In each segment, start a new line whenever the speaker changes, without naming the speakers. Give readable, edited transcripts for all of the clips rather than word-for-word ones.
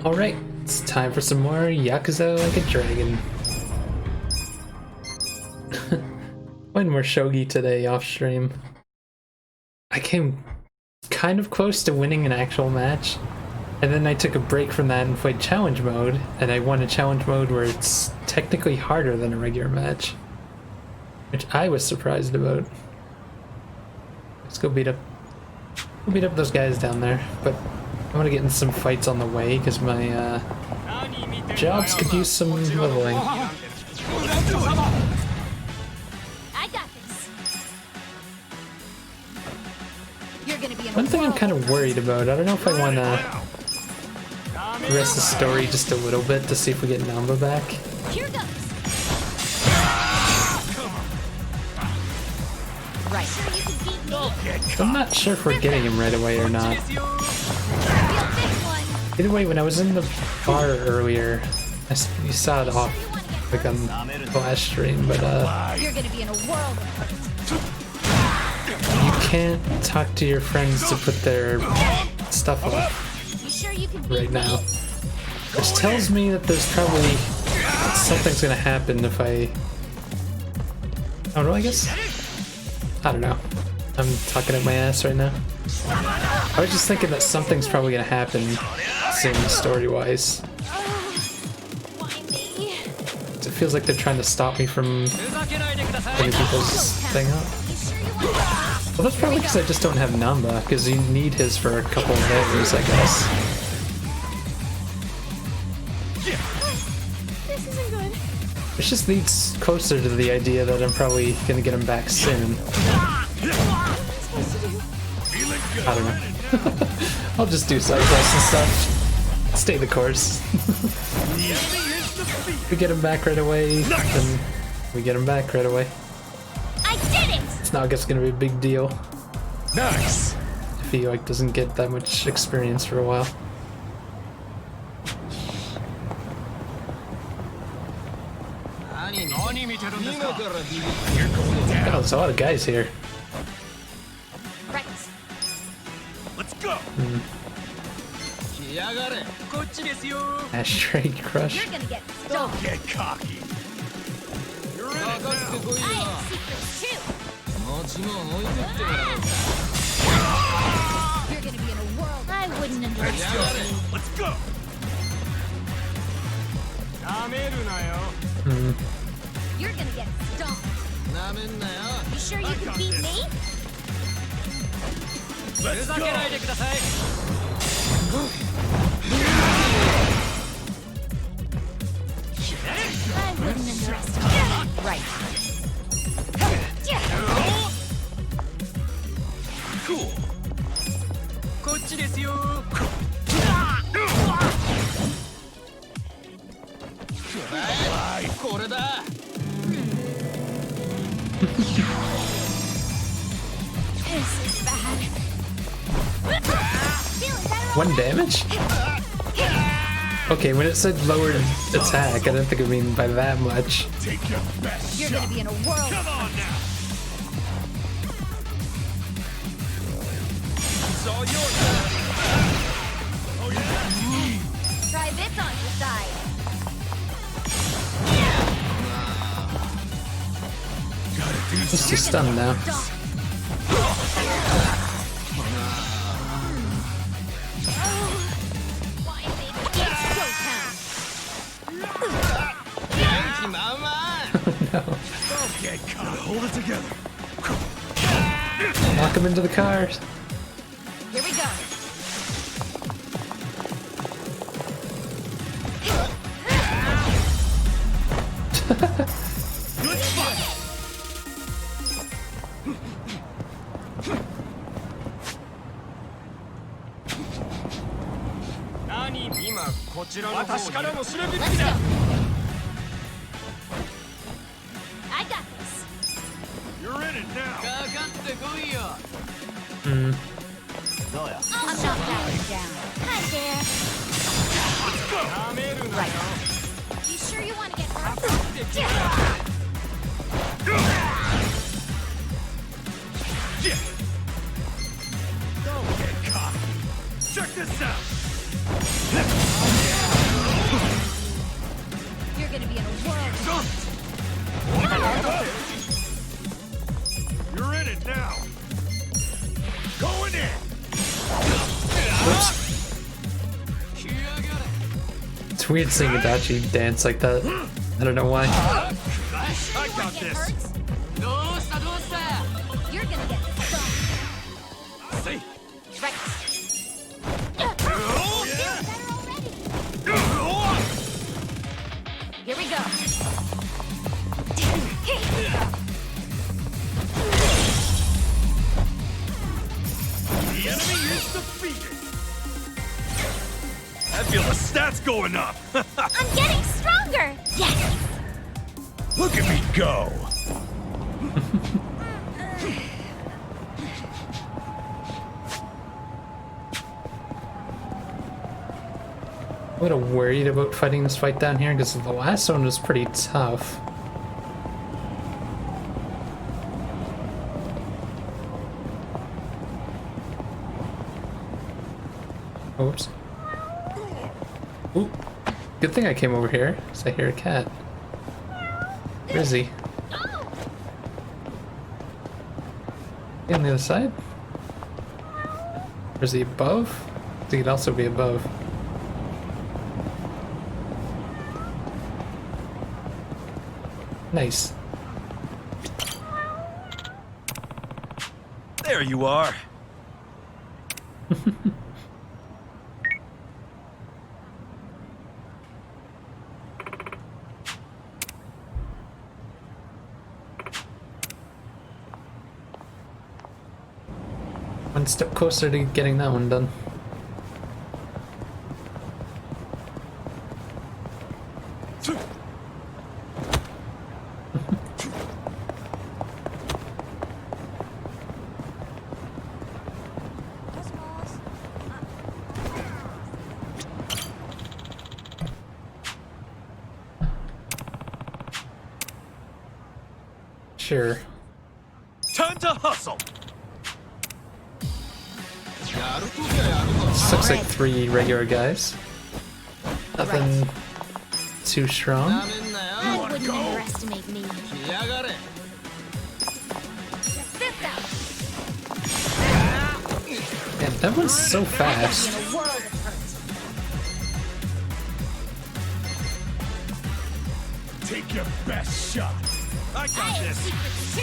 Alright, it's time for some more Yakuza Like a Dragon. Playing more Shogi today off stream. I came kind of close to winning an actual match, and then I took a break from that and played challenge mode, and I won a challenge mode where it's technically harder than a regular match, which I was surprised about. Let's go beat up those guys down there, but I want to get in some fights on the way because my jobs could use some leveling.
I got this. You're gonna be in
One thing I'm kind of worried about, I don't know if I want to rest the story just a little bit to see if we get Namba back.
Here goes. Right. Sure you can beat me.
I'm not sure if we're getting him right away or not. Either way, when I was in the bar earlier, you saw it off like on the last stream, but
You're gonna be in a world of hurt.
you can't talk to your friends to put their stuff up
You sure you can beat
right now.
me?
Which tells me that there's probably something's gonna happen if I... Oh no, I guess? I don't know. I'm talking at my ass right now. I was just thinking that something's probably gonna happen soon, story-wise.
Why me?
It feels like they're trying to stop me from putting people's thing up.
You sure you want to?
Well, that's probably because I just don't have Namba, because you need his for a couple of days, I guess.
This isn't good.
It just leads closer to the idea that I'm probably gonna get him back soon.
What am I supposed to do?
I don't know. I'll just do side quests and stuff. Stay the course. We get him back right away, then we get him back right away.
I did it!
It's not just gonna be a big deal
Nice.
if he like doesn't get that much experience for a while. Oh, there's a lot of guys here.
Right.
Let's go.
Ashtray Crush.
You're gonna get stoned.
Get cocky. You're in it
I
now.
have secrets too. You're gonna be in a world. I wouldn't understand.
Let's go.
You're gonna get stoned. You sure you can beat me?
Let's go.
I wouldn't underestimate. Right.
Cool.
This is bad. Feeling better
1 damage? Okay, when it said lowered attack, I didn't think it mean by that much.
Take your best
You're
shot.
gonna be in a world.
Come on now. It's all yours. Oh yeah.
Try this on your side.
Gotta do
Just a stun now.
Stop. Why baby? It's go time.
No.
Don't get caught. Hold it together.
Lock him into the car.
Here we go.
Good fight.
Let's go. I got this.
You're in it now.
Hmm.
I'm not backing down. Hi there. Right. You sure you want to get hurt?
Don't get cocky. Check this out.
be in a world.
You're in it now. Going in.
Whoops. It's weird seeing Adachi dance like that. I don't know why.
I got
It
this.
hurts. You're gonna get stomped.
See?
Right.
Oh, yeah.
Better already. Here we go.
The enemy is defeated. I feel the stats going up.
I'm getting stronger. Yes.
Look at me go.
I'm a little worried about fighting this fight down here because the last one was pretty tough. Oops. Ooh. Good thing I came over here, because I hear a cat. Where is he? He on the other side? Or is he above? He could also be above. Nice.
There you are.
One step closer to getting that one done. Sure.
Time to hustle.
This looks like 3 regular guys. Nothing too strong.
I wouldn't underestimate me. This out.
Man, that one's so
In
fast.
a world of hurt.
Take your best shot. I
I
got
have
this.
secrets too.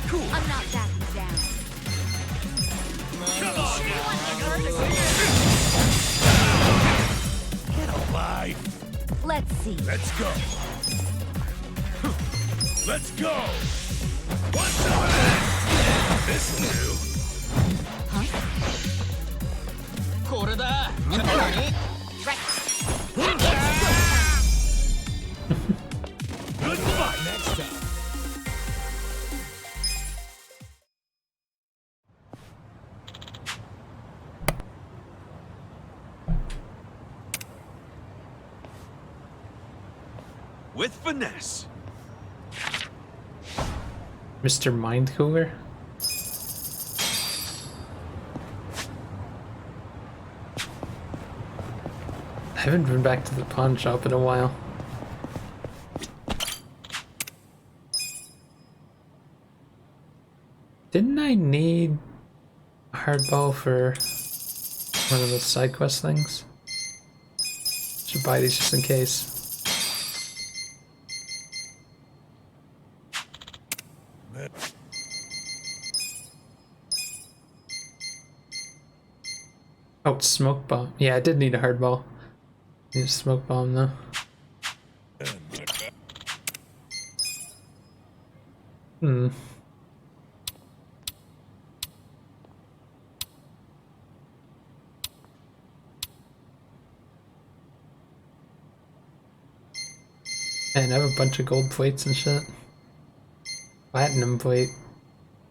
Cool.
I'm not backing down.
Come on
Sure you
now.
want me first?
Get alive.
Let's see.
Let's go. Let's go. What's up? This'll do.
Right.
Good fight. Next time. With finesse.
Mr. Mind Cooler. I haven't been back to the pawn shop in a while. Didn't I need a hardball for one of the side quest things? Should buy these just in case. Oh, smoke bomb. Yeah, I did need a hardball. Need a smoke bomb though. Hmm. And I have a bunch of gold plates and shit. Platinum plate.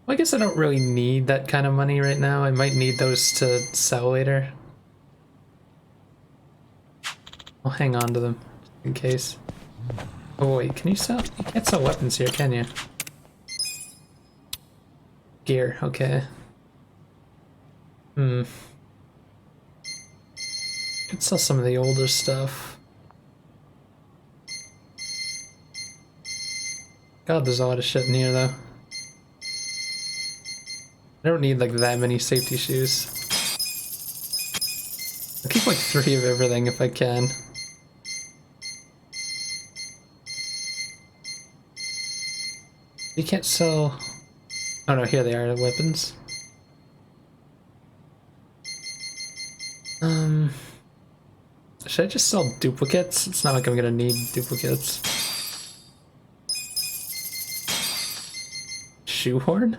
Well, I guess I don't really need that kind of money right now. I might need those to sell later. I'll hang on to them just in case. Oh wait, can you sell? You can't sell weapons here, can you? Gear, okay. Hmm. Could sell some of the older stuff. God, there's a lot of shit in here though. I don't need like that many safety shoes. I'll keep like 3 of everything if I can. You can't sell... Oh no, here they are, the weapons. Should I just sell duplicates? It's not like I'm gonna need duplicates. Shoehorn?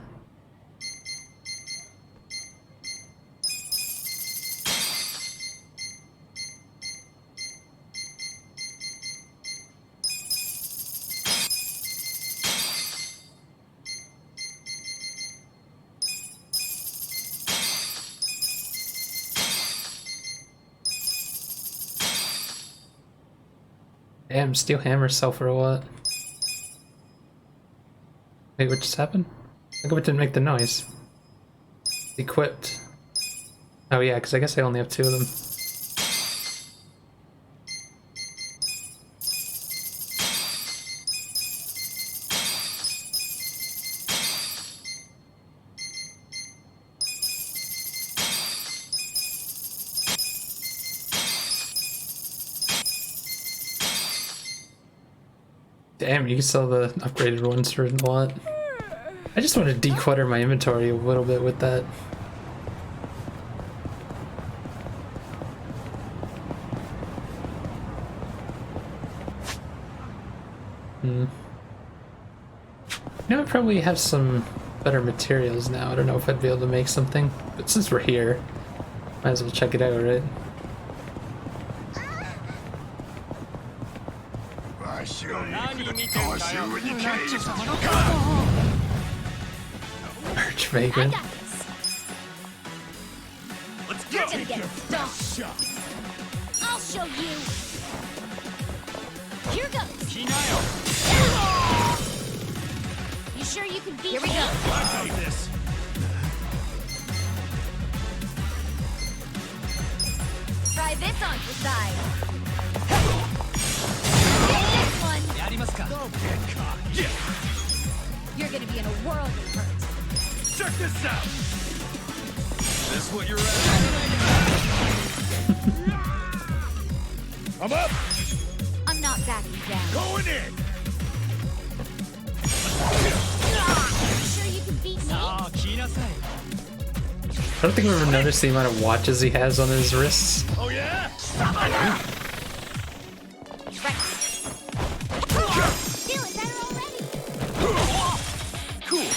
Damn, steel hammer sell for a lot. Wait, what just happened? How come it didn't make the noise? Equipped. Oh yeah, because I guess I only have 2 of them. Damn, you can sell the upgraded ones for a lot. I just want to declutter my inventory a little bit with that. You know, I probably have some better materials now. I don't know if I'd be able to make something, but since we're here, might as well check it out, right? Arch
I
vagrant.
got this.
Let's
You're
go.
gonna get stomped. I'll show you. Here goes. You sure you can beat me? Here we go.
I got this.
Try this on your side. This one.
Don't get cocky. Yeah.
You're gonna be in a world of hurt.
Check this out. This what you're at? I'm up.
I'm not backing down.
Going in.
You sure you can beat me?
I don't think I've ever noticed the amount of watches he has on his wrists.
Oh yeah.
Feeling better already.
Cool.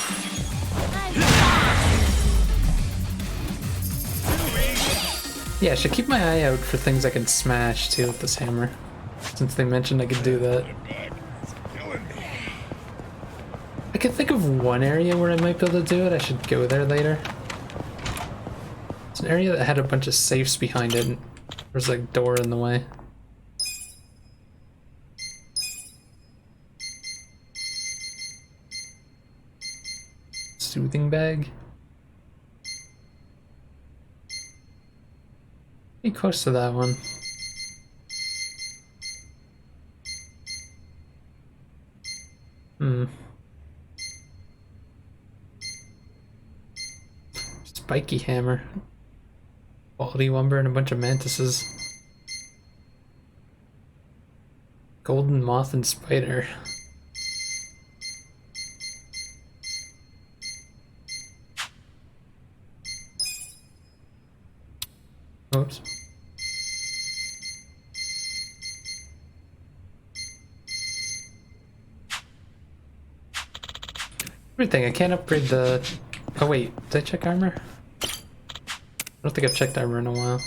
Yeah, I should keep my eye out for things I can smash too with this hammer. Since they mentioned I could do that. I can think of one area where I might be able to do it. I should go there later. It's an area that had a bunch of safes behind it and there's like a door in the way. Soothing bag? Pretty close to that one. Spiky hammer. Quality lumber and a bunch of mantises. Golden moth and spider. Oops. Everything, I can't upgrade the... Oh wait, did I check armor? I don't think I've checked armor in a while.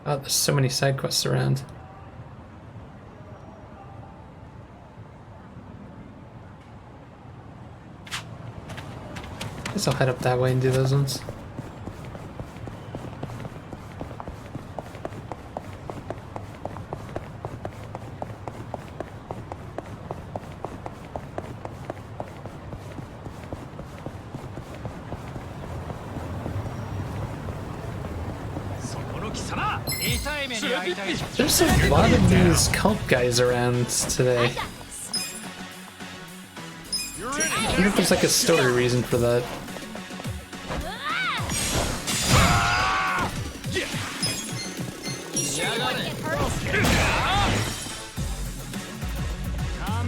Oh, there's so many side quests around. Guess I'll head up that way and do those ones. There's a lot of these cult guys around today. I wonder if there's like a story reason for that.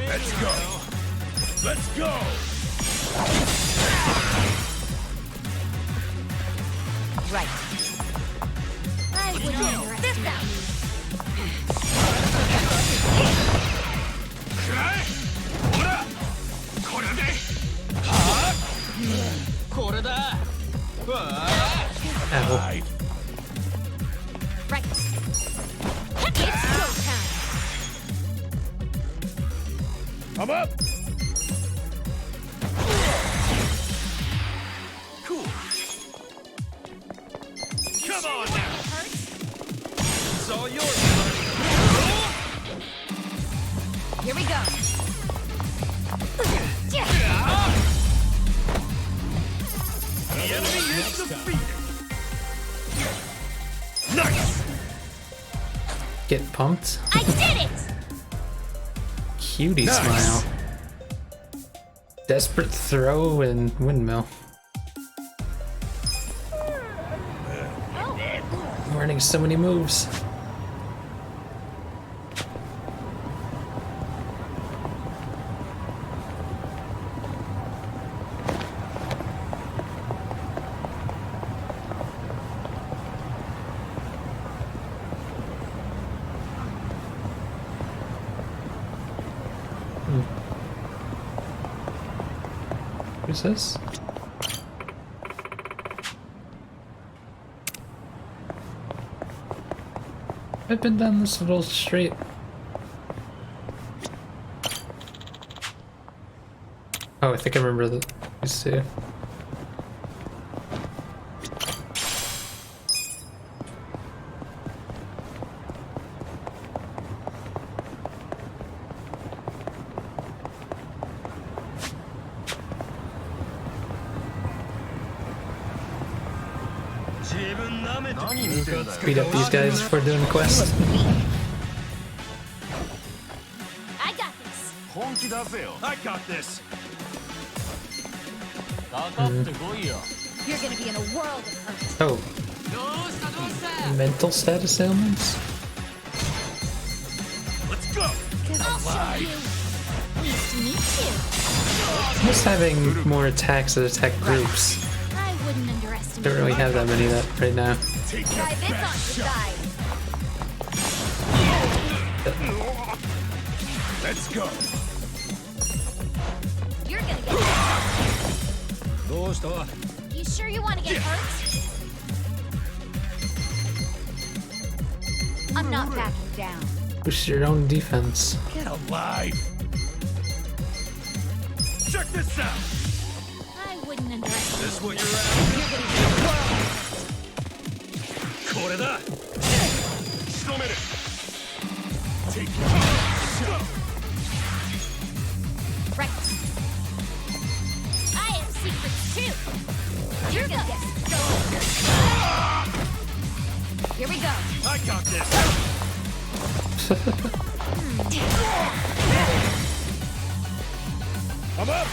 Let's go. Let's go.
Right. I wouldn't underestimate you.
Ow.
Right. It's go time.
I'm up. Cool. Come on now. It's all yours, buddy.
Here we go.
The enemy is defeated. Nice.
Get pumped.
I did it!
Cutie
Nice.
smile. Desperate throw and windmill. I'm learning so many moves. Who's this? I've been down this little street. Oh, I think I remember these two. Beat up these guys before doing the quest.
I got this.
I got this.
You're gonna be in a world of hurt.
Oh. Mental status ailments?
Let's go.
I'll show you. Nice to meet you.
Just having more attacks that attack groups.
I wouldn't underestimate
Don't really have that many of that right now.
Take
Try this on your side.
Let's go.
You're gonna get hurt. You sure you want to get hurt? I'm not backing down.
Boost your own defense.
Get alive. Check this out.
I wouldn't underestimate
This what you're
you.
after?
You're gonna be in a world of hurt.
これだ。仕留める。Take it.
Right. I have secrets too. You're gonna get stoned. Here we go.
I got this. I'm up.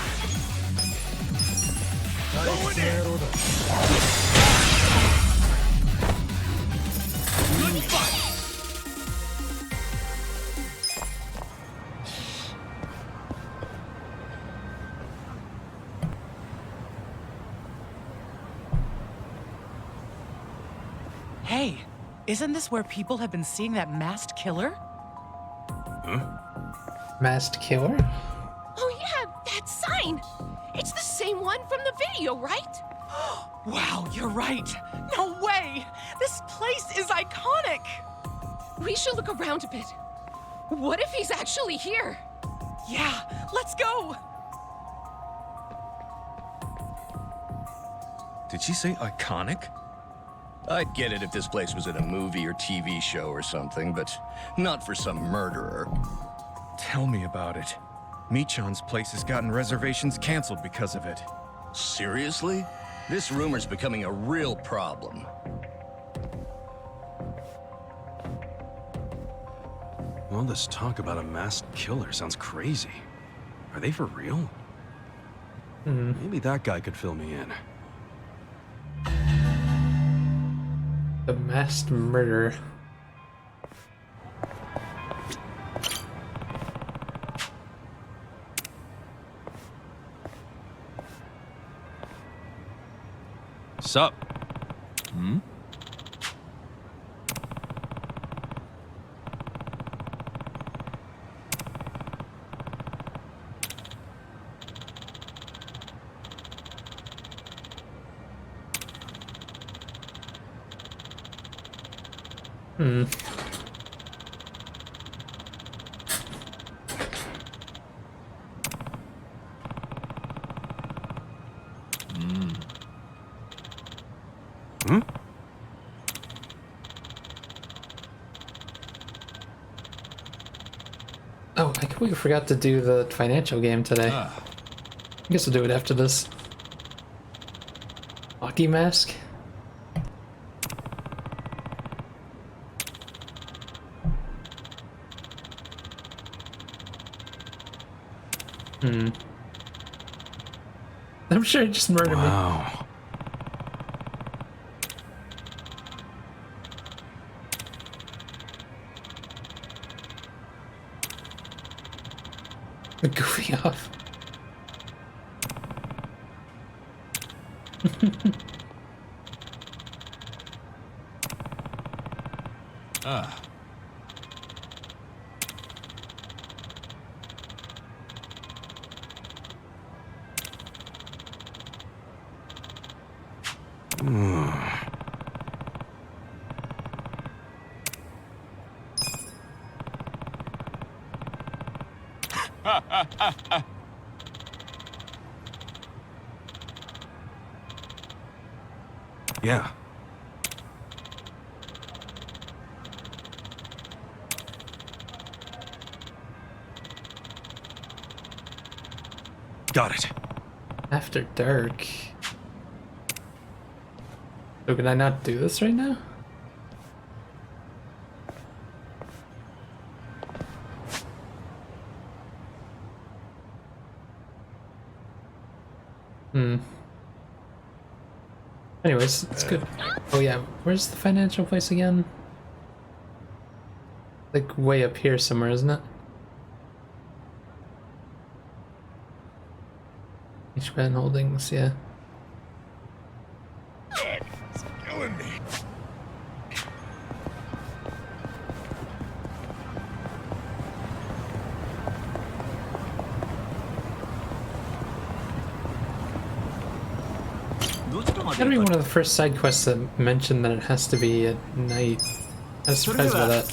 Go in there. Good fight.
Hey, isn't this where people have been seeing that masked killer?
Masked killer?
Oh yeah, that sign! It's the same one from the video, right?
Wow, you're right. No way! This place is iconic!
We should look around a bit. What if he's actually here?
Yeah, let's go!
Did she say iconic?
I'd get it if this place was in a movie or TV show or something, but not for some murderer.
Tell me about it. Michan's place has gotten reservations canceled because of it.
Seriously? This rumor's becoming a real problem.
All this talk about a masked killer sounds crazy. Are they for real? Maybe that guy could fill me in.
The masked murderer.
Sup? Hmm?
Oh, I completely forgot to do the financial game today. I guess we'll do it after this. Hockey mask? I'm sure it just murdered me.
Wow.
Goofy off.
Yeah. Got it.
After dark. So can I not do this right now? Anyways, it's good. Oh yeah, where's the financial place again? Like way up here somewhere, isn't it? H-Band Holdings, yeah.
It's killing me.
Gotta be one of the first side quests that mentioned that it has to be at night. I was surprised by that.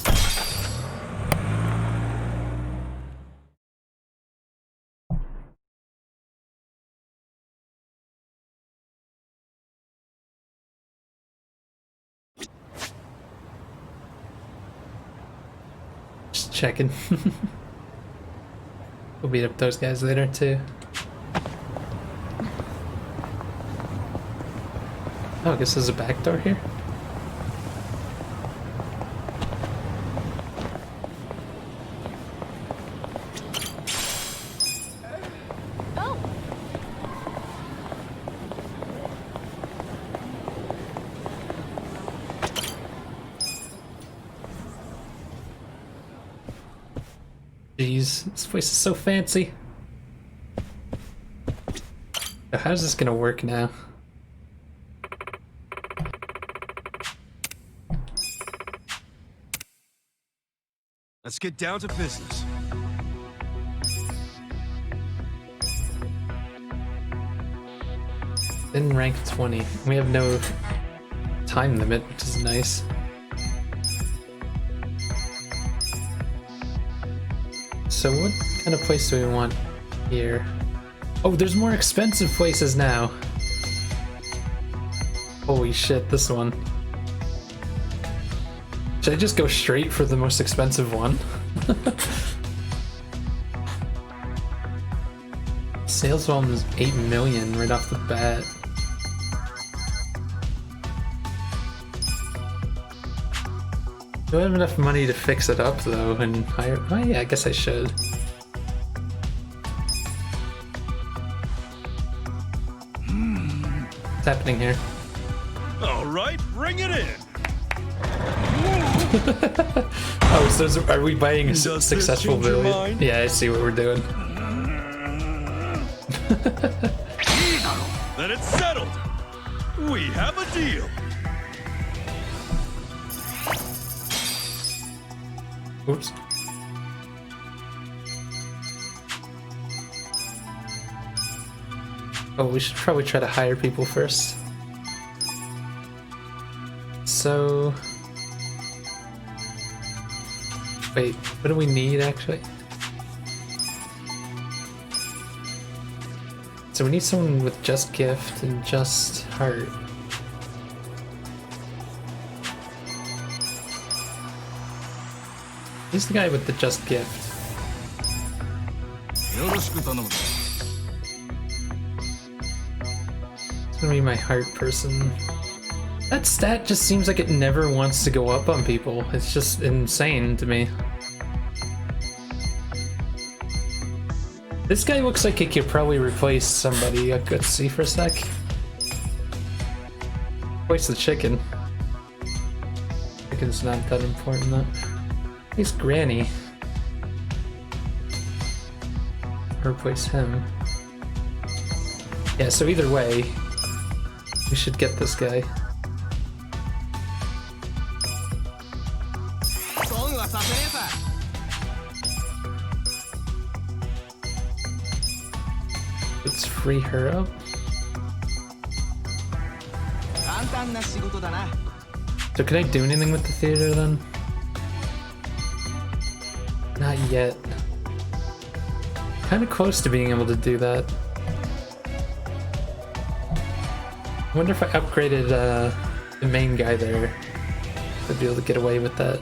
Just checking. We'll beat up those guys later too. Oh, I guess there's a back door here.
Oh,
Jeez, this place is so fancy. How's this gonna work now?
Let's get down to business.
In rank 20. We have no time limit, which is nice. So what kind of place do we want here? Oh, there's more expensive places now. Holy shit, this one. Should I just go straight for the most expensive one? Sales volume is 8 million right off the bat. Do I have enough money to fix it up though and hire? Oh yeah, I guess I should. What's happening here?
All right, bring it in.
Oh, so are we buying a
Does this
successful
change your
build?
mind?
Yeah, I see what we're doing.
Then it's settled. We have a deal.
Oops. Oh, we should probably try to hire people first. So... Wait, what do we need actually? So we need someone with just gift and just heart. Who's the guy with the just gift? It's gonna be my heart person. That stat just seems like it never wants to go up on people. It's just insane to me. This guy looks like he could probably replace somebody. Let's see for a sec. Replace the chicken. Chicken's not that important though. He's Granny. Replace him. Yeah, so either way, we should get this guy. Let's free her up. So can I do anything with the theater then? Not yet. Kind of close to being able to do that. I wonder if I upgraded the main guy there, I'd be able to get away with that.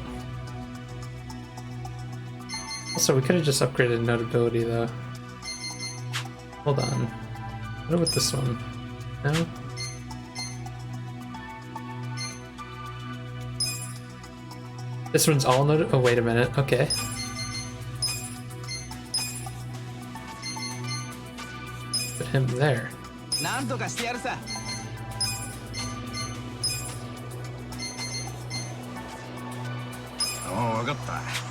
Also, we could have just upgraded notability though. Hold on. What about this one? No? This one's all noted. Oh, wait a minute. Okay. Put him there.
Oh, I got that.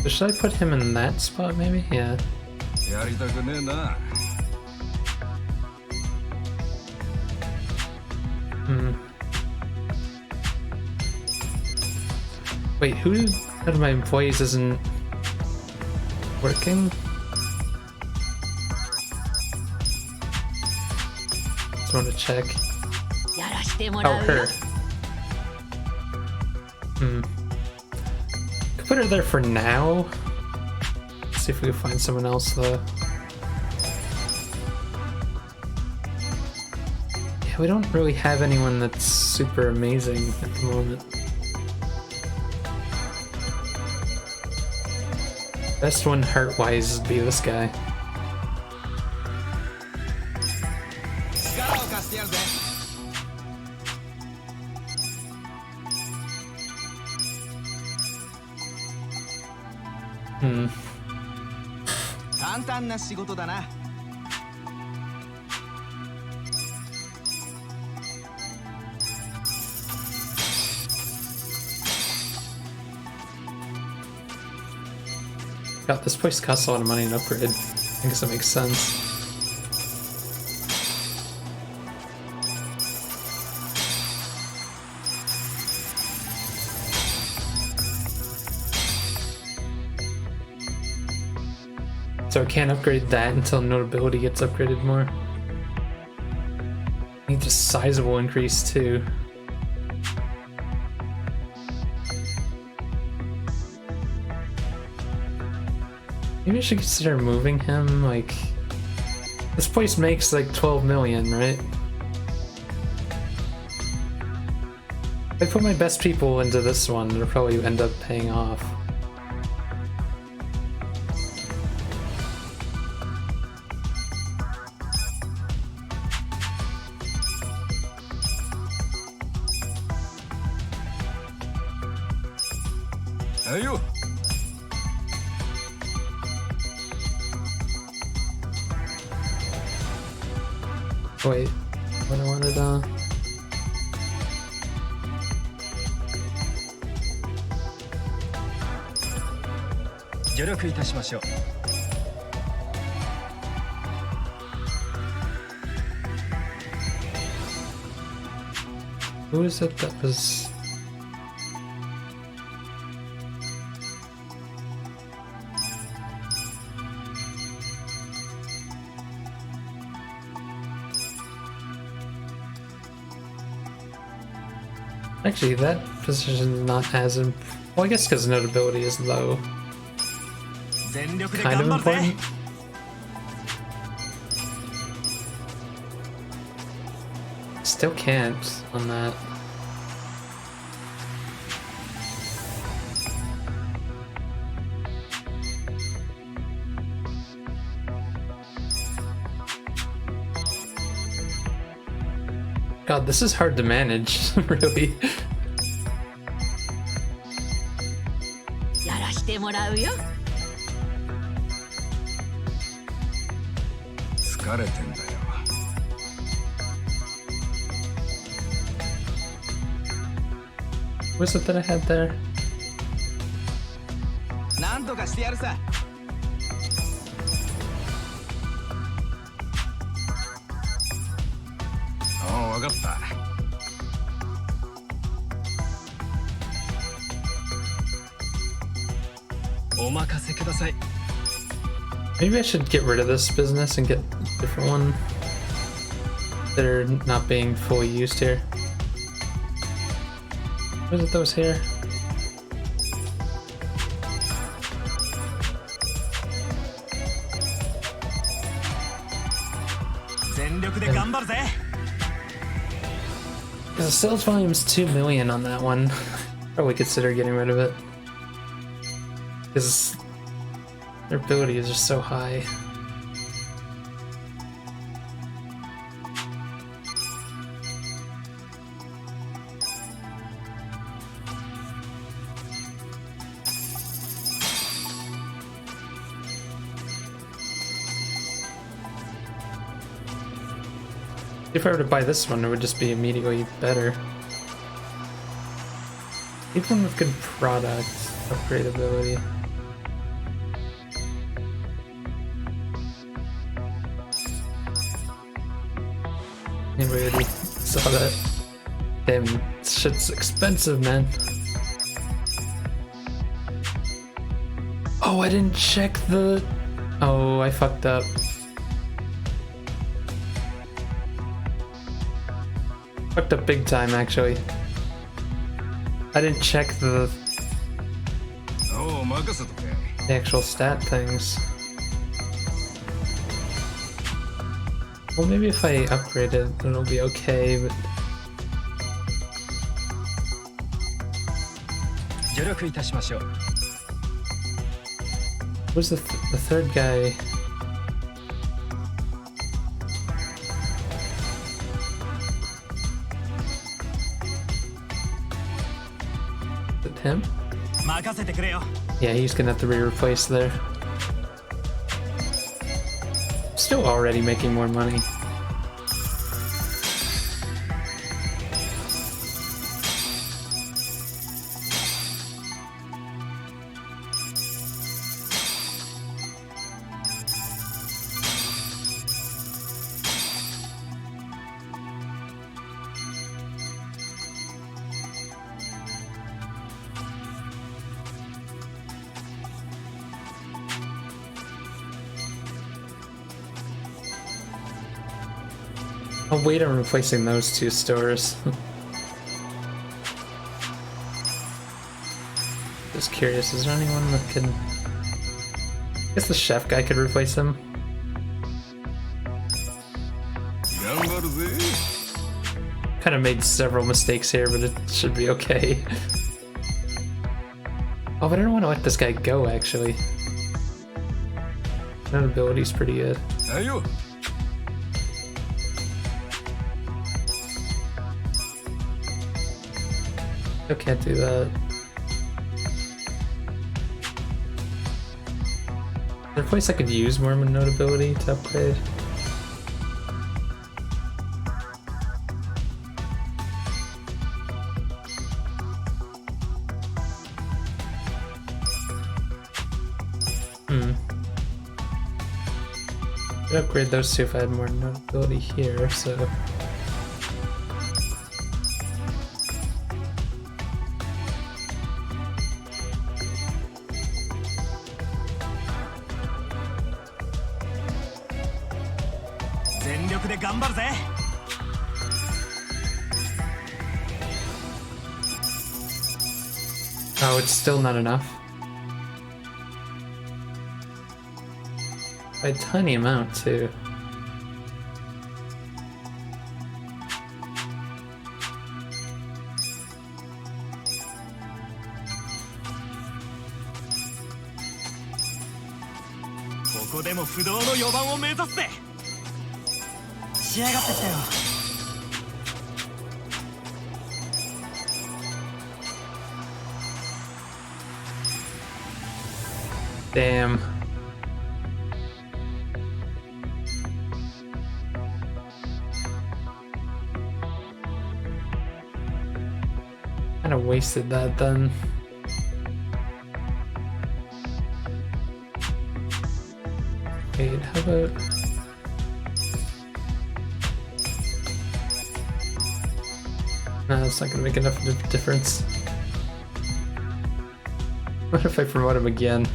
So should I put him in that spot maybe? Yeah. Wait, who out of my employees isn't working? Just want to check. Oh, her. Could put her there for now. See if we can find someone else though. Yeah, we don't really have anyone that's super amazing at the moment. Best one heart-wise would be this guy. God, this place costs a lot of money to upgrade. I guess that makes sense. So I can't upgrade that until notability gets upgraded more. I need a sizable increase too. Maybe I should consider moving him, like... This place makes like 12 million, right? If I put my best people into this one, it'll probably end up paying off.
Hey, you!
Wait, what I wanted, who is it that was... Actually, that position is not as well, I guess because notability is low. Kind of important. Still can't on that. God, this is hard to manage, really.
やらしてもらうよ。
疲れてんだよ。
What was it that I had there?
なんとかしてやるさ。
ああ、わかった。お任せください。
Maybe I should get rid of this business and get a different one that are not being fully used here. What is it that was here? Because the sales volume is 2 million on that one. Probably consider getting rid of it. Because their abilities are so high. If I were to buy this one, it would just be immediately better. Even with good product upgradability. Anybody already saw that? Damn, shit's expensive, man. Oh, I didn't check the... Oh, I fucked up. Fucked up big time, actually. I didn't check the actual stat things. Well, maybe if I upgrade it, it'll be okay, but... Who's the third guy? Is it him? Yeah, he's gonna have to be replaced there. Still already making more money. I'll wait on replacing those two stores. Just curious, is there anyone that can... I guess the chef guy could replace him. Kind of made several mistakes here, but it should be okay. Oh, but I don't want to let this guy go, actually. That ability's pretty good.
Hey,
I can't do that. Is there a place I could use more notability to upgrade? I'd upgrade those two if I had more notability here, so... Oh, it's still not enough. By a tiny amount, too. Damn. Kinda wasted that then. Wait, how about... No, it's not gonna make enough of a difference. What if I promote him again?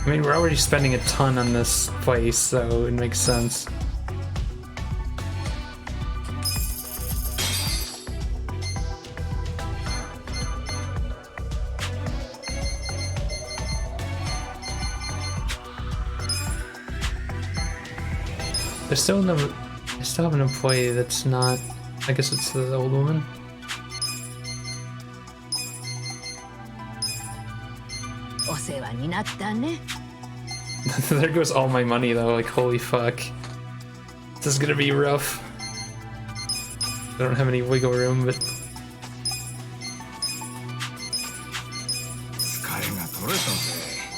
I mean, we're already spending a ton on this place, so it makes sense. I still have an employee that's not... I guess it's the old woman. There goes all my money though, like holy fuck. This is gonna be rough. I don't have any wiggle room, but...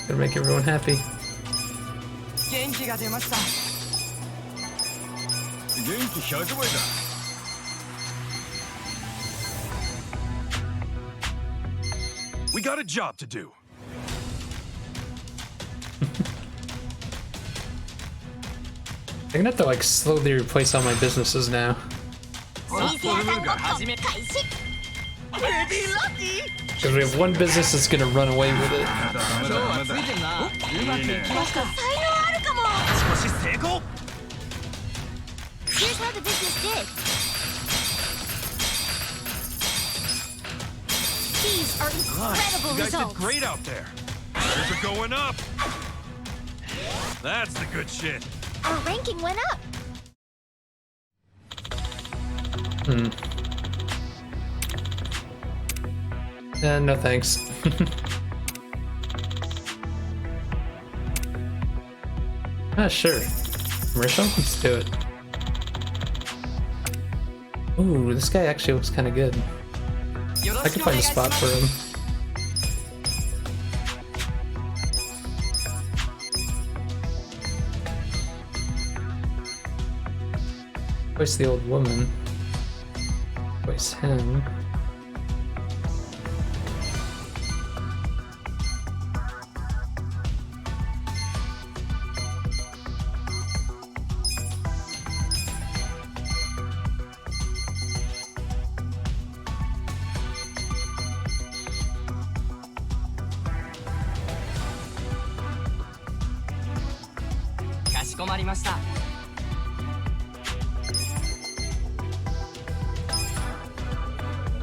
Gotta make everyone happy.
we got a job to do.
I'm gonna have to like slowly replace all my businesses now. Because we have one business that's gonna run away with it.
Here's how the business did. These are incredible
you guys
results.
did great out there. Numbers are going up. That's the good shit.
Our ranking went up.
No thanks. Sure. Commercial? Let's do it. Ooh, this guy actually looks kind of good. I could find a spot for him. Voice the old woman. Voice him.
まりました。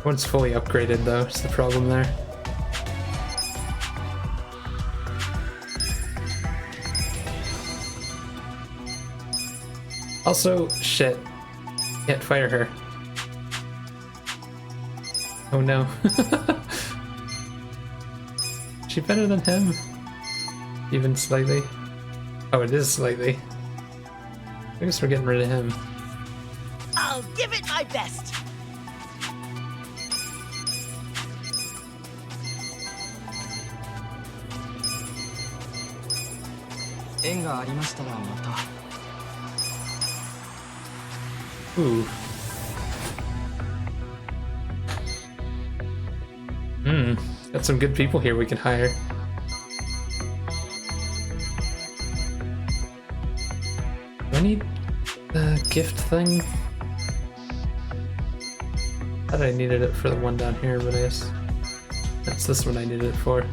One's fully upgraded though, is the problem there. Also, shit. Can't fire her. Oh no. Is she better than him? Even slightly? Oh, it is slightly. I guess we're getting rid of him.
I'll give it my best.
縁がありましたらまた。
Ooh. Got some good people here we can hire. Do I need the gift thing? I thought I needed it for the one down here, but I guess that's this one I needed it for.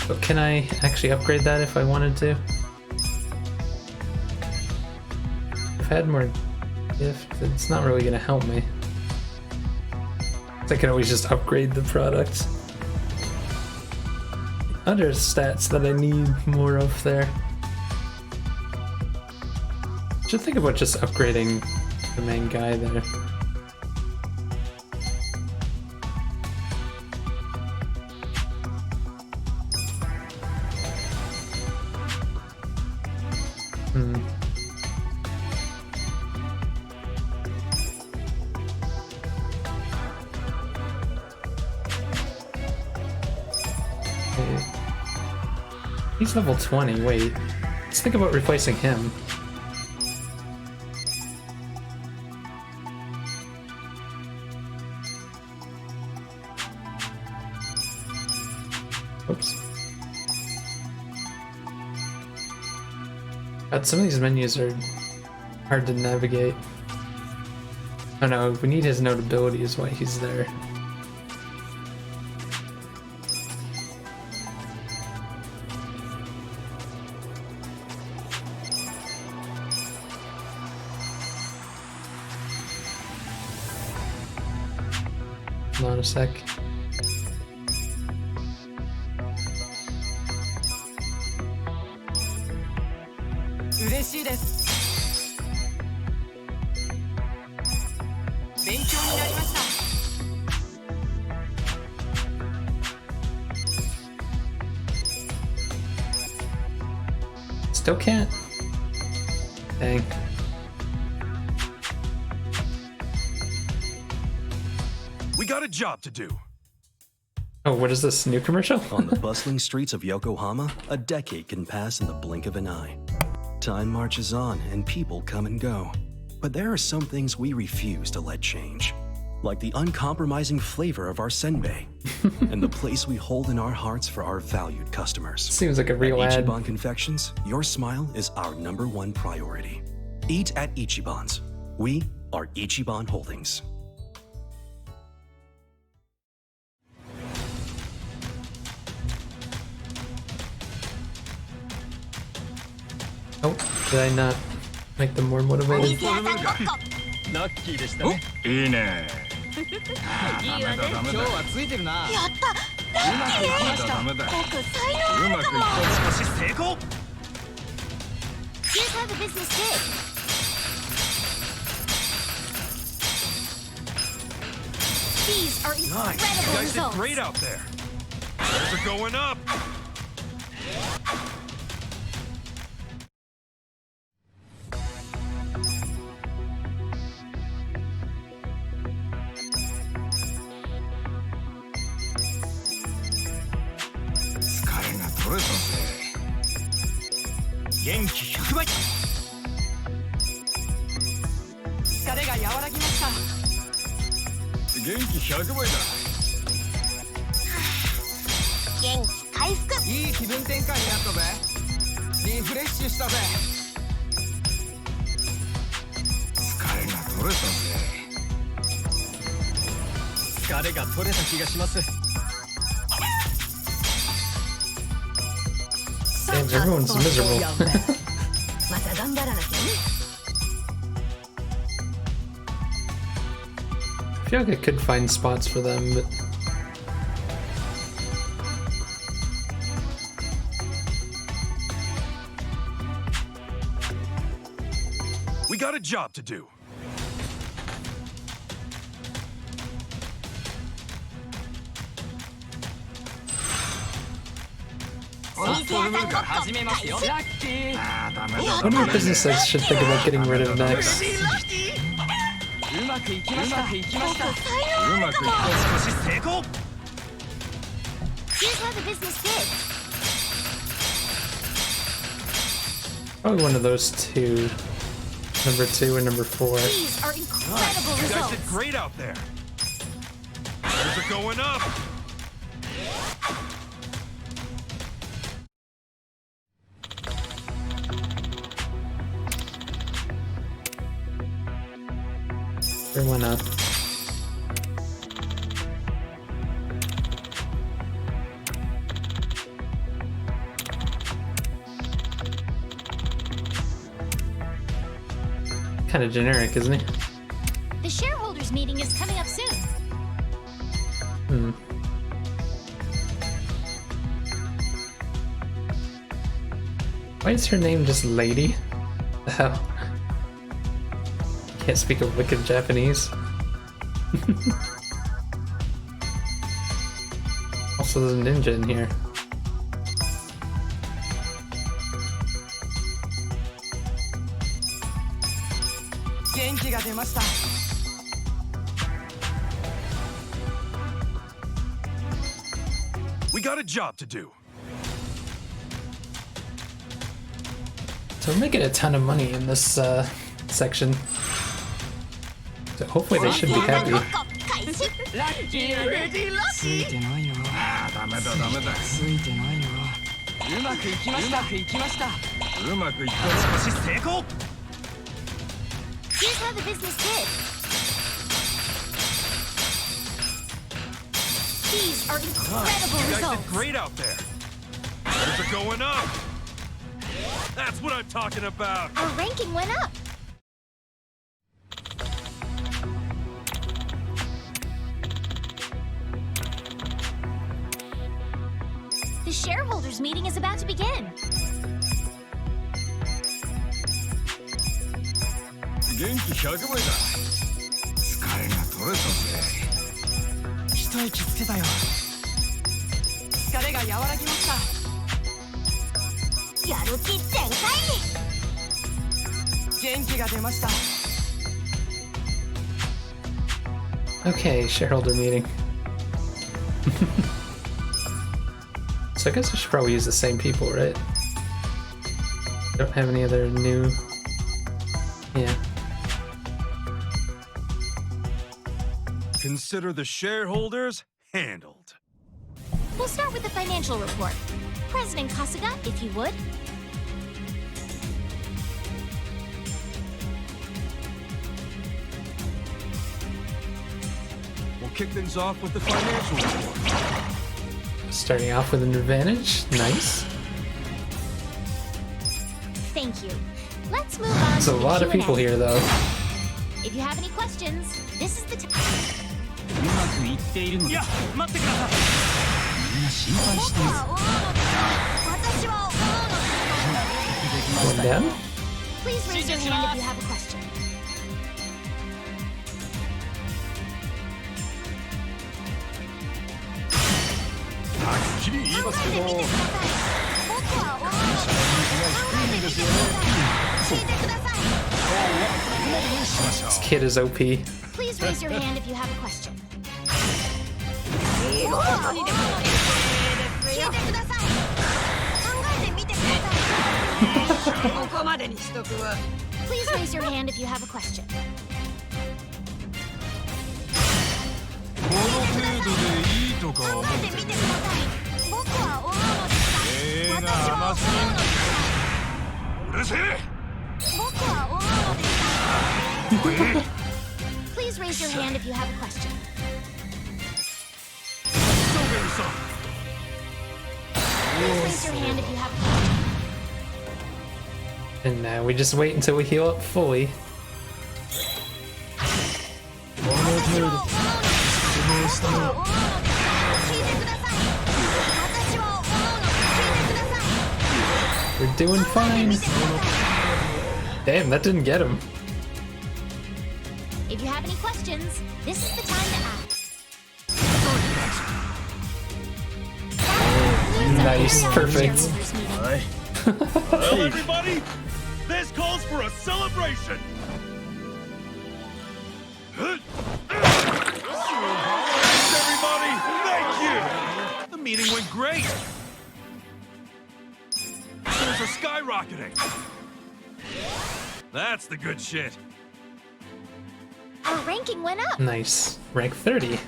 But can I actually upgrade that if I wanted to? If I had more gift, it's not really gonna help me. I can always just upgrade the product. Other stats that I need more of there. Should think about just upgrading the main guy there. He's level 20, wait. Let's think about replacing him. Oops. God, some of these menus are hard to navigate. Oh no, we need his notability is why he's there. Hold on a sec. Still can't. Dang.
We got a job to do.
Oh, what is this, new commercial?
On the bustling streets of Yokohama, a decade can pass in the blink of an eye. Time marches on and people come and go. But there are some things we refuse to let change. Like the uncompromising flavor of our senbei and the place we hold in our hearts for our valued customers.
Seems like a real
At
ad.
Ichiban Confections, your smile is our #1 priority. Eat at Ichiban's. We are Ichiban Holdings.
Oh, did I not make them more motivated?
水屋さんごっこ
ラッキーでしたね。いいね。
いいわね
今日はついてるな。
やった
うまくいかなきゃダメだ。
僕才能あるかも
少し成功。
Here's how the business did These are
Nice.
incredible
You guys did
results
great out there. Shares are going up.
Damn, everyone's miserable.
また頑張らなきゃね。
I feel like I could find spots for them, but
We got a job to do.
I wonder what business I should think about getting rid of next.
うまくいきました。少し成功。
Here's how the business did.
Probably one of those two. Number 2 and number 4.
These are incredible
You guys
results.
did great out there. Numbers are going up.
Sure, why not? Kind of generic, isn't he?
The shareholders meeting is coming up soon.
Hmm. Why is her name just Lady? The hell? Can't speak a wicked Japanese. Also, there's a ninja in here.
We got a job to do.
So we're making a ton of money in this section. So hopefully they should be happy.
ダメだダメだ。うまくいきました。うまくいった。少し成功。
Here's how the business did. These are incredible
You guys did
results.
great out there. Numbers are going up. That's what I'm talking about.
Our ranking went up. The shareholders meeting is about to begin.
元気100倍だ。疲れが取れたぜ。
一息つけたよ。疲れが和らぎました。
やる気全開。
元気が出ました。
Okay, shareholder meeting. So I guess I should probably use the same people, right? Don't have any other new... Yeah.
Consider the shareholders handled.
We'll start with the financial report. President Kasuga, if you would.
We'll kick things off with the financial report.
Starting off with an advantage. Nice.
Thank you. Let's move on
There's
to
a
the
lot of
Q&A.
people here, though.
If you have any questions, this is the time.
いや、待ってください。
Going down?
Please raise your hand if you have a question.
はっきり言いますけど、
僕は考えてみてください。教えてください。
This kid is OP.
Please raise your hand if you have a question. 聞いてください。考えてみてください。ここまでにしとくわ。Please raise your hand if you have a question.
この程度でいいとか思ってる。
考えてみてください。僕は大物でした。私は大物でした。
うるせえ。
僕は大物でした。Please raise your hand if you have a question.
そうがいさ。
Please raise your hand if you have a question.
And now we just wait until we heal up fully. We're doing fine. Damn, that didn't get him.
If you have any questions, this is the time to ask.
Nice, perfect.
Well, everybody, this calls for a celebration. Thanks, everybody. Thank you. The meeting went great. Sales are skyrocketing. That's the good shit.
Our ranking went up.
Nice. Rank 30.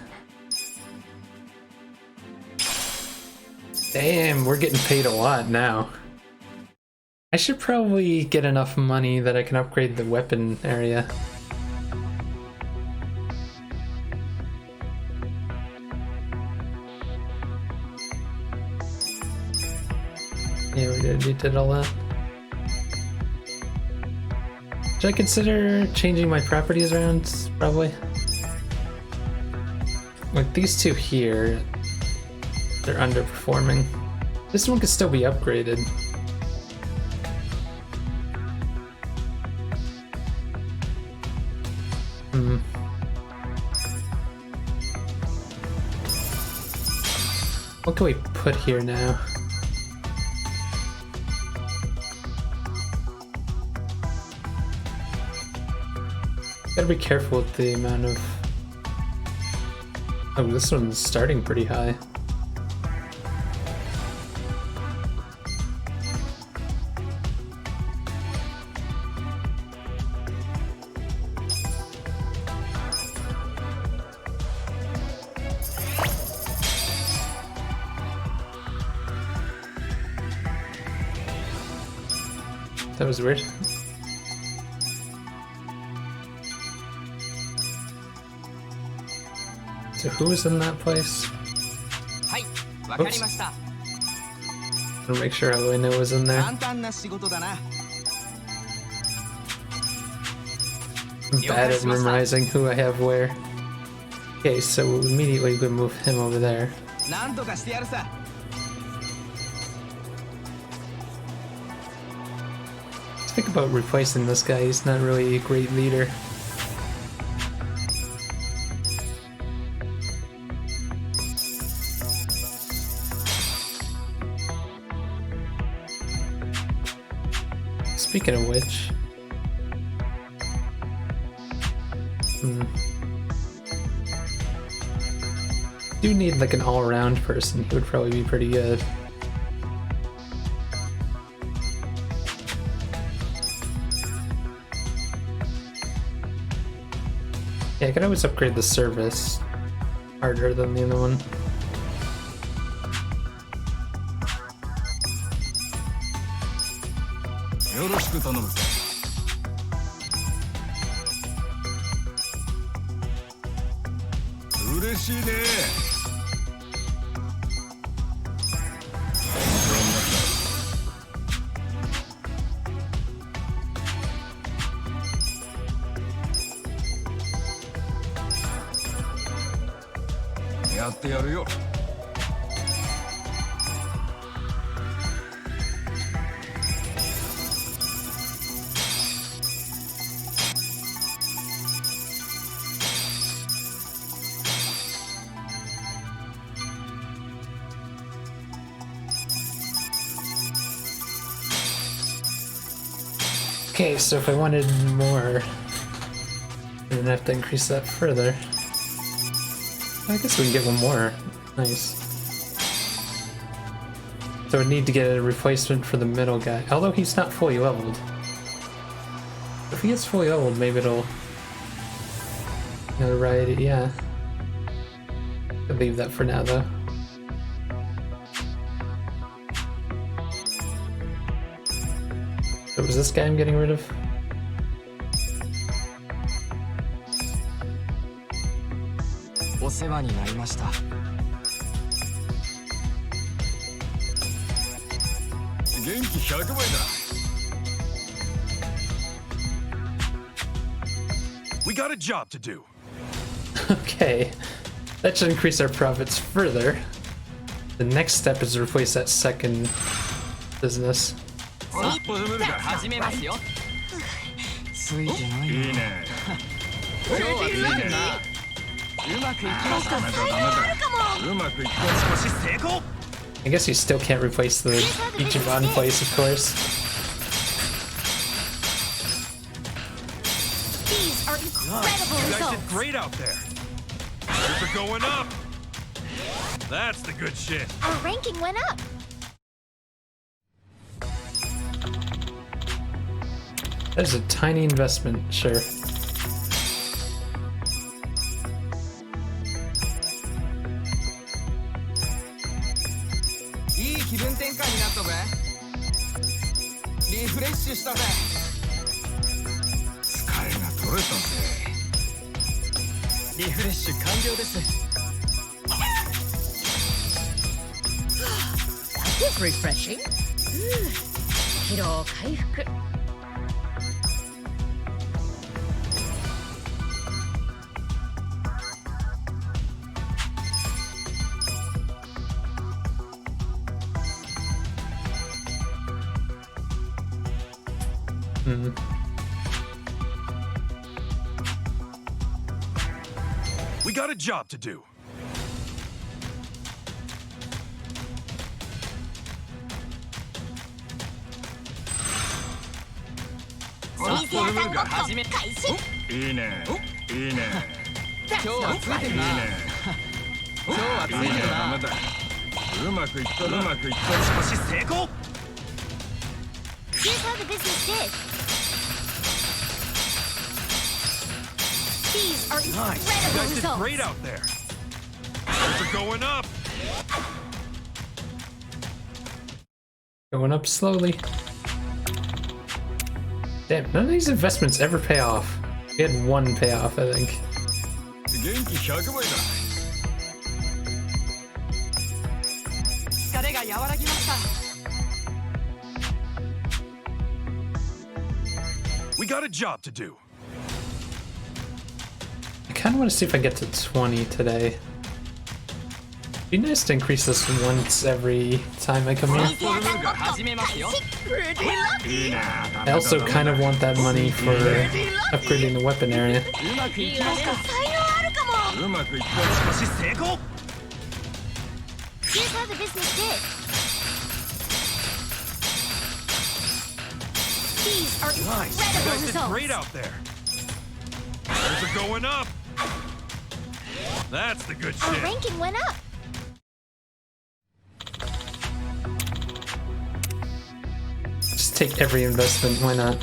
Damn, we're getting paid a lot now. I should probably get enough money that I can upgrade the weapon area. Yeah, we did all that. Should I consider changing my properties around? Probably. Like these two here, they're underperforming. This one could still be upgraded. What can we put here now? Gotta be careful with the amount of... Oh, this one's starting pretty high. That was weird. So who was in that place? Oops. I'll make sure Elena was in there. I'm bad at memorizing who I have where. Okay, so immediately we move him over there. Let's think about replacing this guy. He's not really a great leader. Speaking of which, do need like an all-around person. He would probably be pretty good. Yeah, I could always upgrade the service harder than the other one. Okay, so if I wanted more, I'm gonna have to increase that further. I guess we can get one more. Nice. So I need to get a replacement for the middle guy, although he's not fully leveled. If he gets fully leveled, maybe it'll... Notoriety, yeah. I'll leave that for now, though. So was this guy I'm getting rid of?
We got a job to do.
Okay, that should increase our profits further. The next step is to replace that second business.
一歩踏むから
始めますよ。
いいね。
今日はついてるな。うまくいきました。
ダメだダメだ。うまくいった少し成功。
I guess you still can't replace the Ichiban place, of course.
These are incredible
You guys did
results.
great out there. Things are going up. That's the good shit.
Our ranking went up.
That is a tiny investment, sure.
That was refreshing. 疲労回復。
We got a job to do.
That's
いいね。いいね。
今日はついてるな。今日はついてるな。
ダメだ。うまくいったうまくいった少し成功。
Here's how the business did. These are
Nice. You
incredible
guys did
results.
great out there. Things are going up.
Going up slowly. Damn, none of these investments ever pay off. We had one payoff, I think.
元気100倍だ。
疲れが和らぎました。
We got a job to do.
I kind of want to see if I get to 20 today. Be nice to increase this once every time I come here.
始めますよ。
いいね。
I also kind of want that money for upgrading the weapon area.
うまくいきました。
才能あるかも。
うまくいった少し成功。
Here's how the business did. These are
Nice. You
incredible
guys did
results.
great out there. Things are going up. That's the good
Our
shit.
ranking went up.
Just take every investment, why not?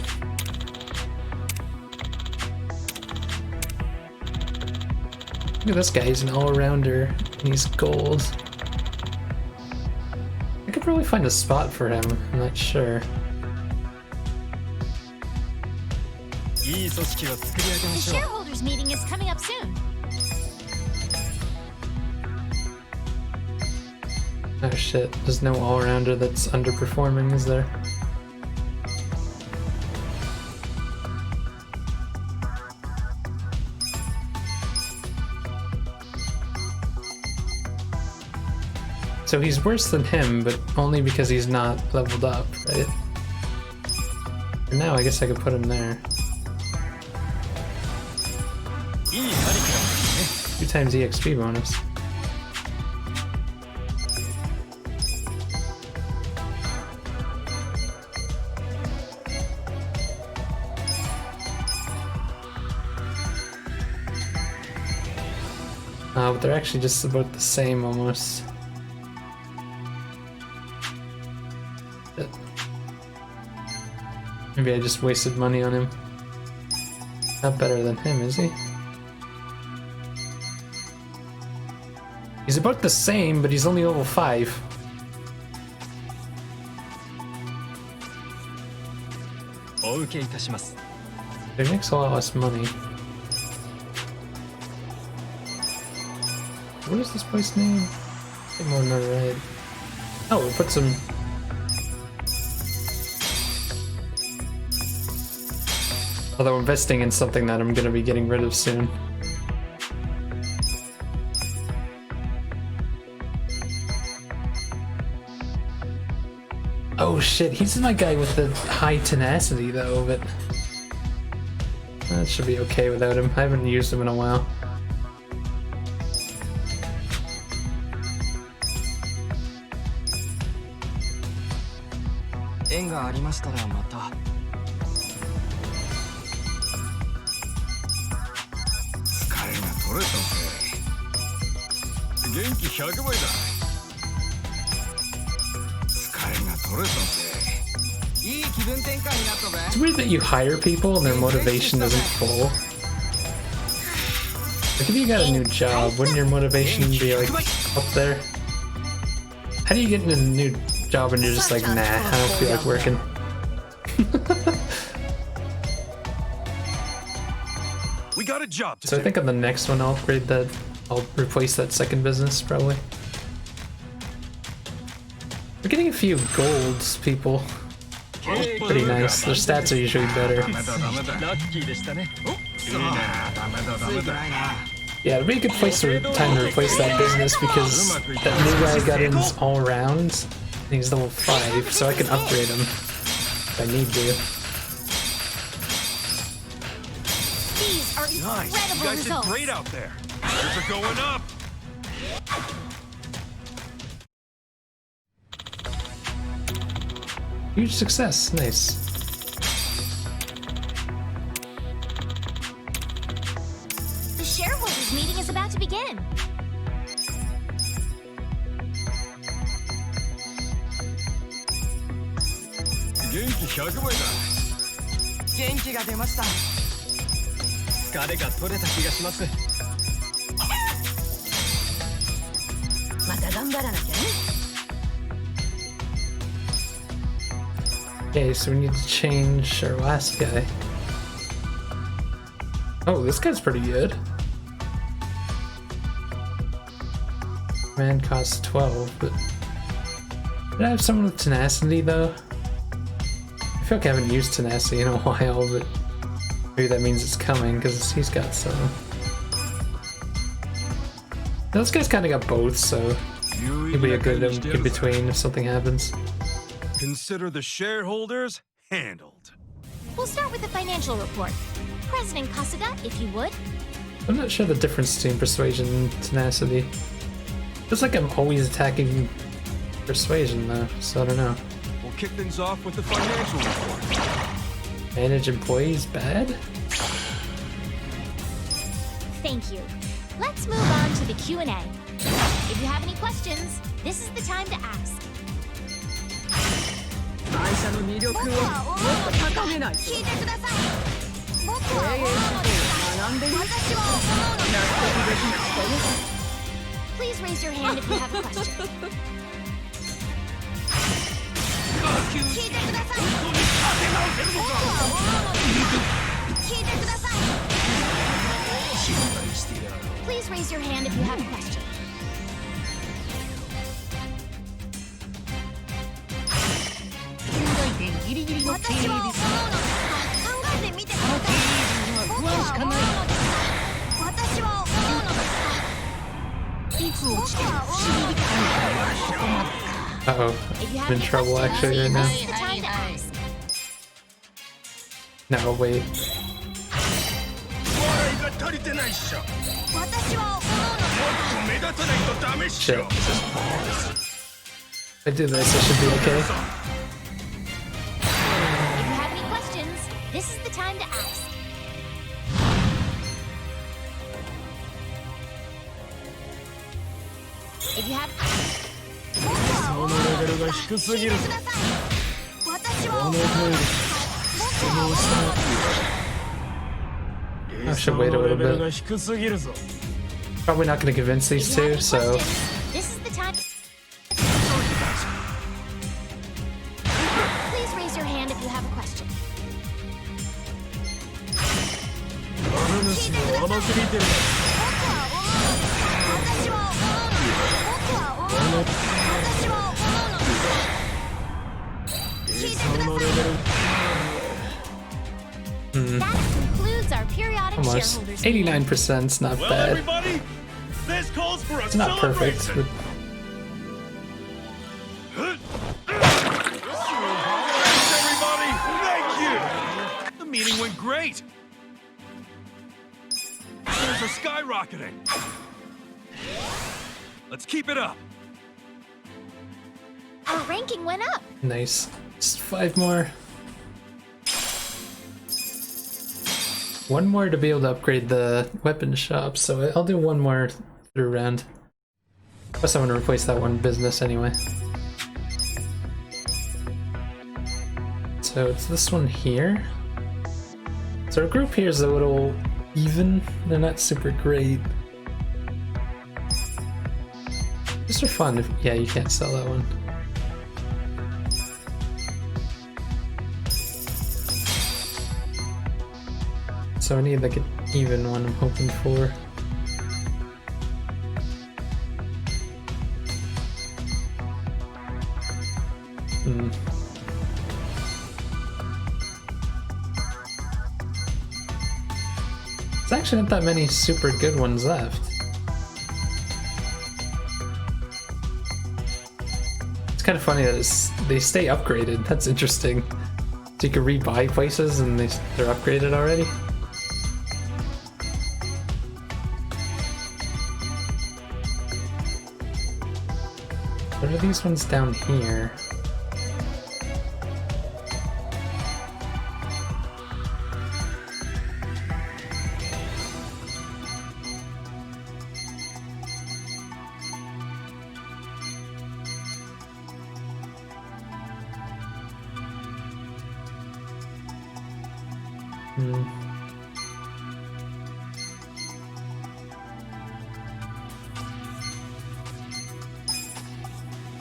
Look at this guy, he's an all-rounder, and he's gold. I could probably find a spot for him, I'm not sure.
いい組織を作り上げま
The
しょう。
shareholders meeting is coming up soon.
Oh shit, there's no all-rounder that's underperforming, is there? So he's worse than him, but only because he's not leveled up, right? For now, I guess I could put him there.
いいカリキュラムですね。
2 times EXP bonus. But they're actually just about the same almost. Maybe I just wasted money on him. Not better than him, is he? He's about the same, but he's only level 5. It makes a lot less money. What is this place name? More notoriety. Oh, it puts him. Although investing in something that I'm gonna be getting rid of soon. Oh shit, he's my guy with the high tenacity though, but that should be okay without him. I haven't used him in a while. It's weird that you hire people and their motivation isn't full. Like if you got a new job, wouldn't your motivation be like up there? How do you get into a new job and you're just like, nah, I don't feel like working?
We got a job to
So I think on the next one I'll upgrade that. I'll replace that second business probably. We're getting a few golds, people. Pretty nice. Their stats are usually better. Yeah, it'd be a good time to replace that business because that new guy got in all rounds. And he's level 5, so I can upgrade him if I need to.
These are
Nice. You
incredible
guys did
results.
great out there. Numbers are going up.
Huge success. Nice.
The shareholders meeting is about to begin.
Okay, so we need to change our last guy. Oh, this guy's pretty good. Man costs 12, but did I have someone with tenacity though? I feel like I haven't used tenacity in a while, but maybe that means it's coming because he's got some. Those guys kind of got both, so he'll be a good in between if something happens.
Consider the shareholders handled.
We'll start with the financial report. President Kasuga, if you would.
I'm not sure the difference between persuasion and tenacity. It's like I'm always attacking persuasion though, so I don't know.
We'll kick things off with the financial report.
Manage employees bad?
Thank you. Let's move on to the Q&A. If you have any questions, this is the time to ask.
会社の魅力をもっと高めないと
聞いてください。僕は思うのですが、
学んでる
私は思うのです
納得できなくてね
Please raise your hand if you have a question. 聞いてください。僕は思うのですが、聞いてください。Please raise your hand if you have a question.
10点ギリギリの経営です
私は思うのですが、考えてみてください。僕は思うのですが、私は思うのですが、
いつ落ちても不思議に感じる困った
Uh-oh.
If you
I'm
have
in
any
trouble
questions,
actually right now.
this is the time to ask.
No, wait.
笑いが足りてないっしょ。もっ
私は思うのですが、
と目立たないとダメっしょ。
Shit. I do this, I should be okay.
If you have any questions, this is the time to ask. If you have
そのレベルが低すぎるぞ
ください。私は思うの
この通り
ですが、僕は思うのですが、
I should wait a
そのレ
little
ベルが
bit.
低すぎるぞ
Probably not going to convince these
If you have
two,
any
so
questions, this is the time. Please raise your hand if you have a question.
あの主も甘く見てる
僕は思うのですが、私は思うのですが、僕は思うのですが、私は思うのですが、聞いてください。
そのレベル
That's
Almost. 89%'s not
Well,
bad.
everybody, this calls for a
It's not perfect.
celebration.
But
Thanks, everybody. Thank you. The meeting went great. Sales are skyrocketing. Let's keep it up.
Our ranking went up.
nice. Just 5 more. One more to be able to upgrade the weapon shop, so I'll do one more through round. Plus I'm gonna replace that one business anyway. So it's this one here. So our group here is a little even. They're not super great. Just for fun. Yeah, you can't sell that one. So I need like an even one I'm hoping for. There's actually not that many super good ones left. It's kind of funny that they stay upgraded. That's interesting. So you can rebuy places and they're upgraded already. What are these ones down here?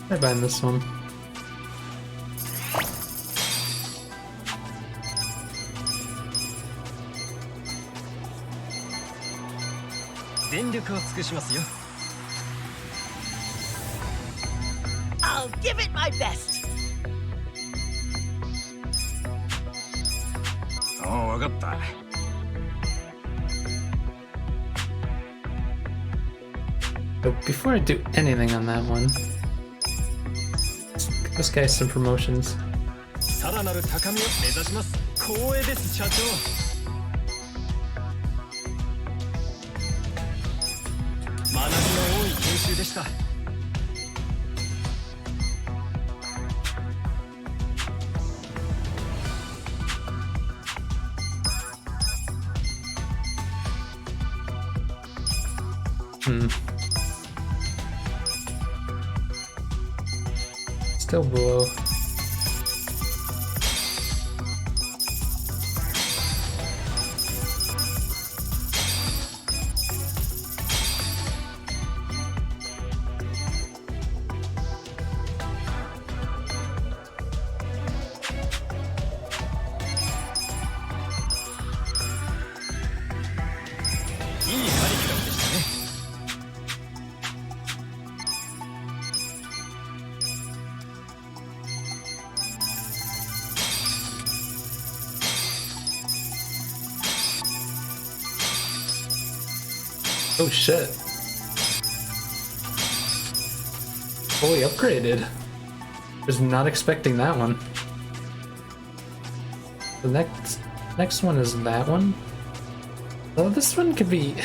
I'm buying this one.
I'll give it my best.
Oh, わかった。
But before I do anything on that one, let's give this guy some promotions.
さらなる高みを目指します。光栄です社長。学びの多い研修でした。
Still below. Oh shit. Fully upgraded. Was not expecting that one. The next one is that one. Well, this one could be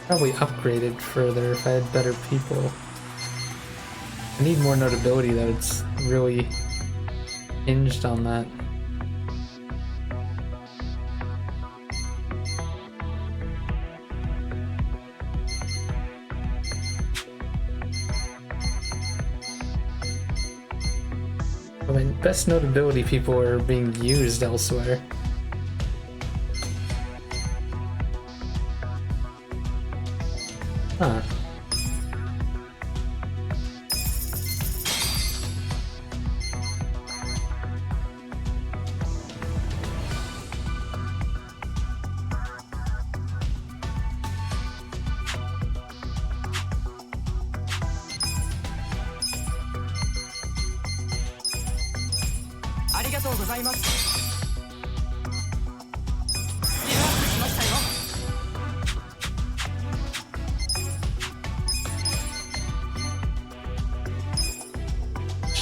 probably upgraded further if I had better people. I need more notability though, it's really hinged on that. I mean, best notability people are being used elsewhere. Huh.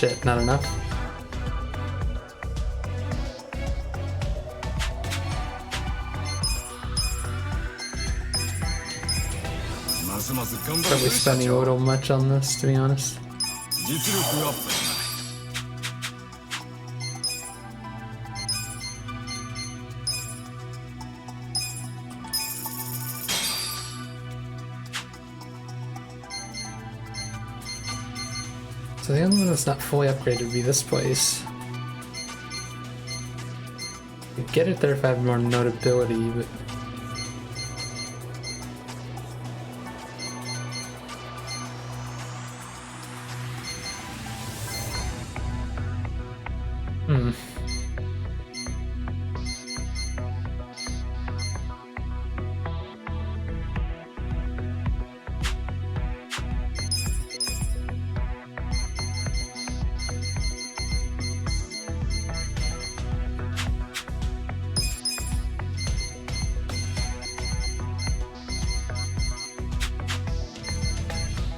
shit, not enough. Probably spending a little much on this, to be honest. So the only one that's not fully upgraded would be this place. I'd get it there if I had more notability, but...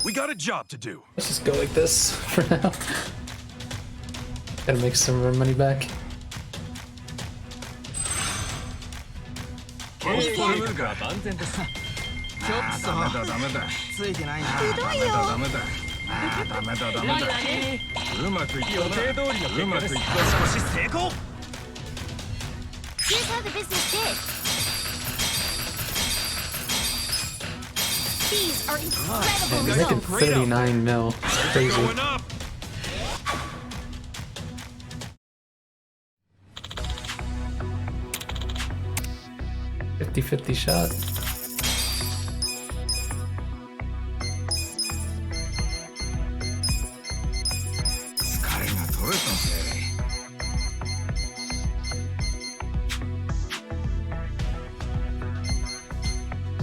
We got a job to do.
Let's just go like this for now. Gotta make some of our money back.
Here's how the business did. These are incredible
We're making
results.
39 mil. It's crazy.
Going up.
$50-50 shot.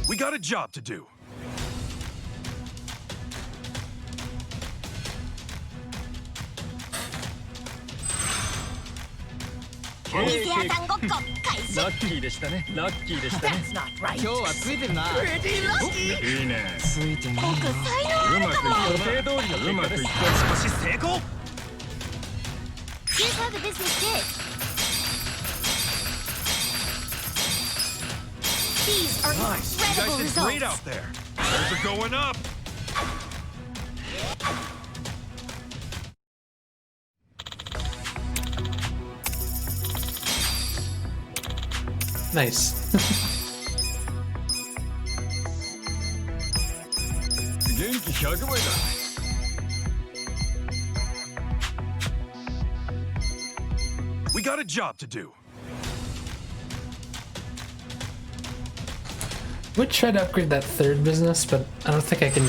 We got a job to do.
That's not right.
いいね。
僕才能あるかも。
うまくいった。少し成功。
Here's how the business did. These are
Nice. You
incredible
guys did great
results.
out there. Those are going up.
Nice.
We got a job to do.
Would try to upgrade that third business, but I don't think I can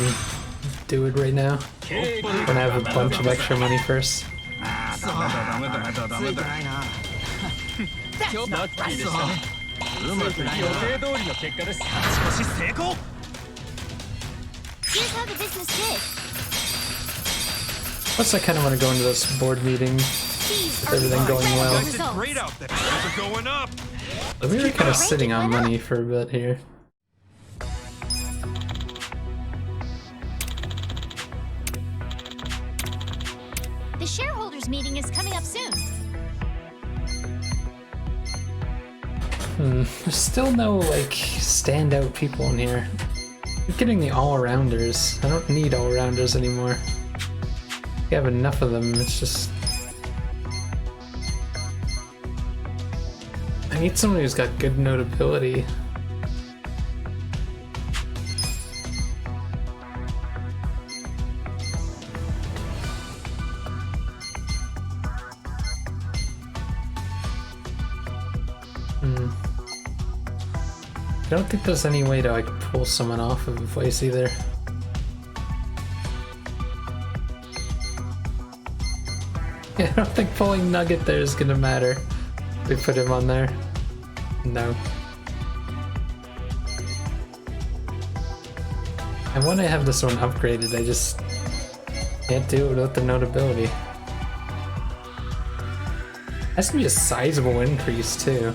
do it right now. When I have a bunch of extra money first.
That's not right.
うまくいった。少し成功。
Here's how the business did.
Plus, I kind of want to go into this board meeting
These
with
are
everything going
incredible
well.
You guys did great
results.
out there. Those are going up.
But we were kind of sitting on money for a bit here.
The shareholders meeting is coming up soon.
There's still no, like, standout people in here. I'm getting the all-arounders. I don't need all-arounders anymore. I have enough of them, it's just... I need someone who's got good notability. I don't think there's any way to like pull someone off of a voice either. Yeah, I don't think pulling Nugget there is gonna matter. We put him on there. No. I want to have this one upgraded, I just can't do it without the notability. Has to be a sizable increase too.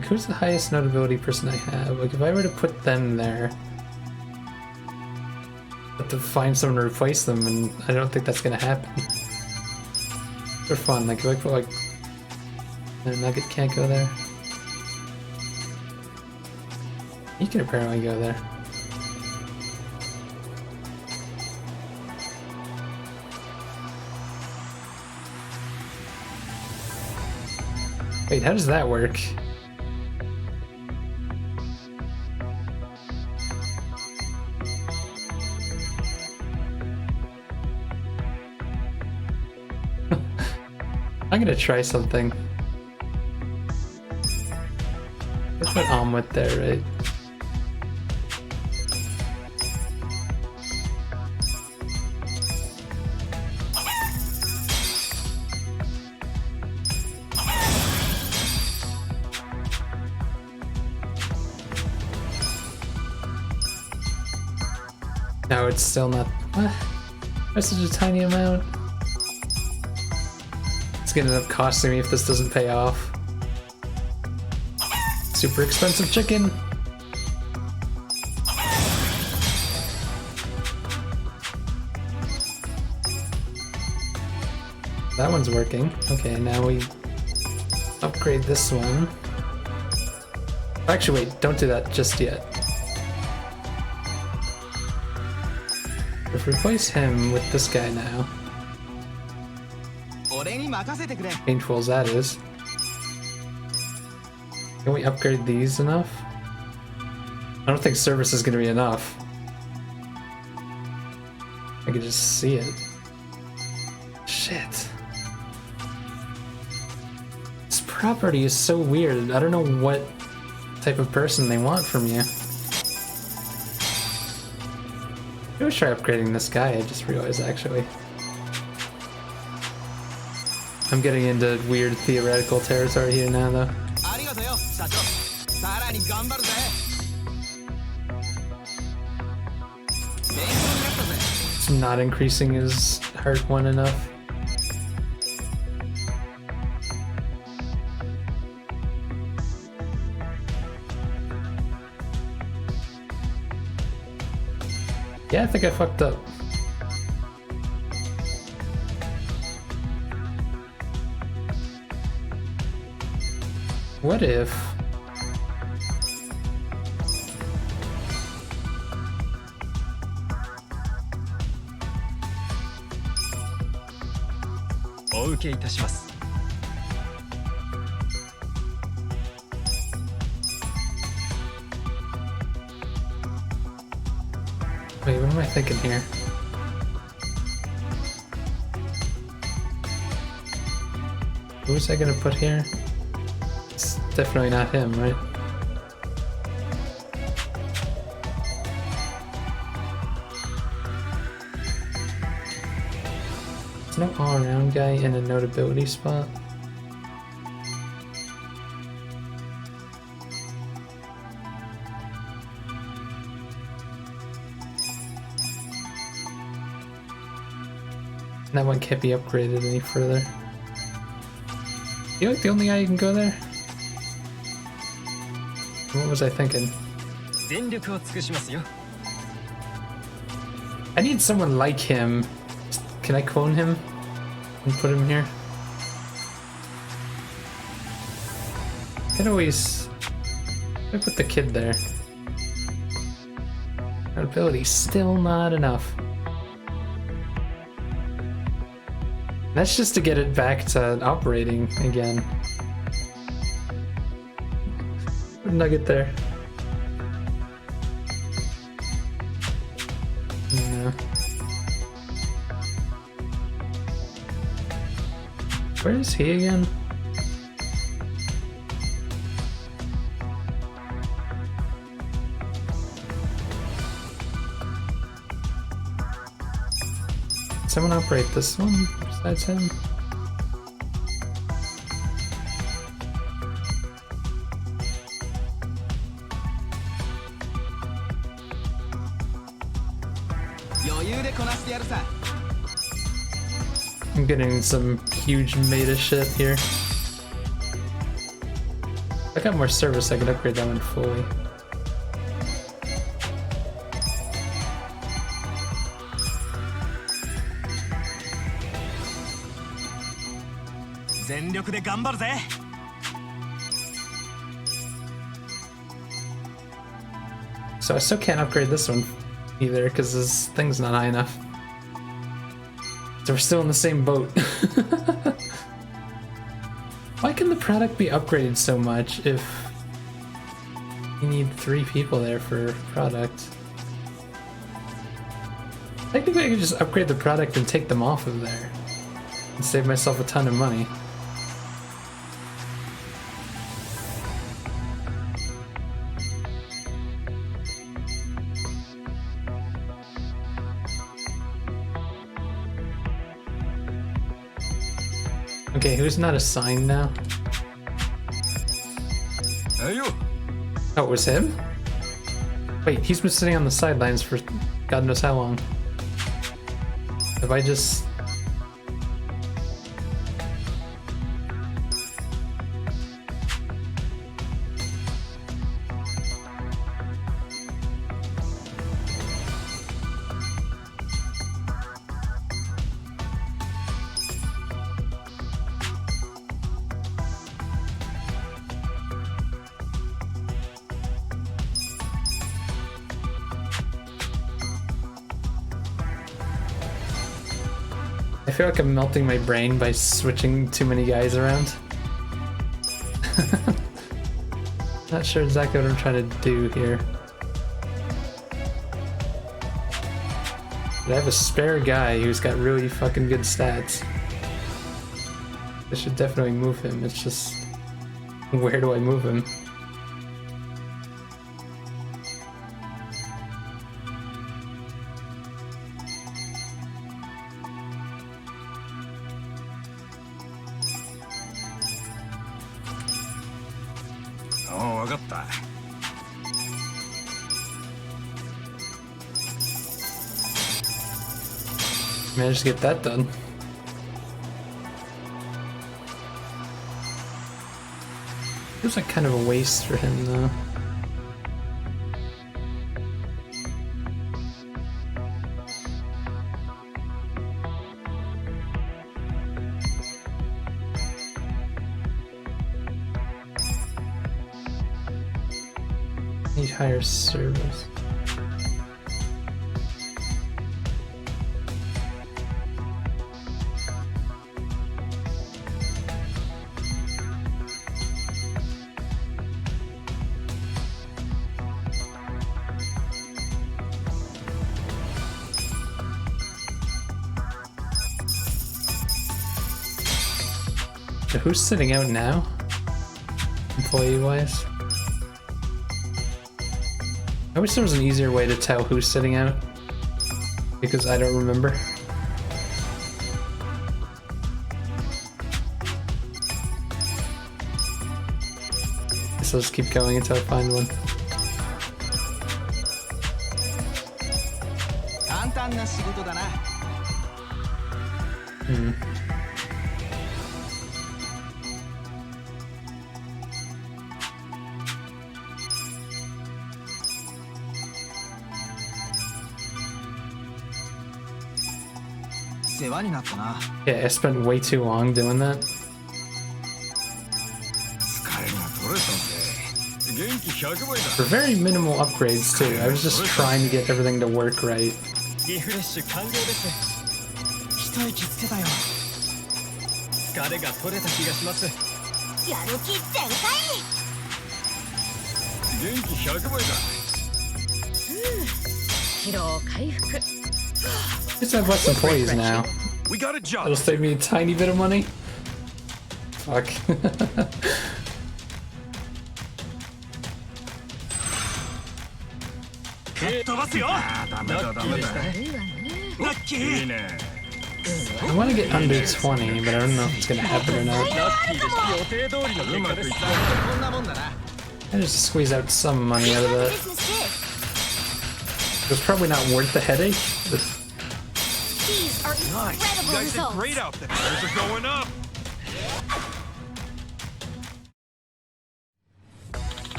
Like, who's the highest notability person I have? Like, if I were to put them there, I have to find someone to replace them, and I don't think that's gonna happen. For fun, like, if I put, like, a Nugget can't go there. He can apparently go there. Wait, how does that work? I'm gonna try something. Let's put omelet there, right? No, it's still not. What? That's such a tiny amount. It's gonna end up costing me if this doesn't pay off. Super expensive chicken. That one's working. Okay, now we upgrade this one. Actually, wait, don't do that just yet. If we replace him with this guy now. Painful as that is. Can we upgrade these enough? I don't think service is gonna be enough. I can just see it. Shit. This property is so weird. I don't know what type of person they want from you. Maybe we try upgrading this guy, I just realized actually. I'm getting into weird theoretical territory here now though. It's not increasing his heart one enough. Yeah, I think I fucked up. What if... Wait, what am I thinking here? Who was I gonna put here? It's definitely not him, right? There's no all-around guy in a notability spot. That one can't be upgraded any further. You like the only guy you can go there? What was I thinking? I need someone like him. Can I clone him and put him here? I can always... I put the kid there. That ability's still not enough. That's just to get it back to operating again. Put a nugget there. No. Where is he again? Someone operate this one besides him? I'm getting some huge meta shit here. If I got more service, I could upgrade that one fully. So I still can't upgrade this one either because this thing's not high enough. So we're still in the same boat. Why can the product be upgraded so much if you need 3 people there for product? Technically I could just upgrade the product and take them off of there and save myself a ton of money. Okay, who's not assigned now? Oh, it was him? Wait, he's been sitting on the sidelines for God knows how long. Have I just... I feel like I'm melting my brain by switching too many guys around. Not sure exactly what I'm trying to do here. But I have a spare guy who's got really fucking good stats. I should definitely move him, it's just... where do I move him? Managed to get that done. Feels like kind of a waste for him though. Need higher service. So who's sitting out now? Employee-wise? I wish there was an easier way to tell who's sitting out. Because I don't remember. Guess I'll just keep going until I find one. Yeah, I spent way too long doing that. For very minimal upgrades too. I was just trying to get everything to work right. I just have less employees now.
We got a job.
It'll save me a tiny bit of money. Fuck. I want to get under 20, but I don't know if it's gonna happen or not. I just squeeze out some money out of that. It's probably not worth the headache.
These are incredible
Nice. You guys
results.
did great out there. Those are going up.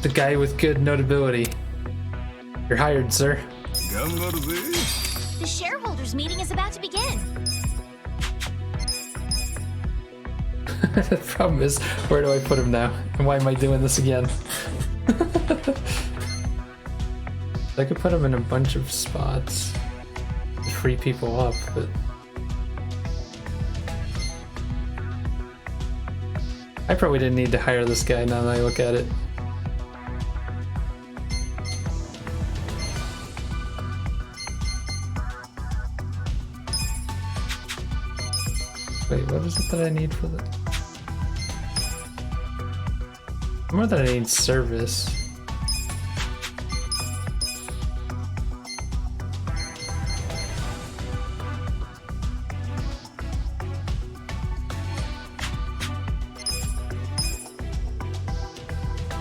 the guy with good notability. You're hired, sir.
頑張るぜ
The shareholders meeting is about to begin.
The problem is, where do I put him now? And why am I doing this again? I could put him in a bunch of spots to free people up, but I probably didn't need to hire this guy now that I look at it. Wait, what is it that I need for the... More than I need service.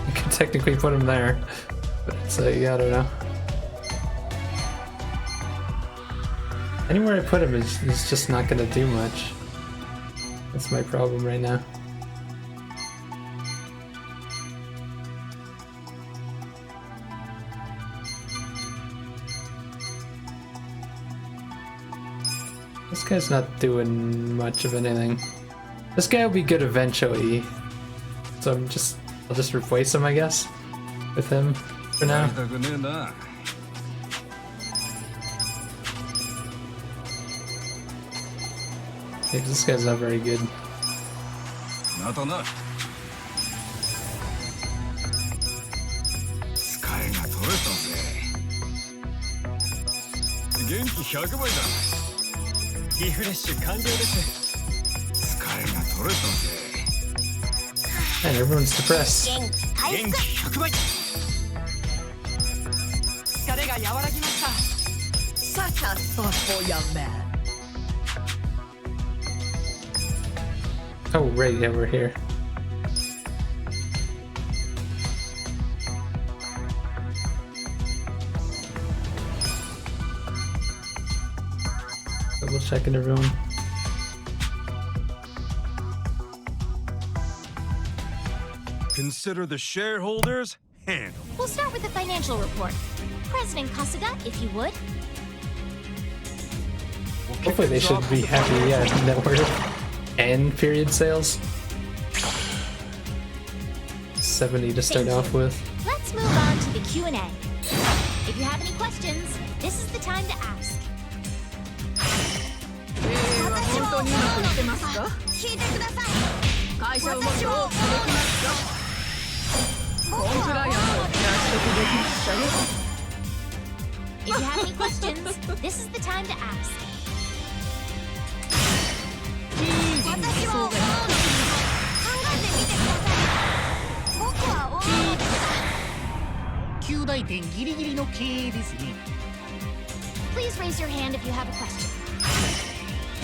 I could technically put him there, but it's like, I don't know. Anywhere I put him is just not gonna do much. That's my problem right now. This guy's not doing much of anything. This guy will be good eventually. So I'll just replace him, I guess, with him for now.
たくねえな
Hey, this guy's not very good.
またな疲れが取れたぜ元気100倍だリフレッシュ完了です疲れが取れたぜ
Man, everyone's depressed.
元気100倍
疲れが和らぎました Such a thoughtful young man
Oh, right, yeah, we're here. Double checking everyone.
Consider the shareholders handled.
We'll start with the financial report. President Kasuga, if you would.
Hopefully they should be happy, yeah, that we're and period sales. 70 to start off with.
Let's move on to the Q&A. If you have any questions, this is the time to ask.
本当にうまくいってますか
聞いてください。
会社をもっと大きくできますかコンプライアンス納得できましたよ
If you have any questions, this is the time to ask.
いい人にそうが
考えてみてください。僕は大物です。
9大店ギリギリの経営ですね。
Please raise your hand if you have a question.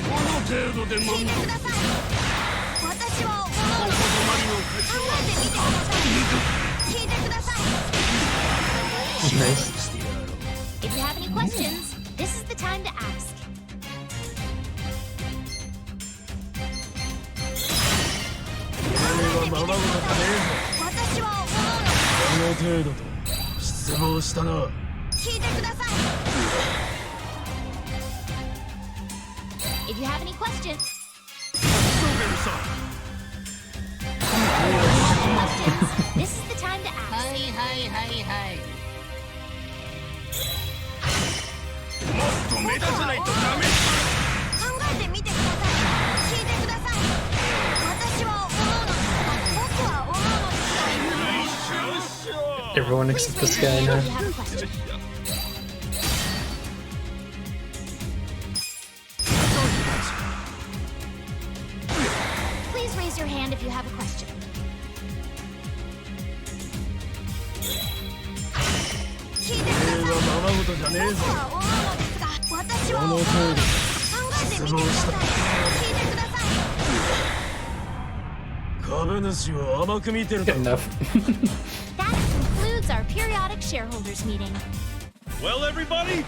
この程度で
聞いてください。私は大物です。考えてみてください。聞いてください。
Nice.
If you have any questions, this is the time to ask.
はままごとじゃね
私は
えぞこの程度と失望したな
聞いてください。If you have any questions,
証言さ
this is the time to ask.
はいはいはいはい。
もっと目立たないとダメ
考えてみてください。聞いてください。私は僕は大物です。
Everyone except this guy now.
If you have a question. Please raise your hand if you have a question. 聞いてください。
はままごとじゃねえぞ
僕は大物ですが、私は
この程度
考えてみてください。聞いてください。
株主を甘く見てるだ
Good enough.
That concludes our periodic shareholders meeting.
Well, everybody,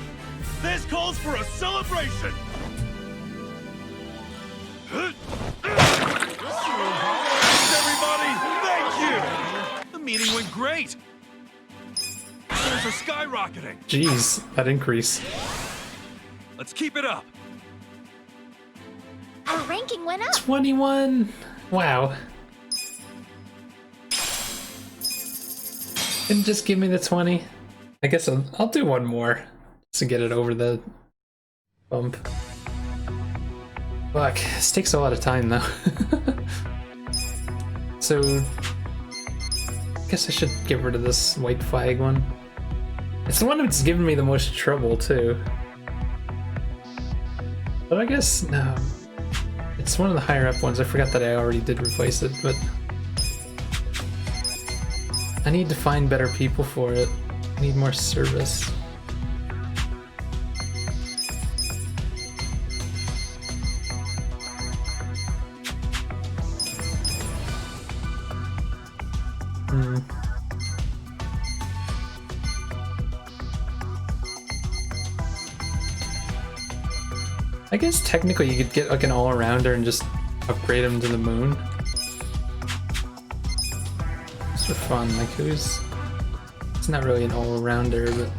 this calls for a celebration. Thanks, everybody. Thank you. The meeting went great. are skyrocketing.
Jeez, that increase.
Let's keep it up.
Our ranking went up.
21. Wow. Didn't just give me the 20. I guess I'll do one more just to get it over the bump. Fuck, this takes a lot of time though. So, I guess I should get rid of this white flag one. It's the one that's given me the most trouble too. But I guess, no. It's one of the higher up ones. I forgot that I already did replace it, but I need to find better people for it. I need more service. I guess technically you could get like an all-arounder and just upgrade him to the moon. Just for fun, like who's... It's not really an all-arounder, but...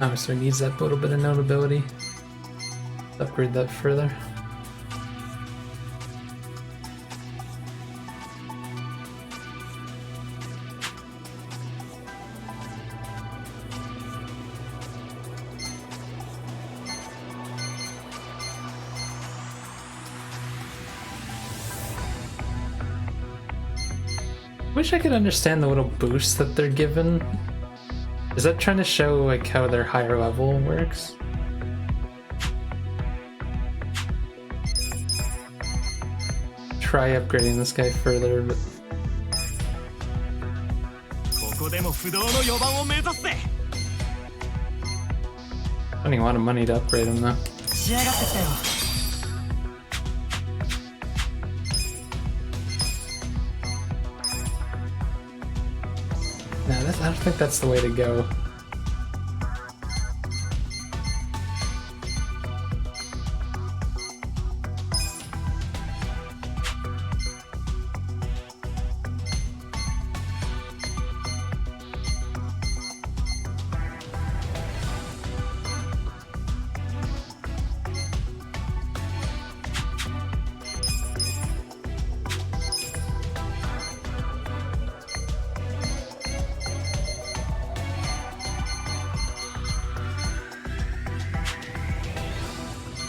Oh, so it needs that little bit of notability. Upgrade that further. Wish I could understand the little boost that they're given. Is that trying to show like how their higher level works? Try upgrading this guy further, but I don't even want a money to upgrade him though. No, I don't think that's the way to go.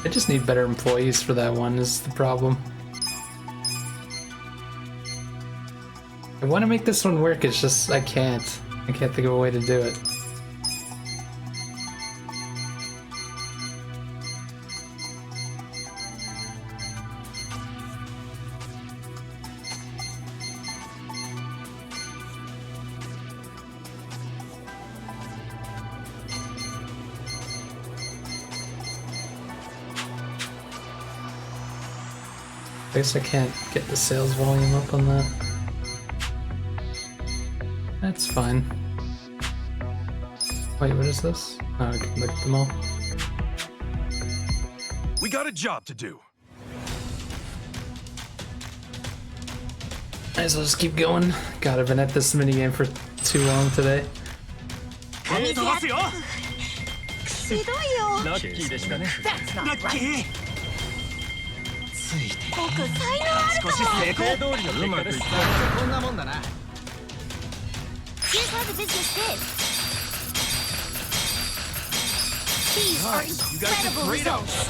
I just need better employees for that one is the problem. I want to make this one work, it's just I can't think of a way to do it. I guess I can't get the sales volume up on that. That's fine. Wait, what is this? Oh, I can look at them all.
We got a job to do.
Might as well just keep going. God, I've been at this minigame for too long today.
ひどいよ。
ラッキー。
僕才能あるかも。
うまくいったこんなもんだな。
Here's how the business is. These are incredible results.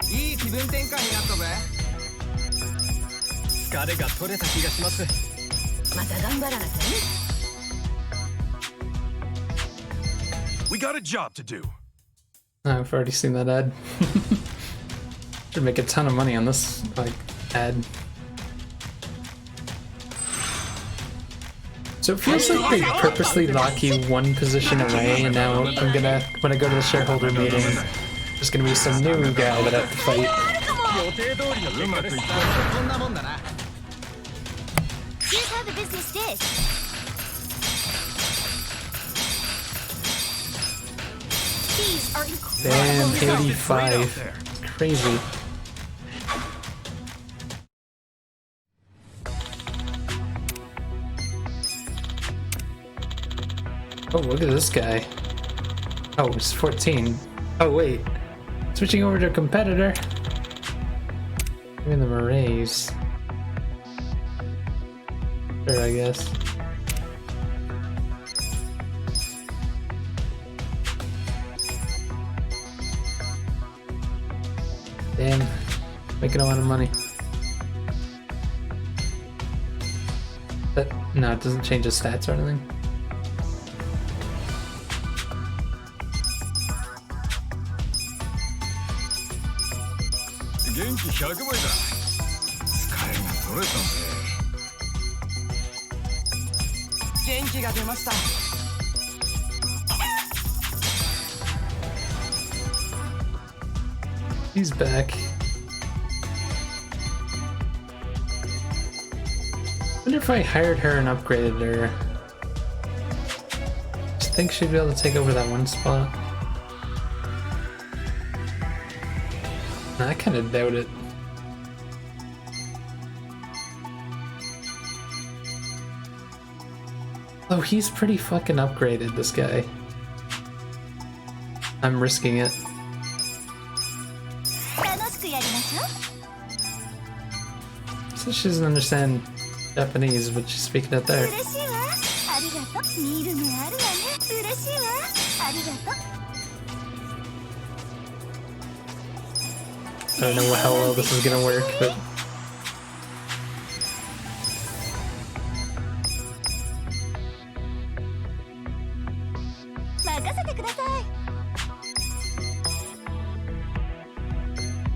I 気分転換になったぜ。疲れが取れた気がします。
また頑張らなきゃね。
We got a job to do.
I've already seen that ad. Should make a ton of money on this, like, ad. So it feels like they purposely lock you one position away, and now I'm gonna, when I go to the shareholder meeting, there's gonna be some new guy that I have to fight.
予定通りの結果です。そんなもんだな。
Here's how the business did. These are incredible
Damn,
results.
85. Crazy. Oh, look at this guy. Oh, it's 14. Oh, wait. Switching over to a competitor. Giving them a raise. Sure, I guess. Damn. Making a lot of money. But, no, it doesn't change his stats or anything. He's back. Wonder if I hired her and upgraded her. Just think she'd be able to take over that one spot. I kind of doubt it. Oh, he's pretty fucking upgraded, this guy. I'm risking it.
楽しくやりましょう。
So she doesn't understand Japanese, but she's speaking it there.
嬉しいわ。ありがとう。見る目あるわね。嬉しいわ。ありがとう。
I don't know how well this is gonna work, but...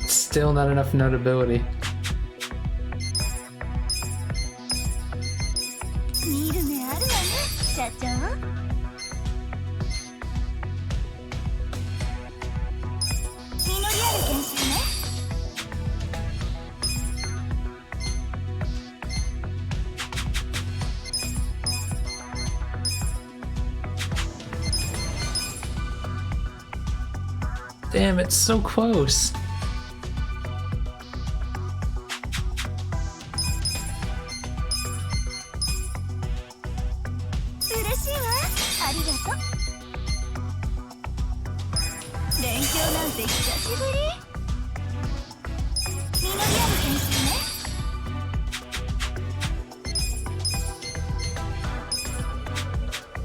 Still not enough notability.
見る目あるわね、社長。実りある研修ね。
Damn, it's so close.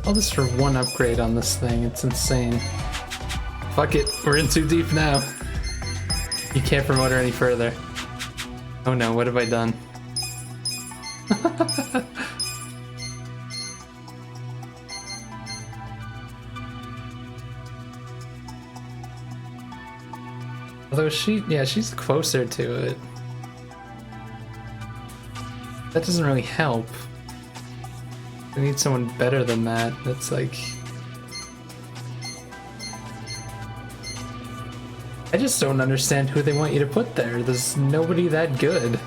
All this for one upgrade on this thing, it's insane. Fuck it, we're in too deep now. You can't promote her any further. Oh no, what have I done? Although she's closer to it. That doesn't really help. We need someone better than that. That's like... I just don't understand who they want you to put there. There's nobody that good.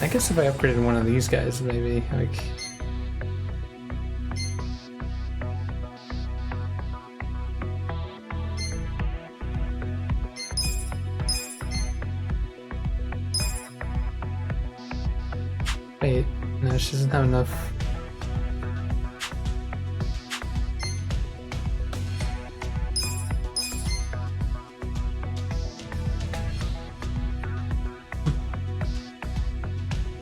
I guess if I upgraded one of these guys, maybe, like... Wait, no, she doesn't have enough.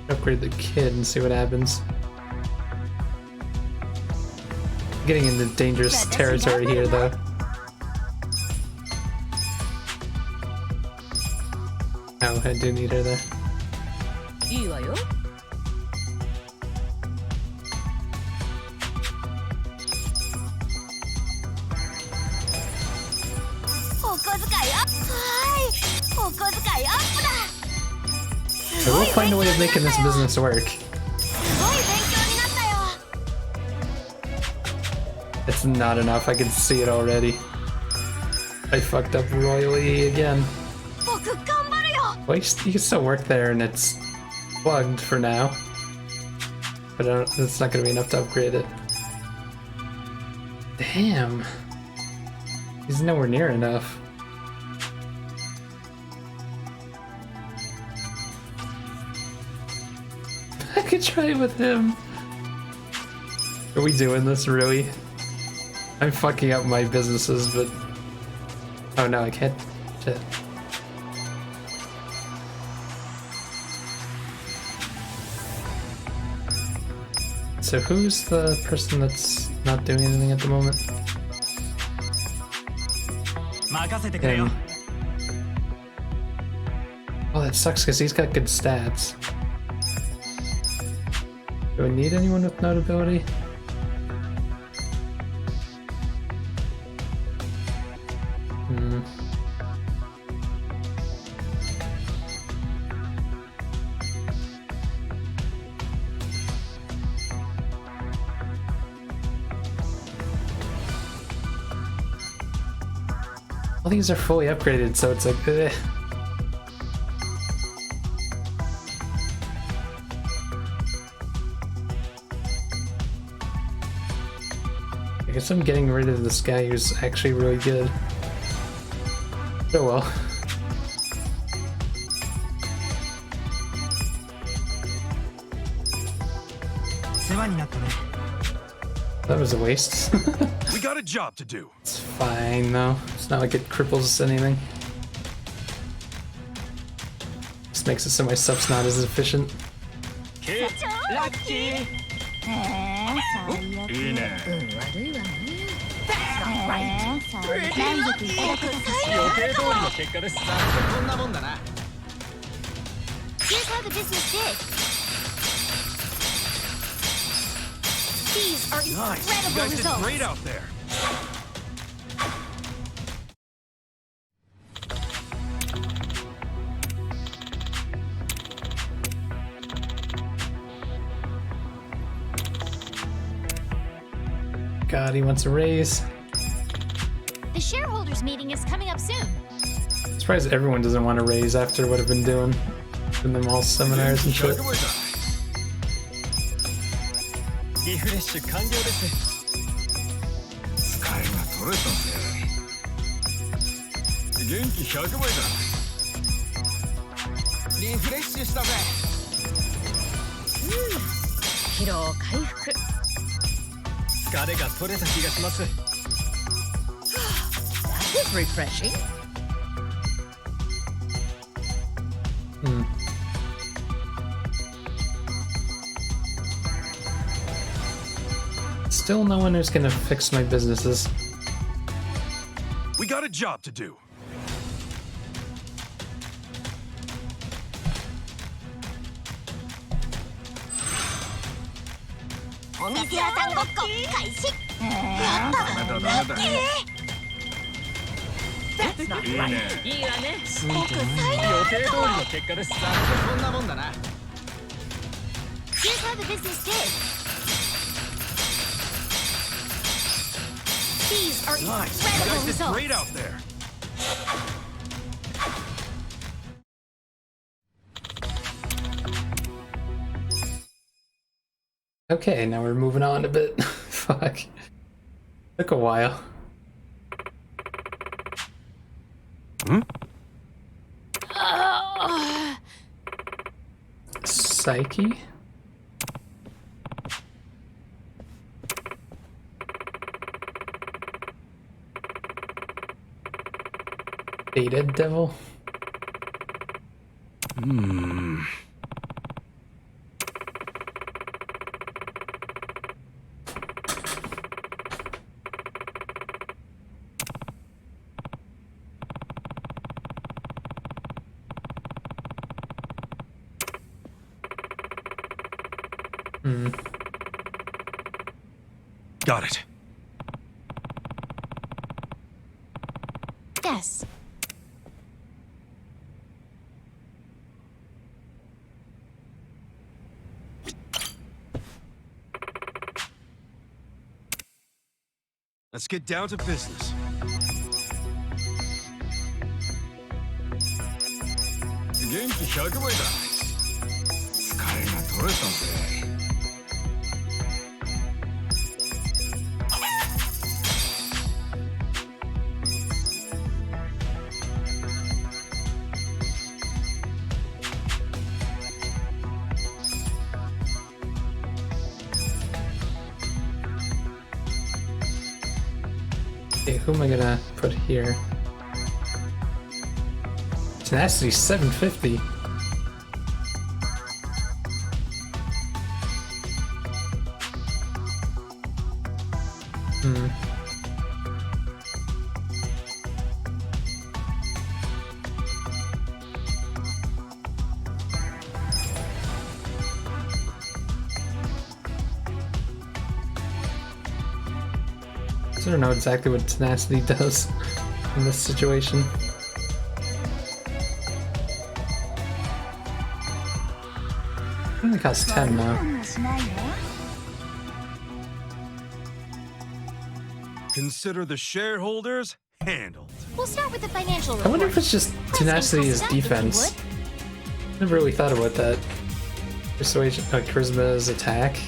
Upgrade the kid and see what happens. Getting into dangerous territory here, though. Oh, I do need her there. I will find a way of making this business work.
すごい勉強になったよ
It's not enough, I can see it already. I fucked up royally again.
僕頑張るよ
Well, you can still work there and it's plugged for now. But it's not gonna be enough to upgrade it. Damn. He's nowhere near enough. I could try it with him. Are we doing this, really? I'm fucking up my businesses, but... Oh no, I can't... Shit. So who's the person that's not doing anything at the moment? Him. Oh, that sucks because he's got good stats. Do I need anyone with notability? Hmm. All these are fully upgraded, so it's like, eh. I guess I'm getting rid of this guy who's actually really good. Oh well. That was a waste.
We got a job to do.
It's fine though. It's not like it cripples anything. Just makes it so my stuff's not as efficient.
ラッキー
いいね。
満足いただけたかしら
予定通りの結果です。こんなもんだな。
Here's how the business did. These are
Nice. You
incredible
guys did
results.
great out there.
God, he wants a raise.
The shareholders meeting is coming up soon.
I'm surprised everyone doesn't want a raise after what I've been doing. Giving them all seminars and shit.
リフレッシュ完了です。疲れが取れたぜ。元気100倍だ。リフレッシュしたぜ。
疲労回復
疲れが取れた気がします。
That was refreshing.
Hmm. Still no one who's gonna fix my businesses.
We got a job to do.
That's not
いい
right.
ね。
いいわね。
予定通りの結果です。こんなもんだな。
Here's how the business did. These are
Nice. You
incredible
guys did
results.
great out there.
Okay, now we're moving on a bit. Fuck. Took a while. Psyche? Beta Devil?
Got it.
Yes.
Let's get down to business. Genki 100倍だ。疲れが取れたぜ。
Okay, who am I gonna put here? Tenacity 750. I don't know exactly what tenacity does in this situation. It only costs 10 now.
Consider the shareholders handled.
We'll start with the financial
I
report.
wonder if it's just tenacity is defense. Never really thought about that. Persuasion, charisma is attack.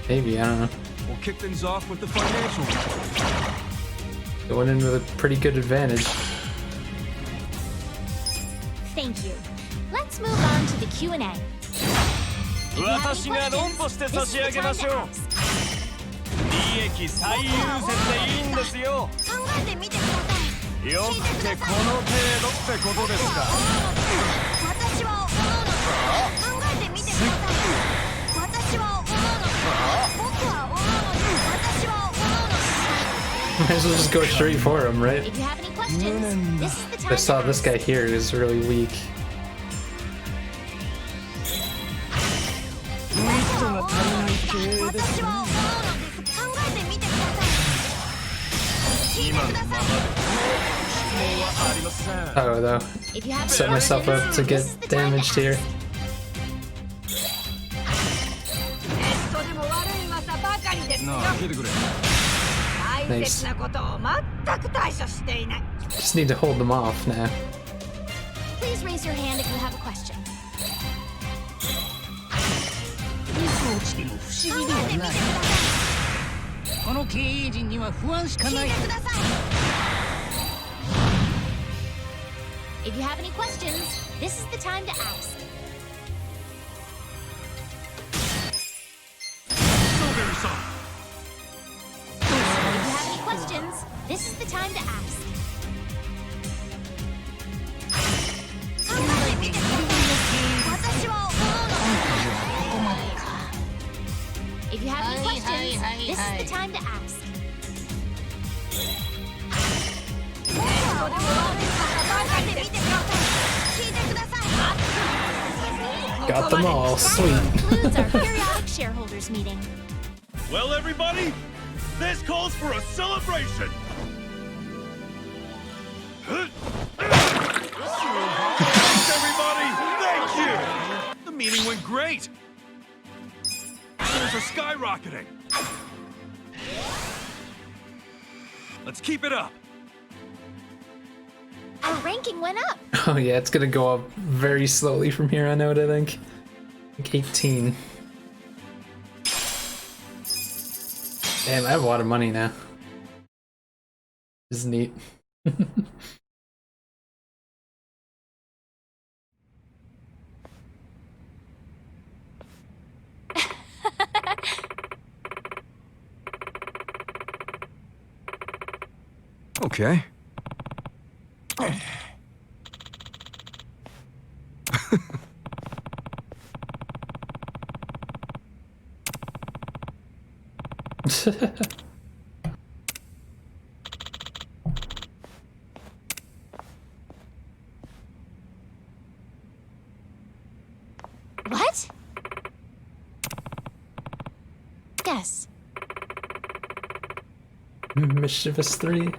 Maybe, I don't know.
We'll kick things off with the financial report.
Going in with a pretty good advantage.
Thank you. Let's move on to the Q&A. If you have any questions, this is the time to ask.
利益最優先でいいんですよ。
考えてみてください。
よくてこの程度ってことですか。
私は思うの。考えてみてください。私は思うの。僕は思うの。私は思うの。
Might as well just go straight for him, right?
If you have any questions, this is the time
I saw
to
this
ask.
guy here is really weak.
私は思うの。私は思うのです。考えてみてください。聞いてください。
Oh, though.
If you have
Set
any
myself up to
questions,
get
this is the time to
damaged here.
テストでも悪い噂ばかりですよ。
なあ、聞いてくれ。
大切なことを全く対処していない。
Just need to hold them off now.
Please raise your hand if you have a question.
いつ落ちても不思議ではない。この経営陣には不安しかない。
聞いてください。If you have any questions, this is the time to ask.
Strawberry-san.
If you have any questions, this is the time to ask. 考えてみてください。私は思うの。
ここまでか。
If you have any questions, this is the time to ask. 僕は思うの。考えてみてください。聞いてください。
Got them all.
That
Sweet.
concludes our periodic shareholders meeting.
Well, everybody, this calls for a celebration. Thanks, everybody. Thank you.
The meeting went great. Sales are skyrocketing. Let's keep it up.
Our ranking went up.
Oh yeah, it's gonna go up very slowly from here on out, I think. Like 18. Damn, I have a lot of money now. This is neat.
Okay.
What? Guess.
Mischievous 3.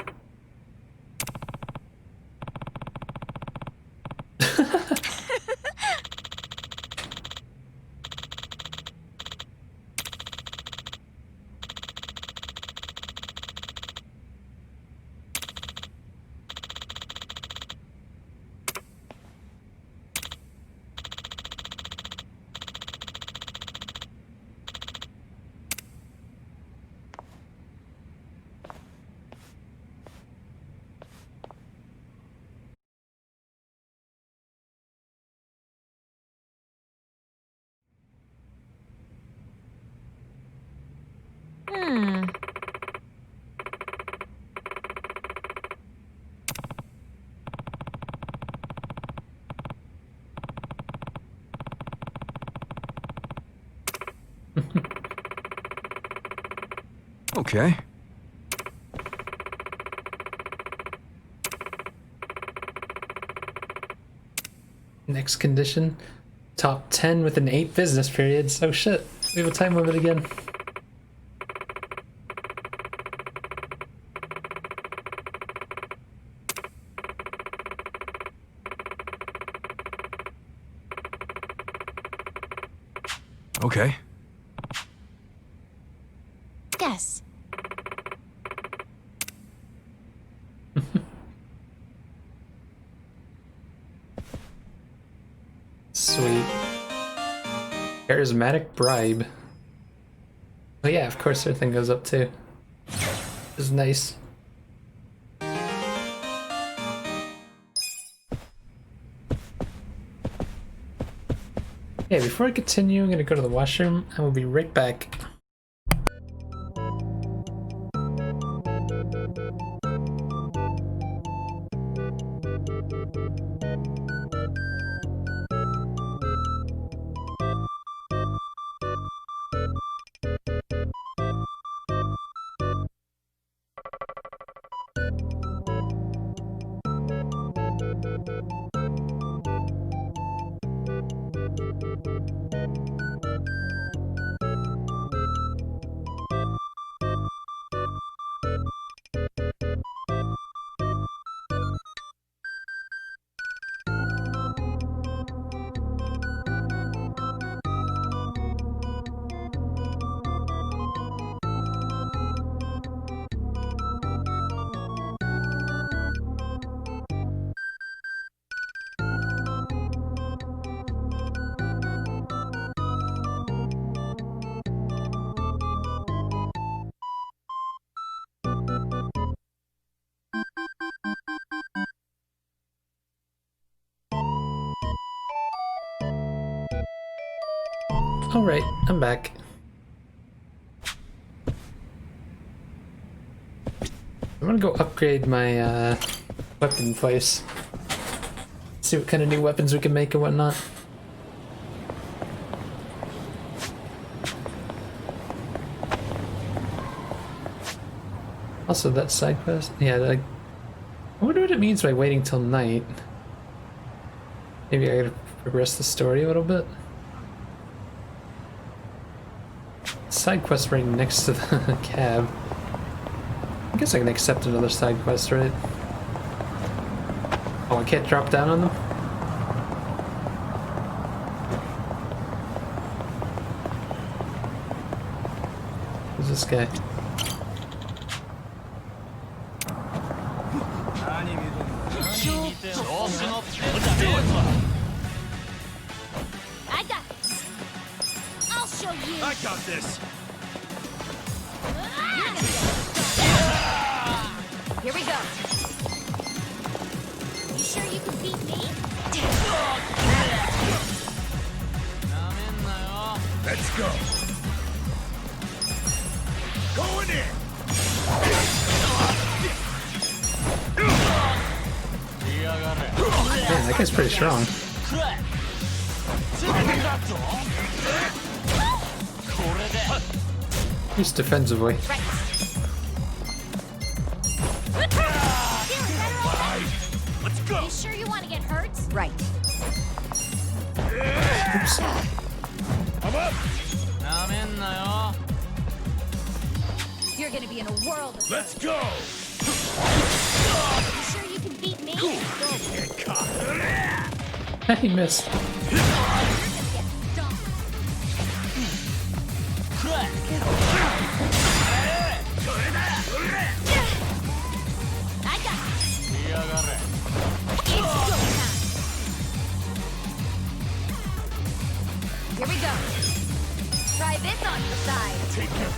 Okay.
Next condition, top 10 within 8 business periods. Oh shit, we have a time limit again.
Okay.
Guess.
Sweet. Charismatic bribe. Oh yeah, of course everything goes up too. This is nice. Yeah, before I continue, I'm gonna go to the washroom and we'll be right back. Alright, I'm back. I'm gonna go upgrade my weapon place. See what kind of new weapons we can make and whatnot. Also, that side quest? Yeah, I wonder what it means by waiting till night. Maybe I gotta progress the story a little bit. Side quest right next to the cab. I guess I can accept another side quest, right? Oh, I can't drop down on them? Who's this guy?
I got this. I'll show you.
I got this.
Here we go. You sure you can beat me?
Let's go. Going in.
Man, that guy's pretty strong. Use defensively.
Let's go.
You sure you want to get hurt? Right.
Oops.
I'm up.
You're gonna be in a world of
Let's go.
You sure you can beat me?
Get caught.
He missed.
I got this. It's go time. Here we go. Try this on the side.
Take it.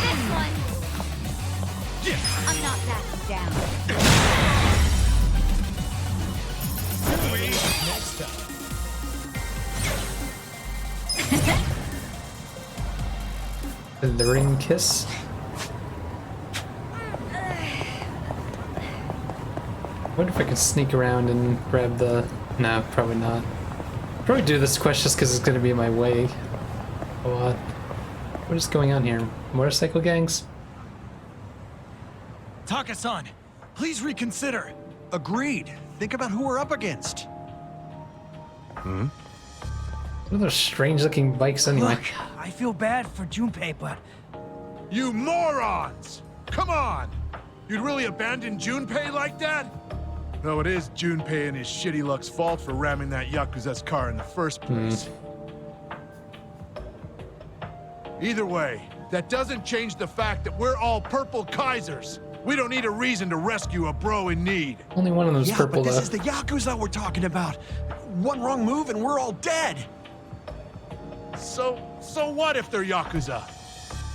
This one. I'm not backing down.
Next up.
The ring kiss. I wonder if I could sneak around and grab the... No, probably not. Probably do this quest just because it's going to be in my way a lot. What is going on here? Motorcycle gangs?
Taka-san, please reconsider.
Agreed. Think about who we're up against.
What are those strange looking bikes anyway?
Look, I feel bad for Junpei, but
You morons! Come on! You'd really abandon Junpei like that? Though it is Junpei and his shitty luck's fault for ramming that Yakuza's car in the first place. Either way, that doesn't change the fact that we're all purple Kaisers. We don't need a reason to rescue a bro in need.
Only one of them's
Yeah,
purple
but this
though.
is the Yakuza we're talking about. One wrong move and we're all dead.
So what if they're Yakuza?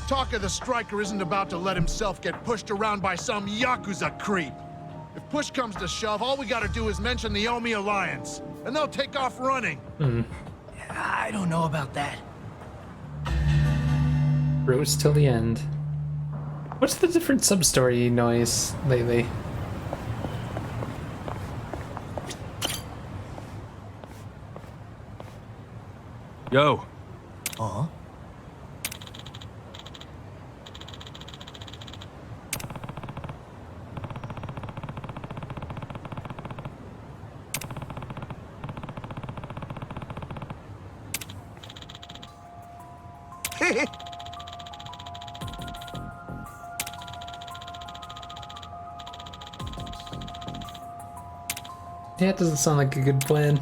Taka the Striker isn't about to let himself get pushed around by some Yakuza creep. If push comes to shove, all we gotta do is mention the Omi Alliance, and they'll take off running.
I don't know about that.
Rose till the end. What's the different sub-story noise lately?
Yo.
Huh?
Yeah, it doesn't sound like a good plan.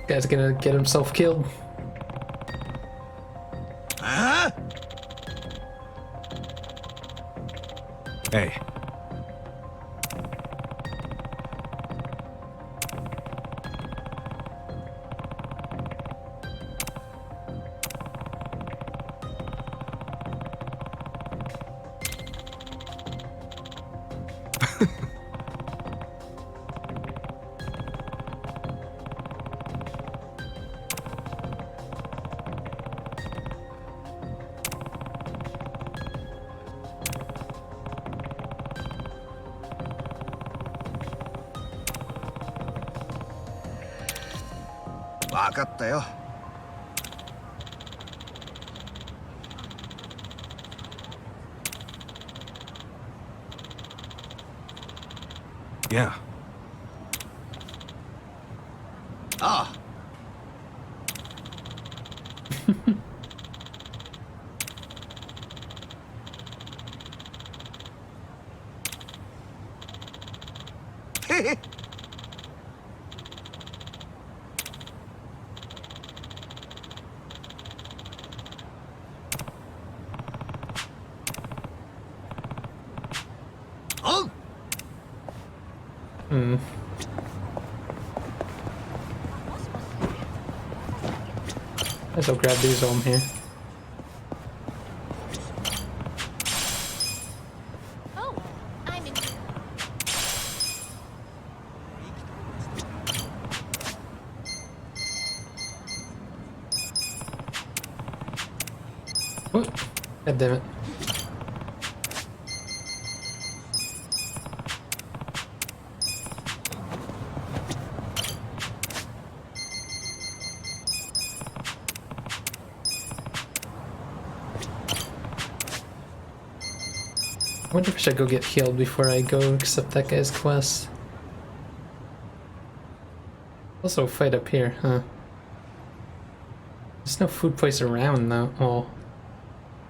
Guy's gonna get himself killed.
Huh? Hey. Yeah.
Ah, oh,
Guess I'll grab these while I'm here.
Oh, I'm in.
Oh, God damn it. I wonder if I should go get healed before I go accept that guy's quest. Also fight up here, huh? There's no food place around though. Oh,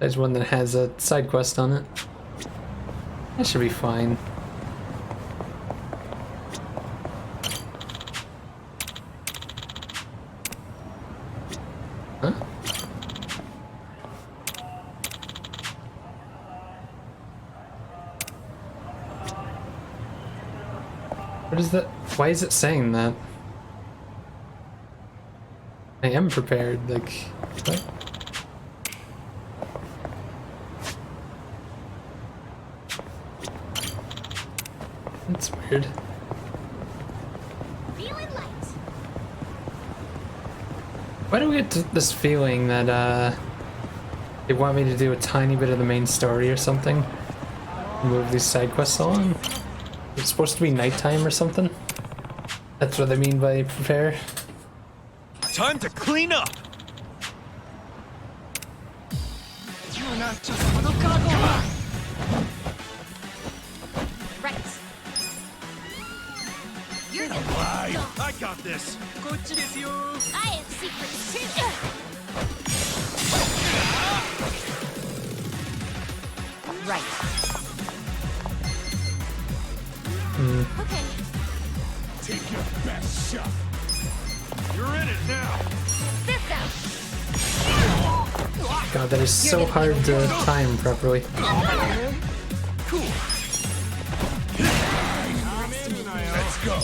there's one that has a side quest on it. That should be fine. Huh? What is that? Why is it saying that? I am prepared, like, what? That's weird.
Feeling light.
Why do we get this feeling that, they want me to do a tiny bit of the main story or something? Move these side quests along? It's supposed to be nighttime or something? That's what I mean by prepare.
Time to clean up.
Right. You're gonna
Alive. I got this.
I have secrets too. Right. Okay.
Take your best shot. You're in it now.
This out.
God, that is so hard to time properly.
Cool. Let's go.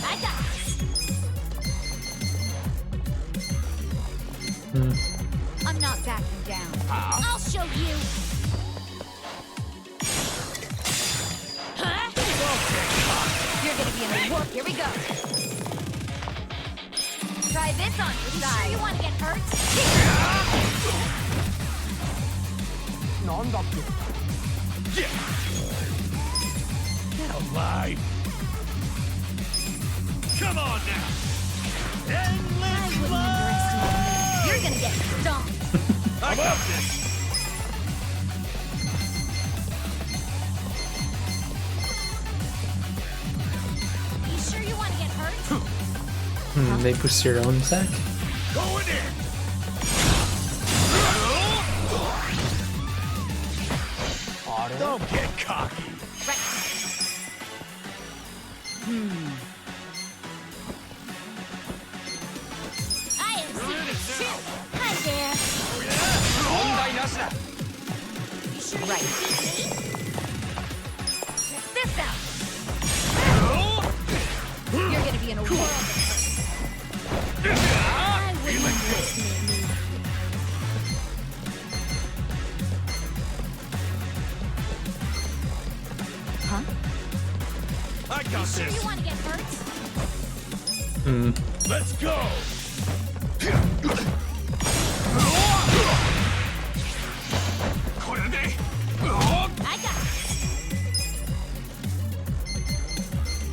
I got this. I'm not backing down. I'll show you. Huh? You're gonna be in the work. Here we go. Try this on your side. Sure you want to get hurt?
Get alive. Come on now. Endless love.
You're gonna get stomped.
I got this.
You sure you want to get hurt?
They boost your own attack?
Going in. Don't get cocky.
Right. I have secrets too. Hi there. You sure you can beat me? Check this out. You're gonna be in a world of hurt. I wouldn't underestimate me. Huh?
I got
Sure
this.
you want to get hurt?
Let's go.
I got it.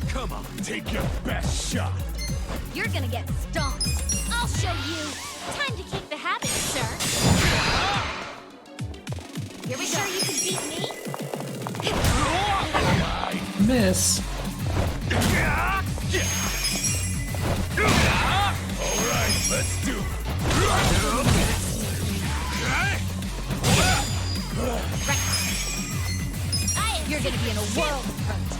Come on, take your best shot.
You're gonna get stomped. I'll show you. Time to kick the habit, sir. Here we sure you can beat me?
Miss.
All right, let's do it.
You're gonna be in a world of hurt.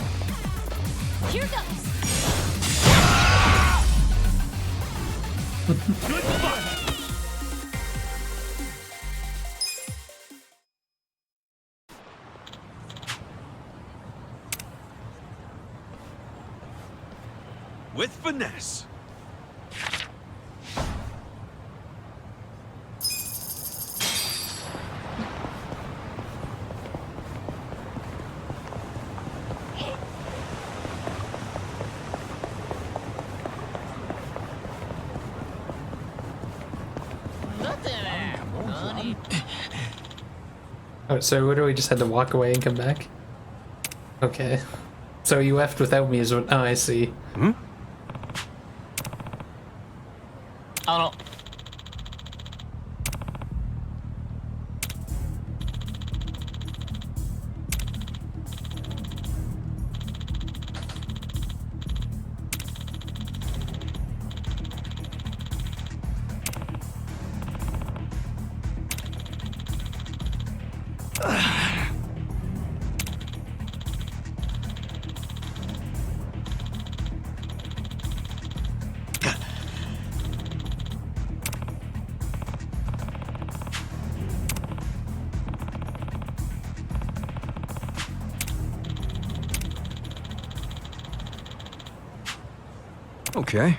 Here goes.
Good fight. With finesse.
Oh, so what do we just had to walk away and come back? Okay. So you left without me is what— oh, I see.
Okay.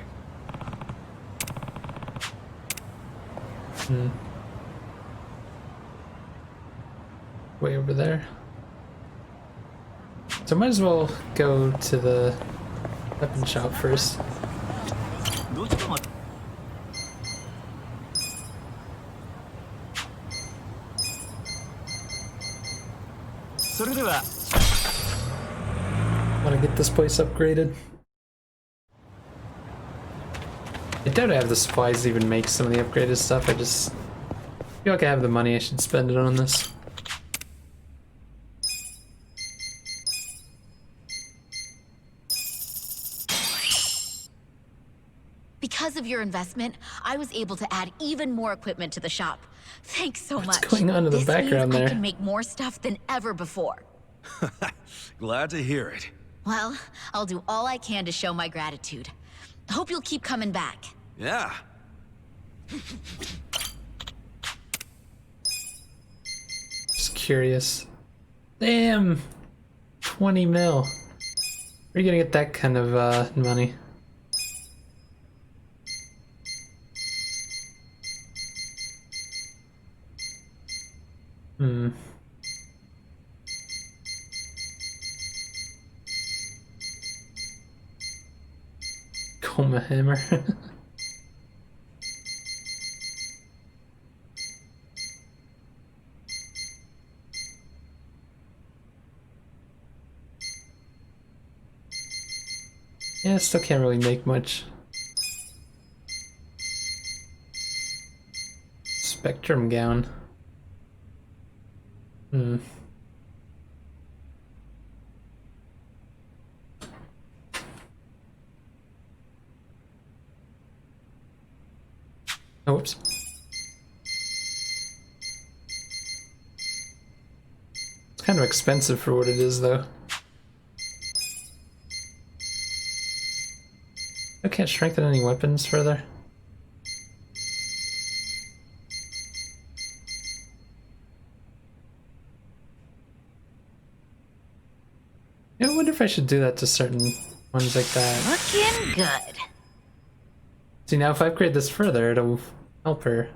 Way over there. So might as well go to the weapon shop first.
それでは
Want to get this place upgraded? I doubt I have the supplies to even make some of the upgraded stuff. I just feel like I have the money. I should spend it on this.
Because of your investment, I was able to add even more equipment to the shop. Thanks so much.
What's going on in the
This
background
means
there?
I can make more stuff than ever before.
Glad to hear it.
Well, I'll do all I can to show my gratitude. Hope you'll keep coming back.
Yeah.
Just curious. Damn! 20 mil. Where are you gonna get that kind of money? Hmm. Coma hammer. Yeah, still can't really make much. Spectrum gown. Hmm. Oh, whoops. It's kind of expensive for what it is, though. I can't strengthen any weapons further. Yeah, I wonder if I should do that to certain ones like that.
Looking good.
See, now if I upgrade this further, it'll help her.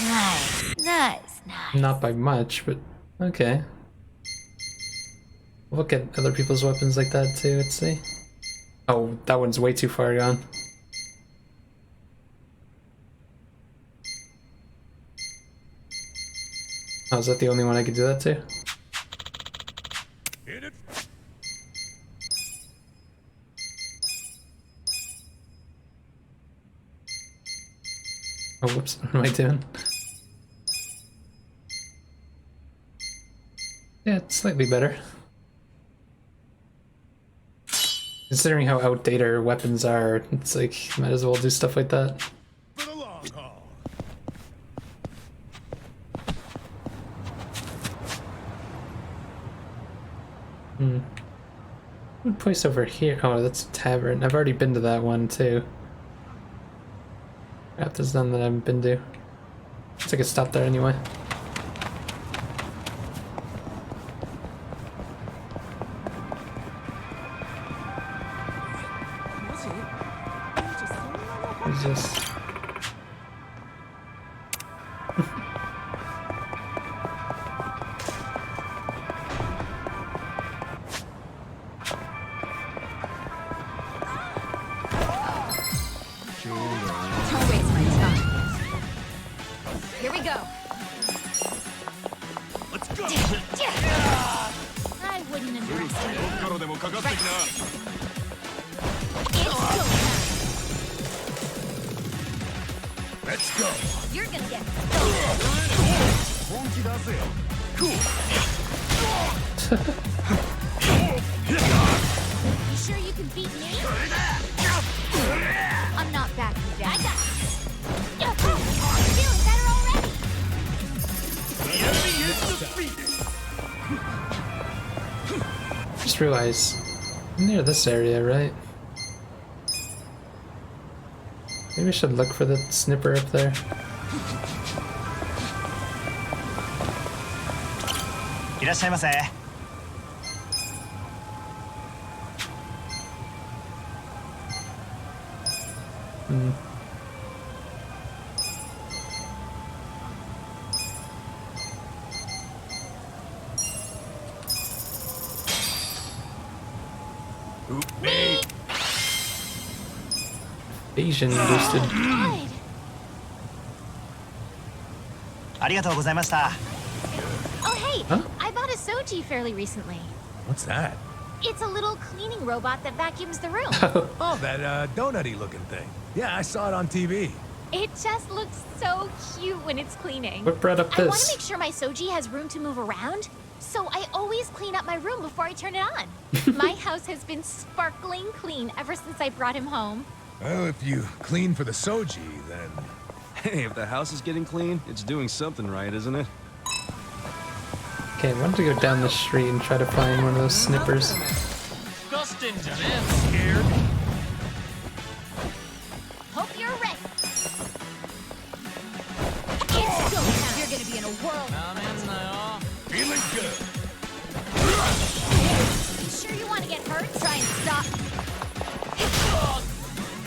Nice, nice, nice.
Not by much, but okay. Look at other people's weapons like that too, let's see. Oh, that one's way too far gone. Oh, is that the only one I could do that to? Oh, whoops, what am I doing? Yeah, it's slightly better. Considering how outdated our weapons are, it's like, might as well do stuff like that.
For the long haul.
What place over here? Oh, that's a tavern. I've already been to that one too. Crap, there's none that I haven't been to. Guess I could stop there anyway. What's this?
Don't waste my time. Here we go.
Let's go.
I wouldn't underestimate.
どっからでもかかってきな。
It's go.
Let's go.
You're gonna get
本気出せよ。
You sure you can beat me? I'm not backing down. I got this. Feeling better already.
Enemy is defeated.
Just realized I'm near this area, right? Maybe I should look for the snipper up there. Asian boosted.
Good.
ありがとうございました
Oh, hey,
Huh?
I bought a soji fairly recently.
What's that?
It's a little cleaning robot that vacuums the room.
Oh, that donut-y looking thing. Yeah, I saw it on TV.
It just looks so cute when it's cleaning.
What brought up
I want to
this?
make sure my soji has room to move around, so I always clean up my room before I turn it on. My house has been sparkling clean ever since I brought him home.
Well, if you clean for the soji, then...
Hey, if the house is getting clean, it's doing something right, isn't it?
Okay, I wanted to go down the street and try to find one of those snippers.
Scared?
Hope you're ready. It's go time. You're gonna be in a whirl.
Feeling good.
You sure you want to get hurt? Try and stop.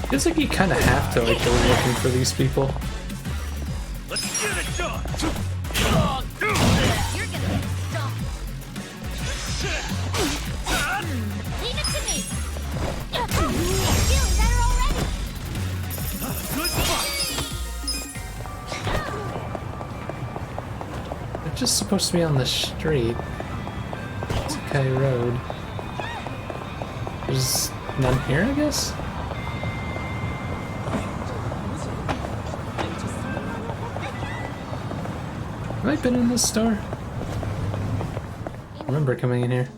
Feels like you kind of have to like go looking for these people.
Let's get it done.
You're gonna get stomped. Leave it to me. Feeling better already.
Good fight.
They're just supposed to be on the street. Sakai Road. There's none here, I guess? Have I been in this store? I remember coming in here.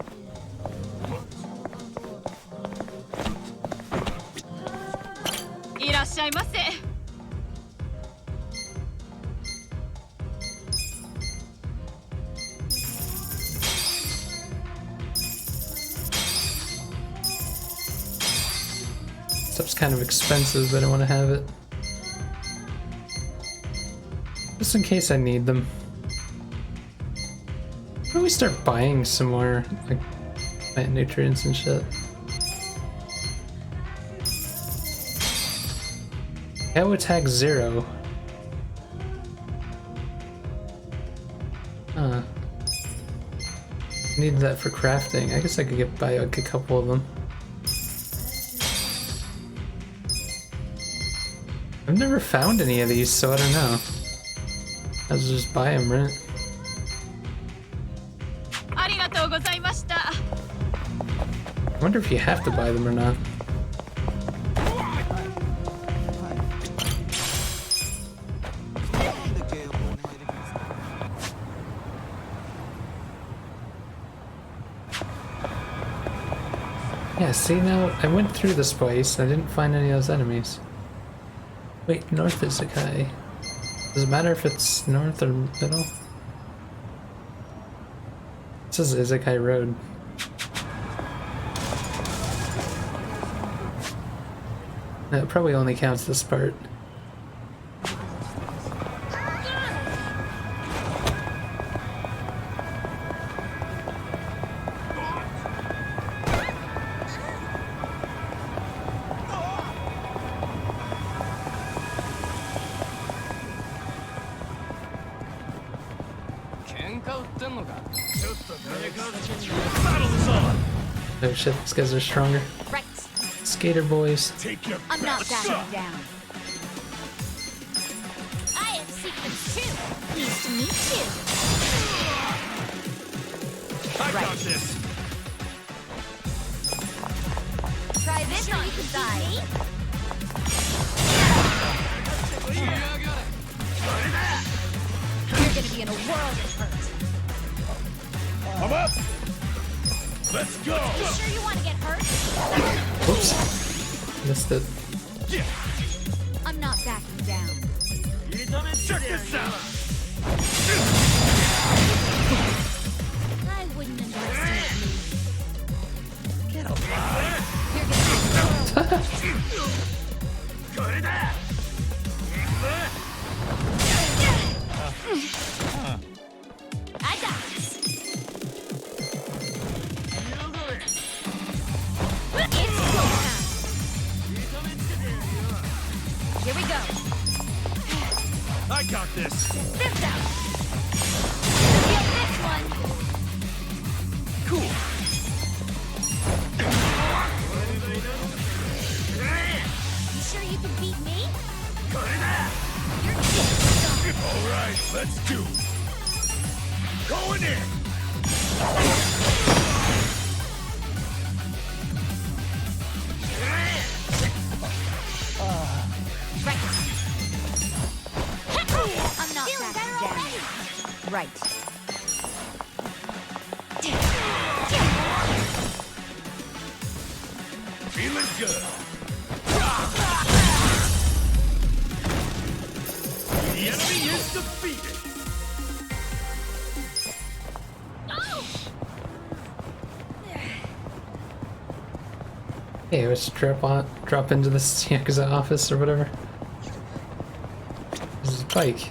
Stuff's kind of expensive, but I want to have it. Just in case I need them. Why don't we start buying some more, like, plant nutrients and shit? Cow attack 0. Huh. Need that for crafting. I guess I could buy like a couple of them. I've never found any of these, so I don't know. I'll just buy them, right? I wonder if you have to buy them or not. Yeah, see now, I went through this place, I didn't find any of those enemies. Wait, north is Sakai. Does it matter if it's north or middle? This is Izakai Road. That probably only counts this part. Oh shit, these guys are stronger.
Right.
Skater boys.
Take your
I'm not
best
backing
shot.
down. I have secrets too. Pleased to meet you.
I got this.
Try this on you side. You're gonna be in a world of hurt.
I'm up. Let's go.
You sure you want to get hurt?
Oops. Missed it.
I'm not backing down.
Check this out.
I wouldn't underestimate you.
Get alive.
You're gonna be in a world I got this. It's go time.
got this.
This out. Feel this one.
Cool.
You sure you can beat me?
All right, let's do it. Going in.
I'm not feeling better already.
Right.
Feeling good. The enemy is defeated.
Hey, let's drop into this Yakuza office or whatever. This is a bike.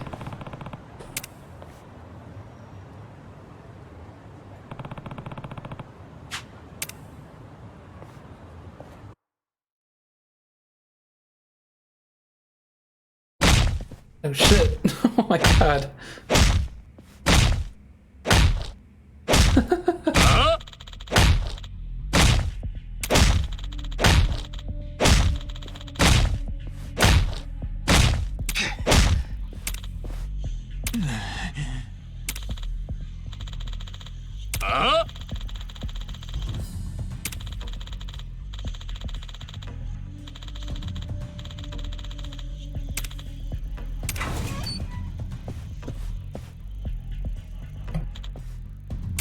Oh shit! Oh my god!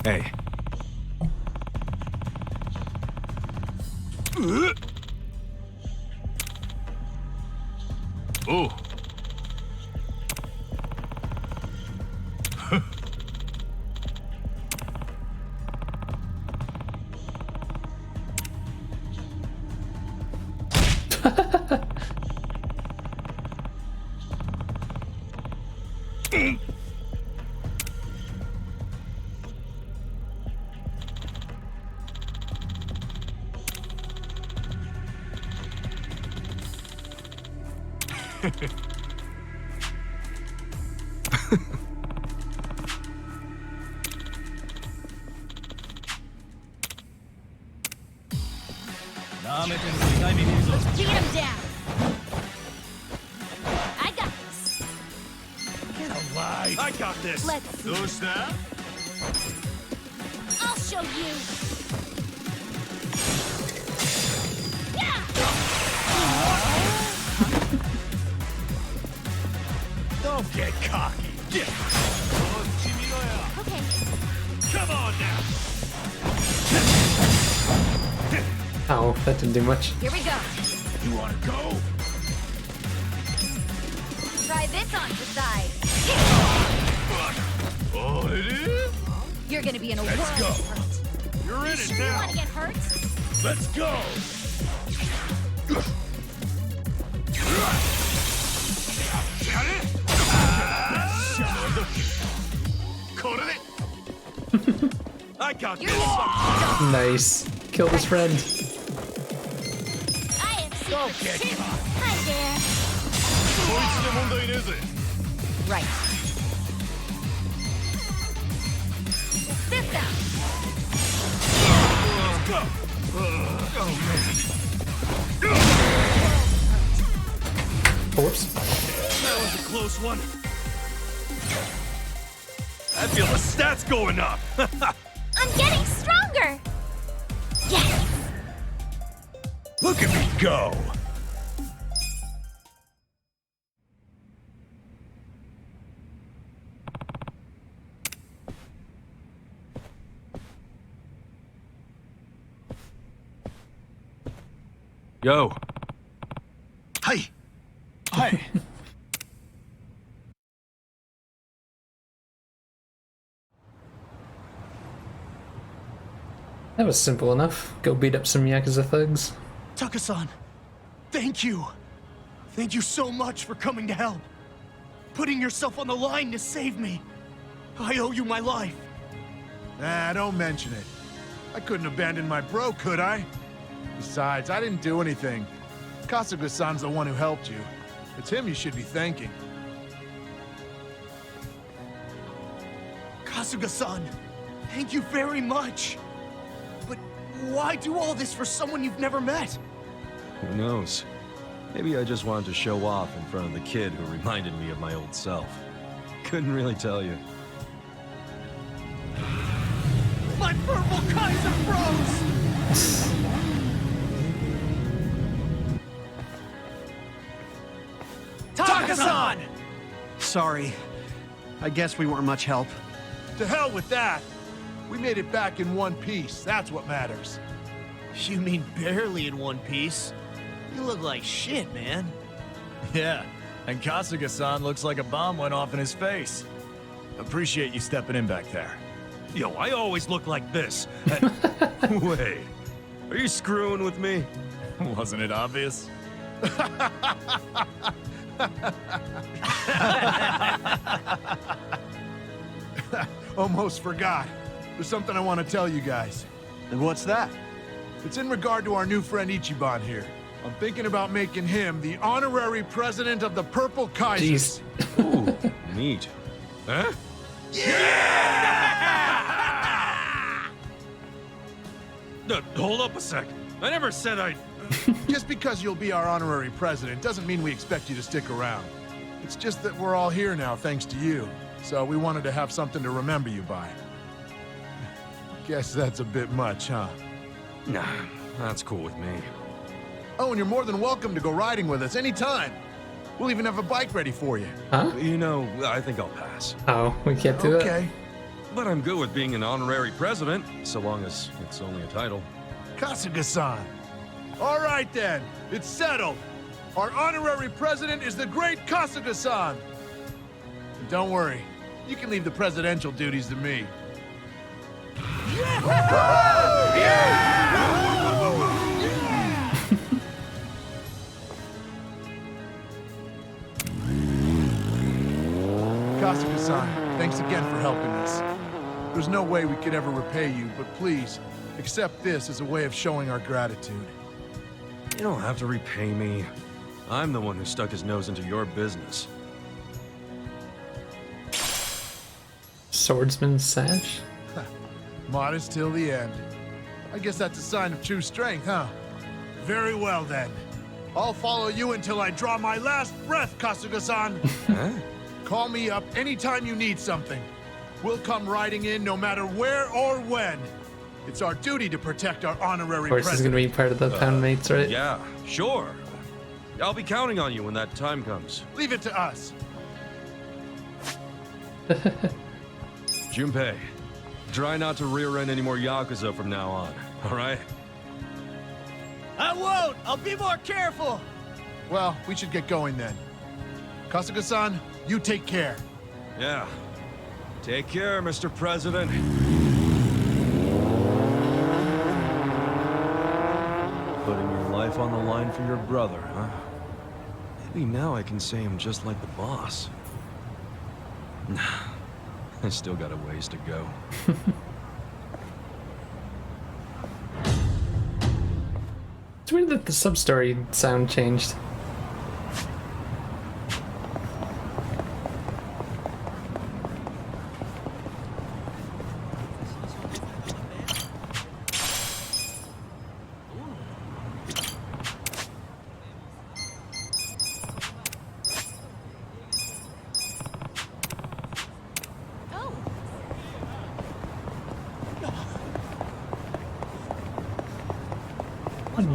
Hey.
Oh.
Let's beat him down. I got this.
Get alive. I got this.
Let's see.
Who's that?
I'll show you.
Don't get cocky. Yeah.
Okay.
Come on now.
Ow, that didn't do much.
Here we go.
You wanna go?
Try this on the side.
Oh, it is?
You're gonna be in a
Let's
world
go.
of hurt.
You're in it
Sure you
now.
wanna get hurt?
Let's go. I got
You're
this.
gonna
Nice. Killed his friend.
I am
Don't
secret
get
too.
cocky.
Hi there.
Right.
This out.
Go.
Oops.
That was a close one. I feel the stats going up.
I'm getting stronger. Yes.
Look at me go.
Yo.
Hi. Hi.
That was simple enough. Go beat up some Yakuza thugs.
Taka-san, thank you. Thank you so much for coming to help. Putting yourself on the line to save me. I owe you my life.
Ah, don't mention it. I couldn't abandon my bro, could I? Besides, I didn't do anything. Kasuga-san's the one who helped you. It's him you should be thanking.
Kasuga-san! Thank you very much! But why do all this for someone you've never met?
Who knows? Maybe I just wanted to show off in front of the kid who reminded me of my old self. Couldn't really tell you.
My purple Kaiser froze! Taka-san!
Sorry. I guess we weren't much help.
To hell with that! We made it back in one piece, that's what matters.
You mean barely in one piece? You look like shit, man.
Yeah, and Kasuga-san looks like a bomb went off in his face. Appreciate you stepping in back there.
Yo, I always look like this. Wait, are you screwing with me?
Wasn't it obvious?
Almost forgot. There's something I want to tell you guys.
And what's that?
It's in regard to our new friend Ichiban here. I'm thinking about making him the honorary president of the Purple Kaisers.
Jeez.
Ooh, neat. Huh? No, hold up a sec. I never said I'd...
Just because you'll be our honorary president doesn't mean we expect you to stick around. It's just that we're all here now thanks to you, so we wanted to have something to remember you by. Guess that's a bit much, huh?
Nah, that's cool with me.
Oh, and you're more than welcome to go riding with us anytime. We'll even have a bike ready for you.
Huh?
You know, I think I'll pass.
Oh, we can't do
Okay.
But I'm good with being an honorary president, so long as it's only a title.
Kasuga-san. All right then, it's settled. Our honorary president is the great Kasuga-san. And don't worry, you can leave the presidential duties to me. Kasuga-san, thanks again for helping us. There's no way we could ever repay you, but please, accept this as a way of showing our gratitude.
You don't have to repay me. I'm the one who stuck his nose into your business.
it. Swordsman's sash?
Modest till the end. I guess that's a sign of true strength, huh? Very well then. I'll follow you until I draw my last breath, Kasuga-san.
Huh?
Call me up anytime you need something. We'll come riding in no matter where or when. It's our duty to protect our honorary
Horse is
president.
gonna be part of the pound mates, right?
Yeah, sure. I'll be counting on you when that time comes.
Leave it to us.
Junpei, try not to rear end any more Yakuza from now on, alright?
I won't! I'll be more careful!
Well, we should get going then. Kasuga-san, you take care.
Yeah. Take care, Mr. President. Putting your life on the line for your brother, huh? Maybe now I can say I'm just like the boss. Nah, I still got a ways to go.
It's weird that the sub-story sound changed.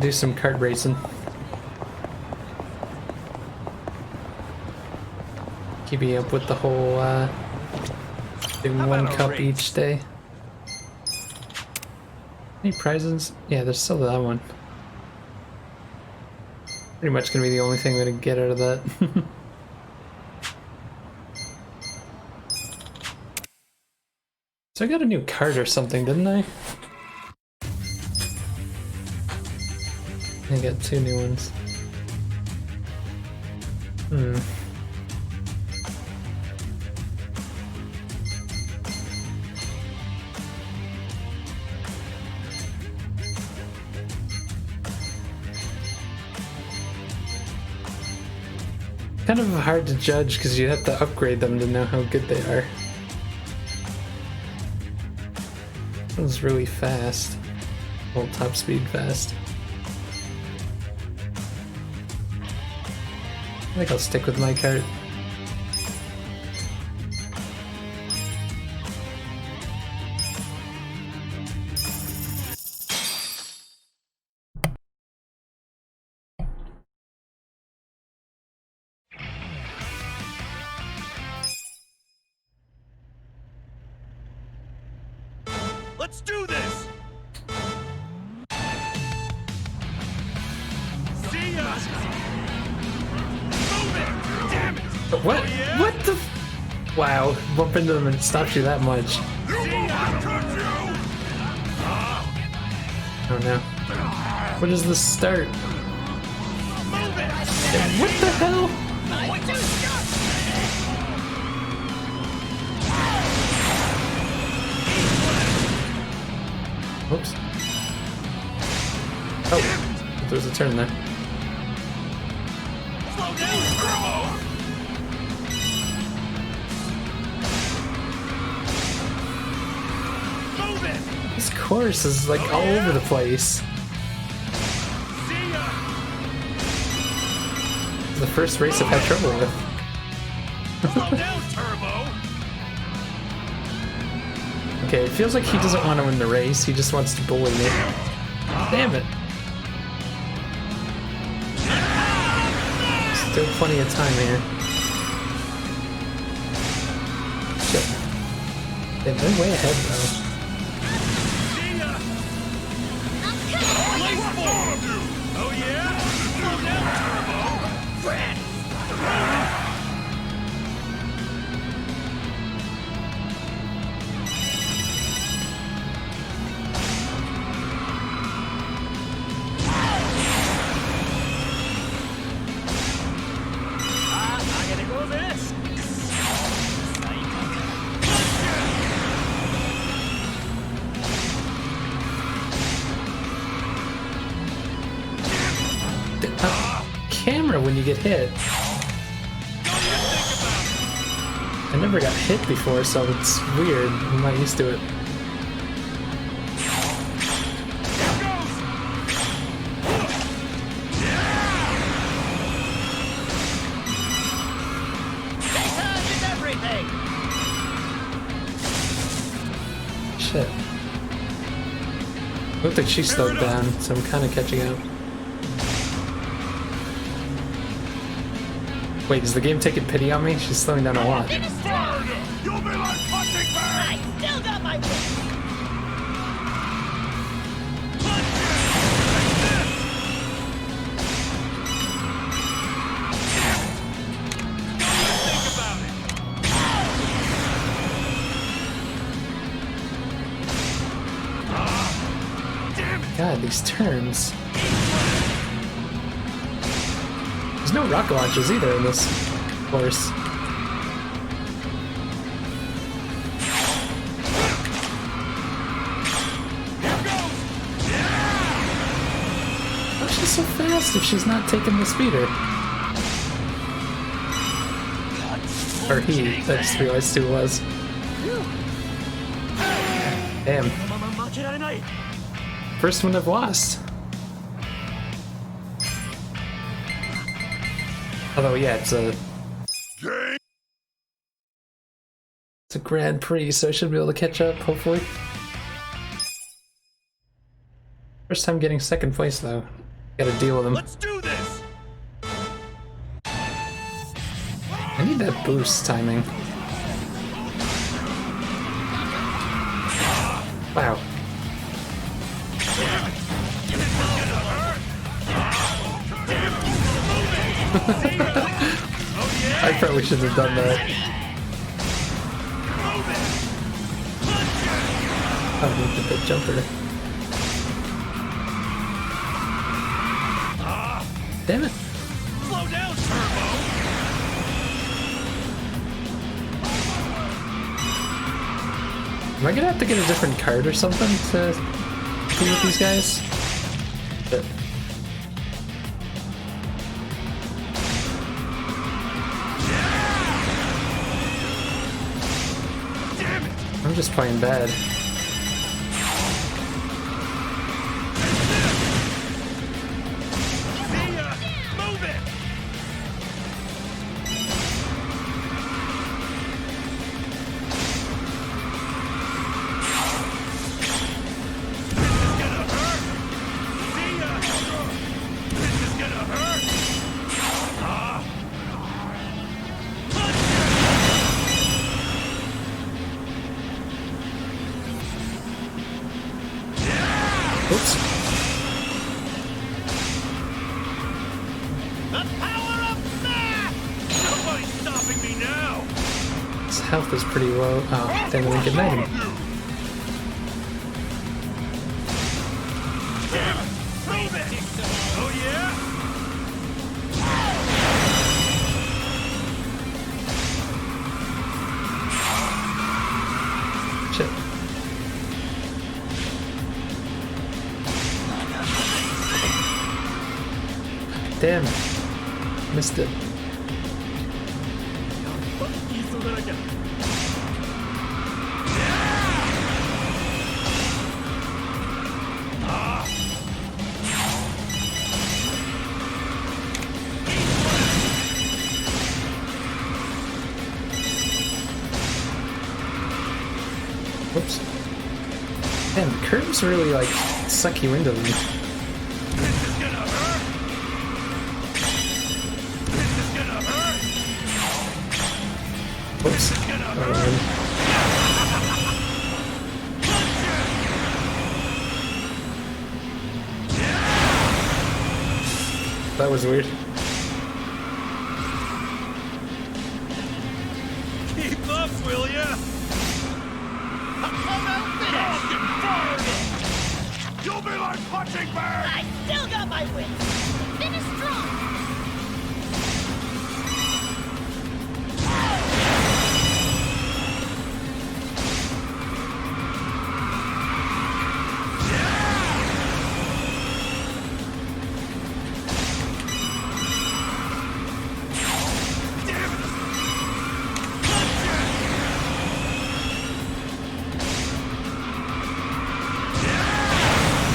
Do some kart racing. Keeping up with the whole doing one cup each day. Any prizes? Yeah, there's still that one. Pretty much gonna be the only thing that I get out of that. So I got a new card or something, didn't I? I got 2 new ones. Kind of hard to judge because you have to upgrade them to know how good they are. This one's really fast. Well, top speed fast. I think I'll stick with my cart.
Let's do this! See ya! Move it! Damn it!
What?
Oh, yeah?
What the? Wow, bump into them and it stops you that much. Oh no. What is the start? What the hell? Oops. Oh, there's a turn there.
Slow down, Turbo! Move it!
This course is like all over the place.
See ya!
It's the first race I've had trouble with.
Slow down, Turbo!
Okay, it feels like he doesn't want to win the race, he just wants to bully me. Damn it. Still plenty of time here. Shit. They've been way ahead though.
Oh yeah? Slow down, Turbo! Friend!
Camera when you get hit. I never got hit before, so it's weird. I'm not used to it. Shit. Looked like she slowed down, so I'm kind of catching up. Wait, is the game taking pity on me? She's slowing down a lot.
You'll be like punching bird!
I still got my
God, these turns. There's no rocket launches either in this course. How's she so fast if she's not taking the speeder? Or he, I just realized who it was. Damn. First one I've lost. Although, yeah, it's a Grand Prix, so I should be able to catch up, hopefully. First time getting second place, though. Gotta deal with them.
Let's do this!
I need that boost timing. Wow. I probably shouldn't have done that. I need the jumper. Damn it.
Slow down, Turbo!
Am I gonna have to get a different card or something to be with these guys? But I'm just playing bad. Oops.
The power of math! Nobody's stopping me now!
His health is pretty low. Oh, damn, I didn't get item.
Prove it! Oh yeah?
Shit. Damn. Missed it. Whoops. Man, the curves really like suck you into them. Whoops. That was weird.
Keep up, will ya? You'll be like punching bird!
I still got my wits. Finish strong.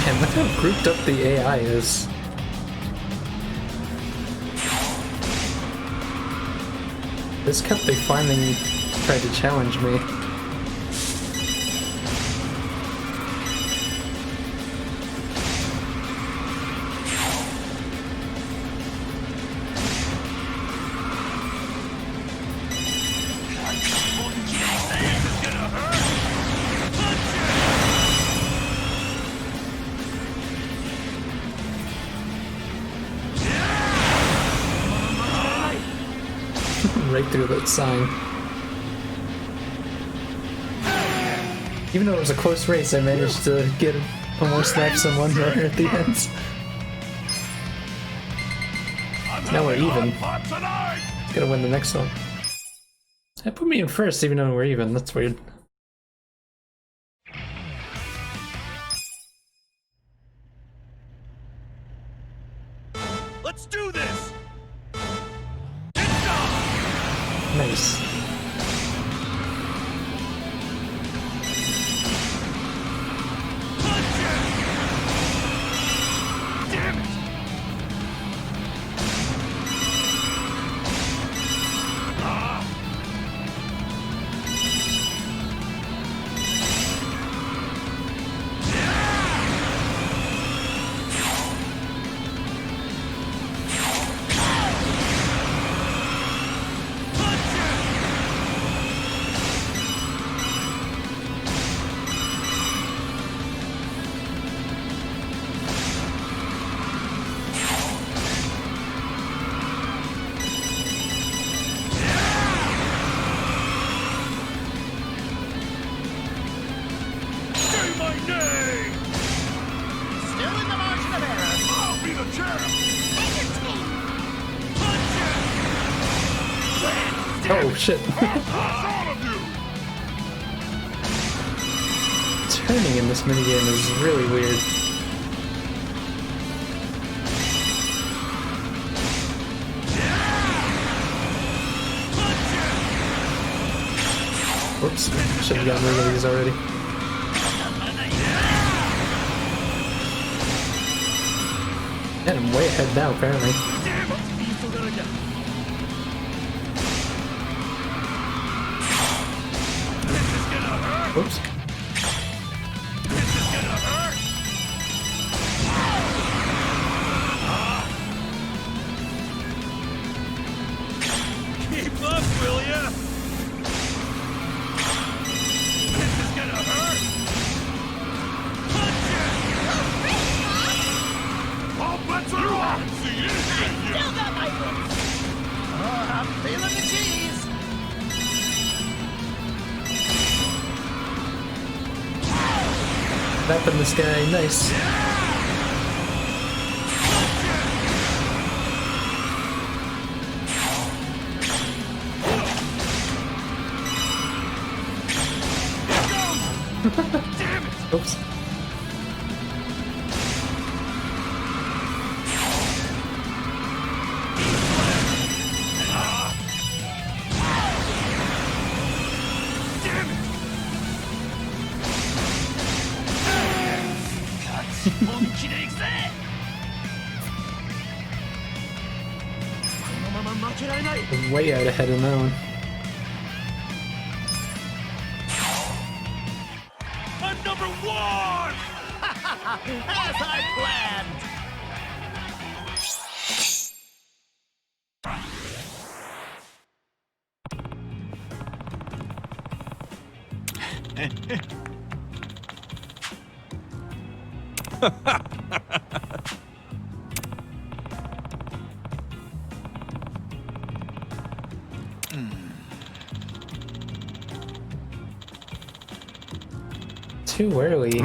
Man, look how grouped up the AI is. This cup they finally tried to challenge me. Right through that sign. Even though it was a close race, I managed to get almost snap someone right at the end. Now we're even. Gotta win the next one. That put me in first even though we're even. That's weird.
Let's do this!
Nice.
Damn it!
Oh shit. Turning in this minigame is really weird. Whoops, should have gotten rid of these already. And I'm way ahead now, apparently. Whoops.
Keep up, will ya? This is gonna hurt!
Snapping this guy, nice. Oops. I'm way out ahead of that one.
I'm number one! As I planned!
Too early.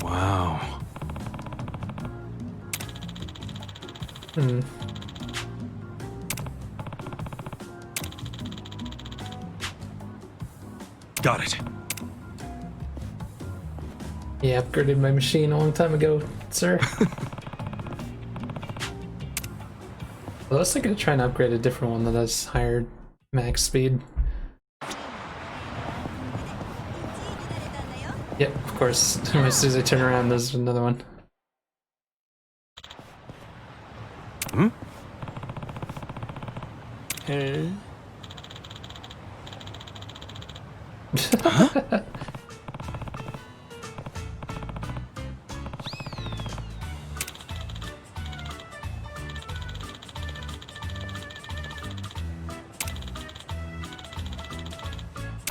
Wow. Got it.
Yeah, upgraded my machine a long time ago, sir. Well, I was thinking of trying to upgrade a different one that has higher max speed. Yep, of course. As soon as I turn around, there's another one.
Hey.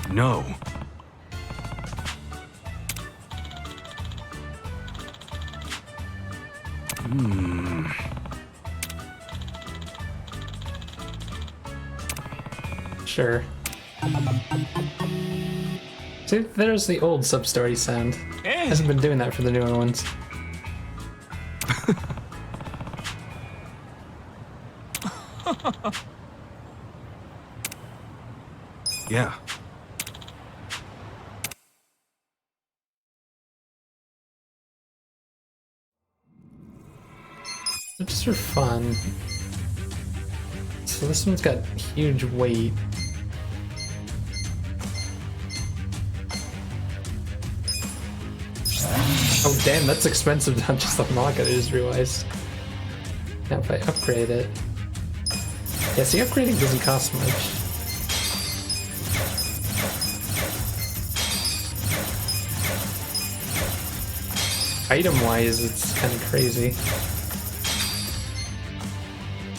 No.
Sure. See, there's the old sub-story sound. Hasn't been doing that for the newer ones.
Yeah.
Just for fun. So this one's got huge weight. Oh damn, that's expensive to just unlock it, I just realized. Now if I upgrade it... Yeah, see, upgrading doesn't cost much. Item-wise, it's kind of crazy.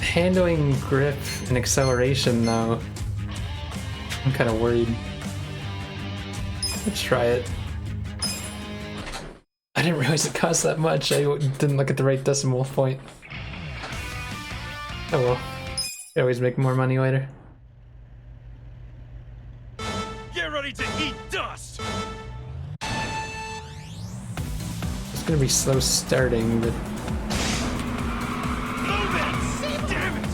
Handling, grip, and acceleration, though, I'm kind of worried. Let's try it. I didn't realize it cost that much. I didn't look at the right decimal point. Oh well. You always make more money later.
Get ready to eat dust!
It's gonna be slow starting, but...
Move it! Damn it!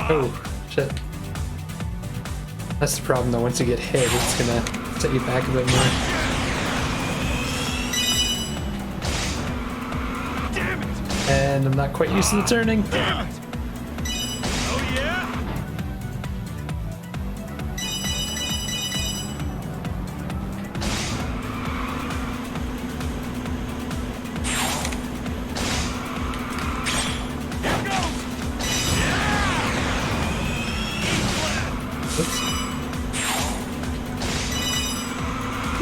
Oh, shit. That's the problem though, once you get hit, it's gonna set you back a bit more.
Damn it!
And I'm not quite used to the turning.
Damn it! Oh yeah? Here goes!
Oops.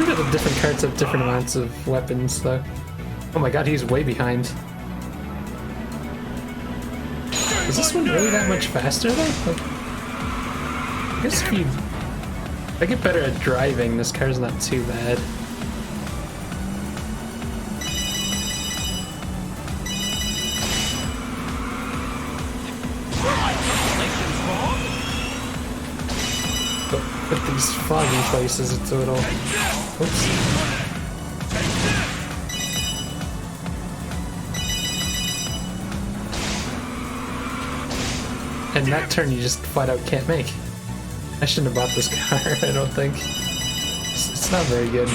sure the different carts have different amounts of weapons, though. Oh my god, he's way behind. Is this one really that much faster, though? Like, I guess if I get better at driving, this car's not too bad. But with these foggy places, it's a little... Oops. And that turn you just flat out can't make. I shouldn't have bought this car, I don't think. It's not very good.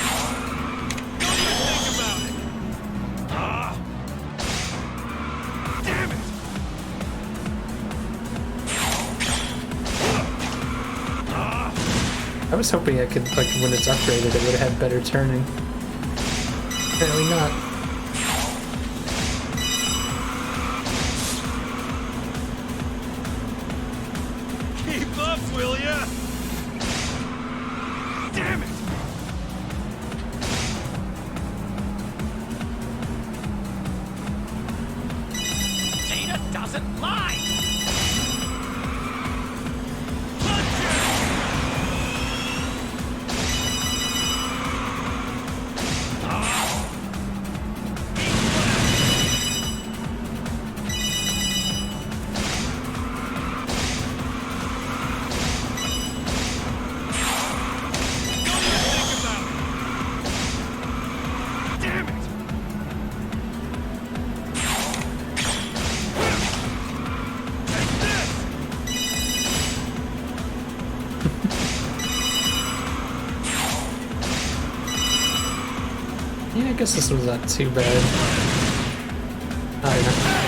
I was hoping I could, like, when it's upgraded, it would have had better turning. Apparently not.
Keep up, will ya? Damn it! Data doesn't lie!
Yeah, I guess this was not too bad. I don't know.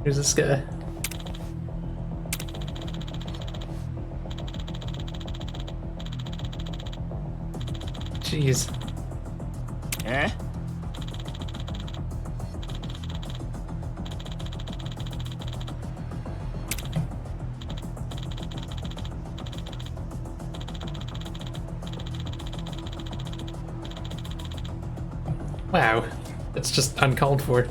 Who's this guy? Jeez.
Eh?
Wow. That's just uncalled for.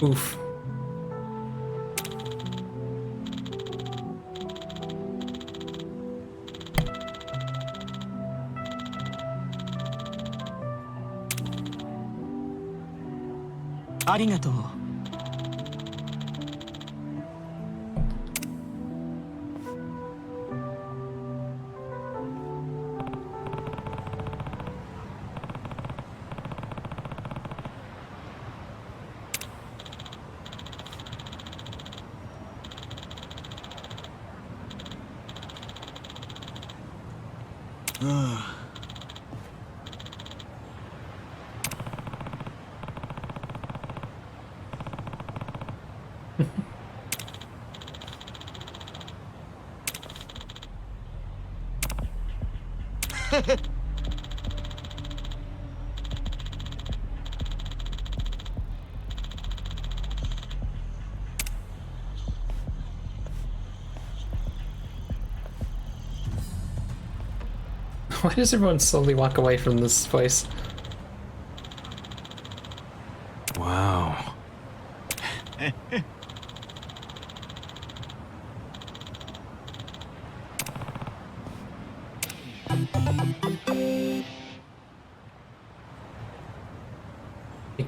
Oof.
Arigatou.
Why does everyone slowly walk away from this place?
Wow.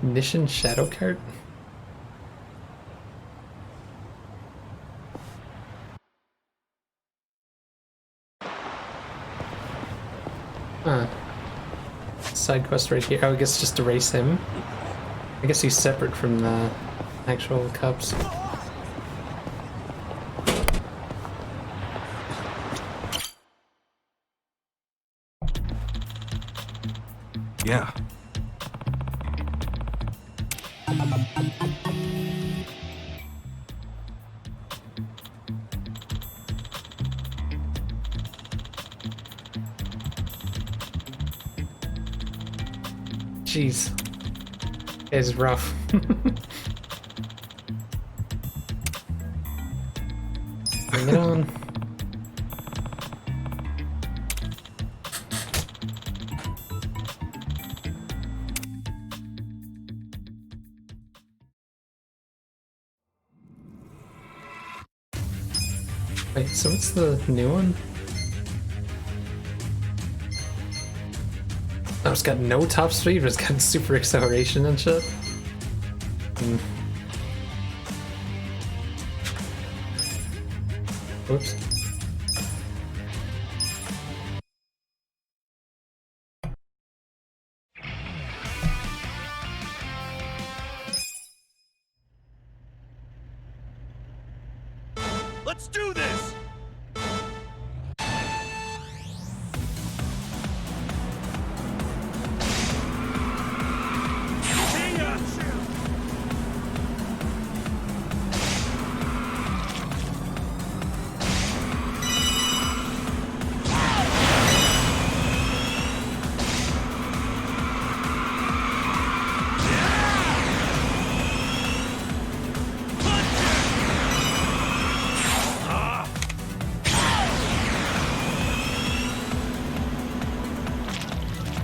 Ignition Shadow Cart? Huh. Side quest right here. Oh, I guess just erase him. I guess he's separate from the actual cups.
Yeah.
Jeez. It's rough. Bring it on. Wait, so what's the new one? Oh, it's got no top speed, but it's got super acceleration and shit. Oops.
Let's do this!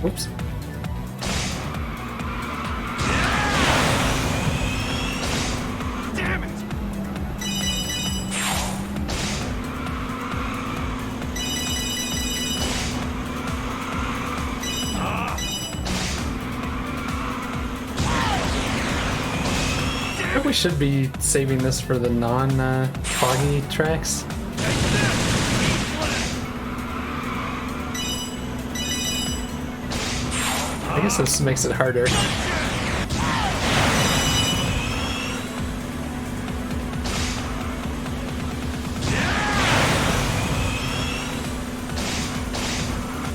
Oops.
Damn it!
I think we should be saving this for the non-foggy tracks. I guess this makes it harder.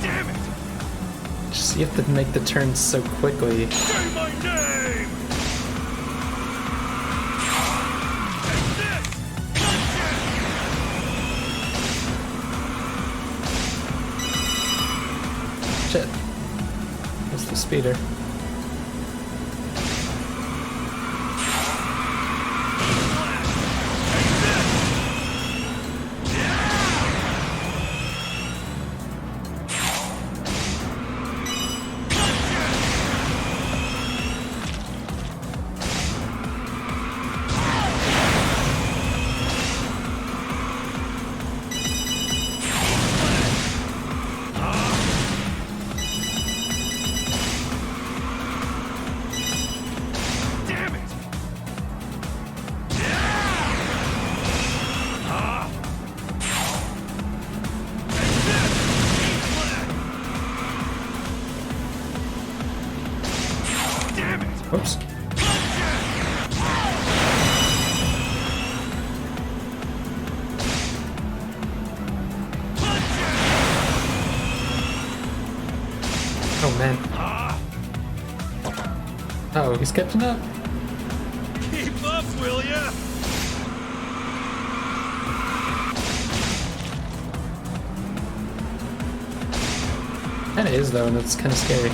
Damn it!
Just you have to make the turns so quickly.
Say my name!
Shit. What's the speeder? Oops. Oh man. Oh, he's catching up.
Keep up, will ya?
Kinda is though, and it's kinda scary.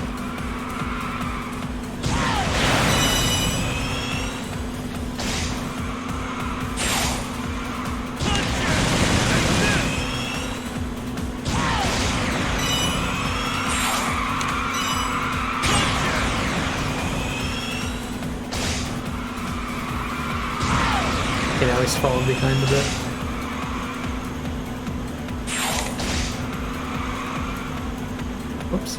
Okay, now he's falling behind a bit. Whoops.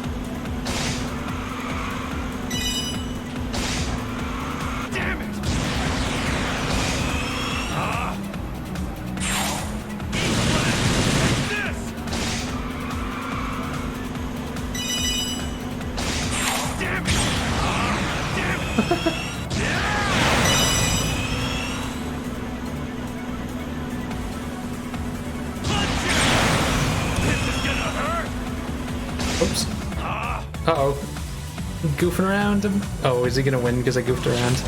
Uh-oh. Goofing around him. Oh, is he gonna win because I goofed around?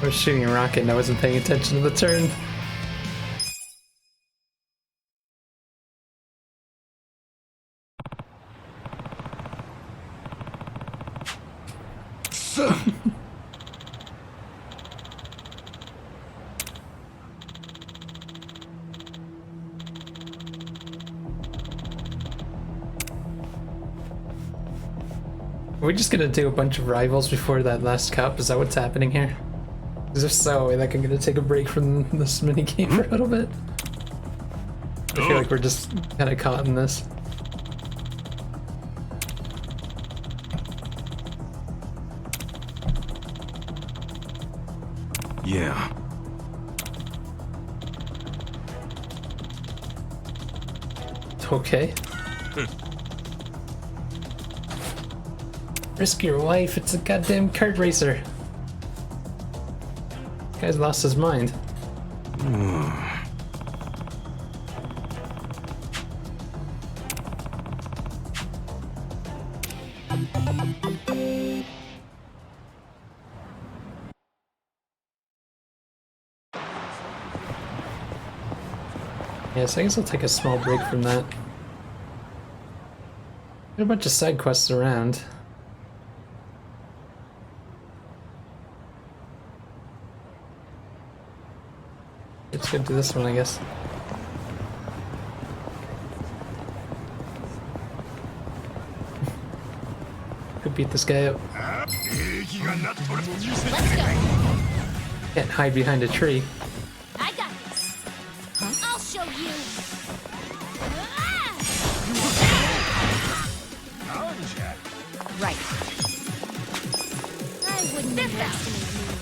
I was shooting a rocket and I wasn't paying attention to the turn. Are we just gonna do a bunch of rivals before that last cup? Is that what's happening here? Because if so, I think I'm gonna take a break from this minigame for a little bit. I feel like we're just kind of caught in this.
Yeah.
Okay. Risk your life, it's a goddamn kart racer. Guy's lost his mind. Yeah, so I guess I'll take a small break from that. Got a bunch of side quests around. Let's go do this one, I guess. Could beat this guy up.
Let's go.
Can't hide behind a tree.
I got this. I'll show you. Right. I wouldn't underestimate you.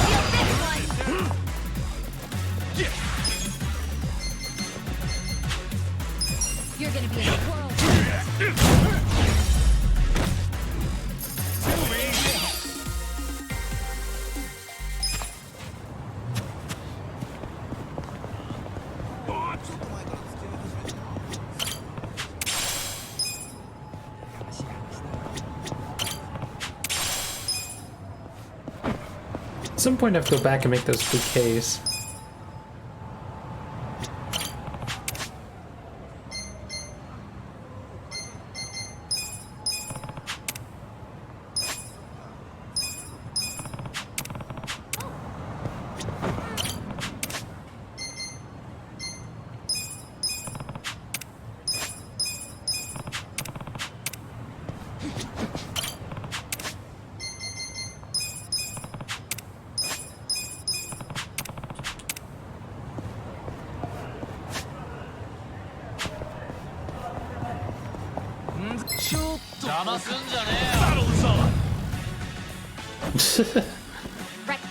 Feel this one. You're gonna be in a whirlwind.
At some point I have to go back and make those bouquets.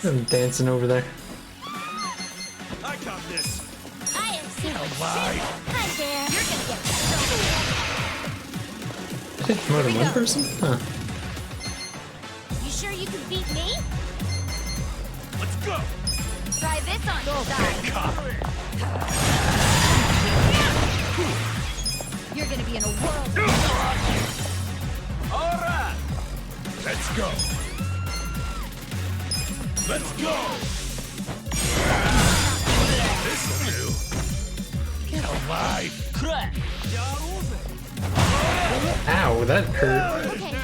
I'm dancing over there.
I got this.
I am super alive. Hi there. You're gonna get so.
I hit more than one person? Huh.
You sure you can beat me?
Let's go.
Try this on your side. You're gonna be in a whirlwind.
All right. Let's go. Let's go. This'll do. Get alive. Crack.
Ow, that hurt.
Okay.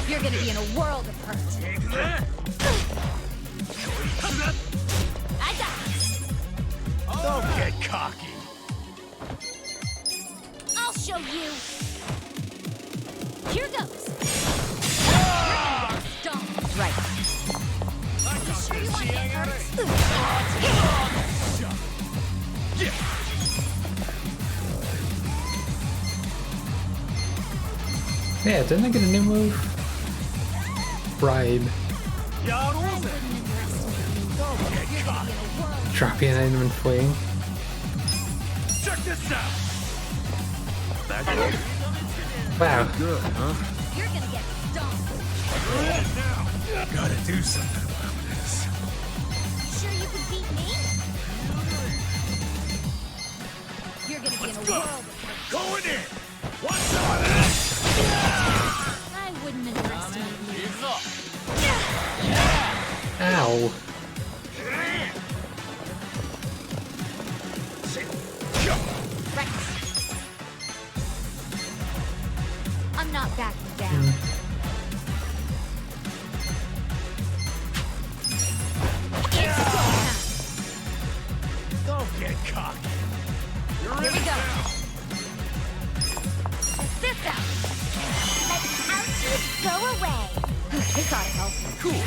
You're gonna be in a world of hurt. I got this.
Don't get cocky.
I'll show you. Here goes. Stomp. Right. You sure you want to get hurt?
Yeah, didn't I get a new move? Bribe. Drop you an item and fling.
Check this out.
Wow.
Good, huh?
You're gonna get stomped.
Gotta do something about this.
Sure you can beat me?
Going in! Want some of this?
I wouldn't underestimate you.
Ow.
I'm not backing down. It's go time.
Don't get cocky. You're
Here
in
we
it
go.
now.
Check this out. Let the ouchies go away. This ought to help.
Cool.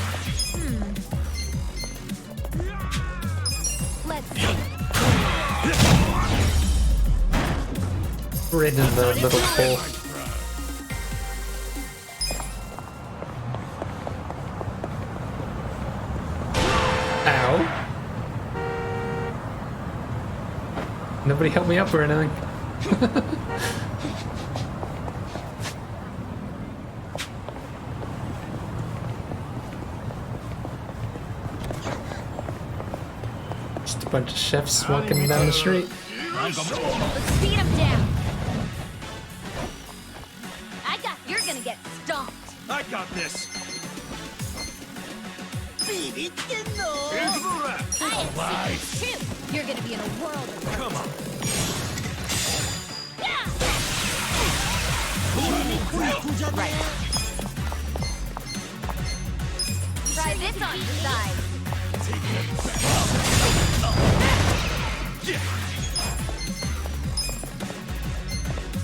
Let's see.
Right in the little hole. Ow. Nobody help me up or anything. Just a bunch of chefs walking down the street.
Let's speed him down. You're gonna get stomped.
I got this.
I am secret too. You're gonna be in a world of hurt.
Come on.
Right. Try this on the side.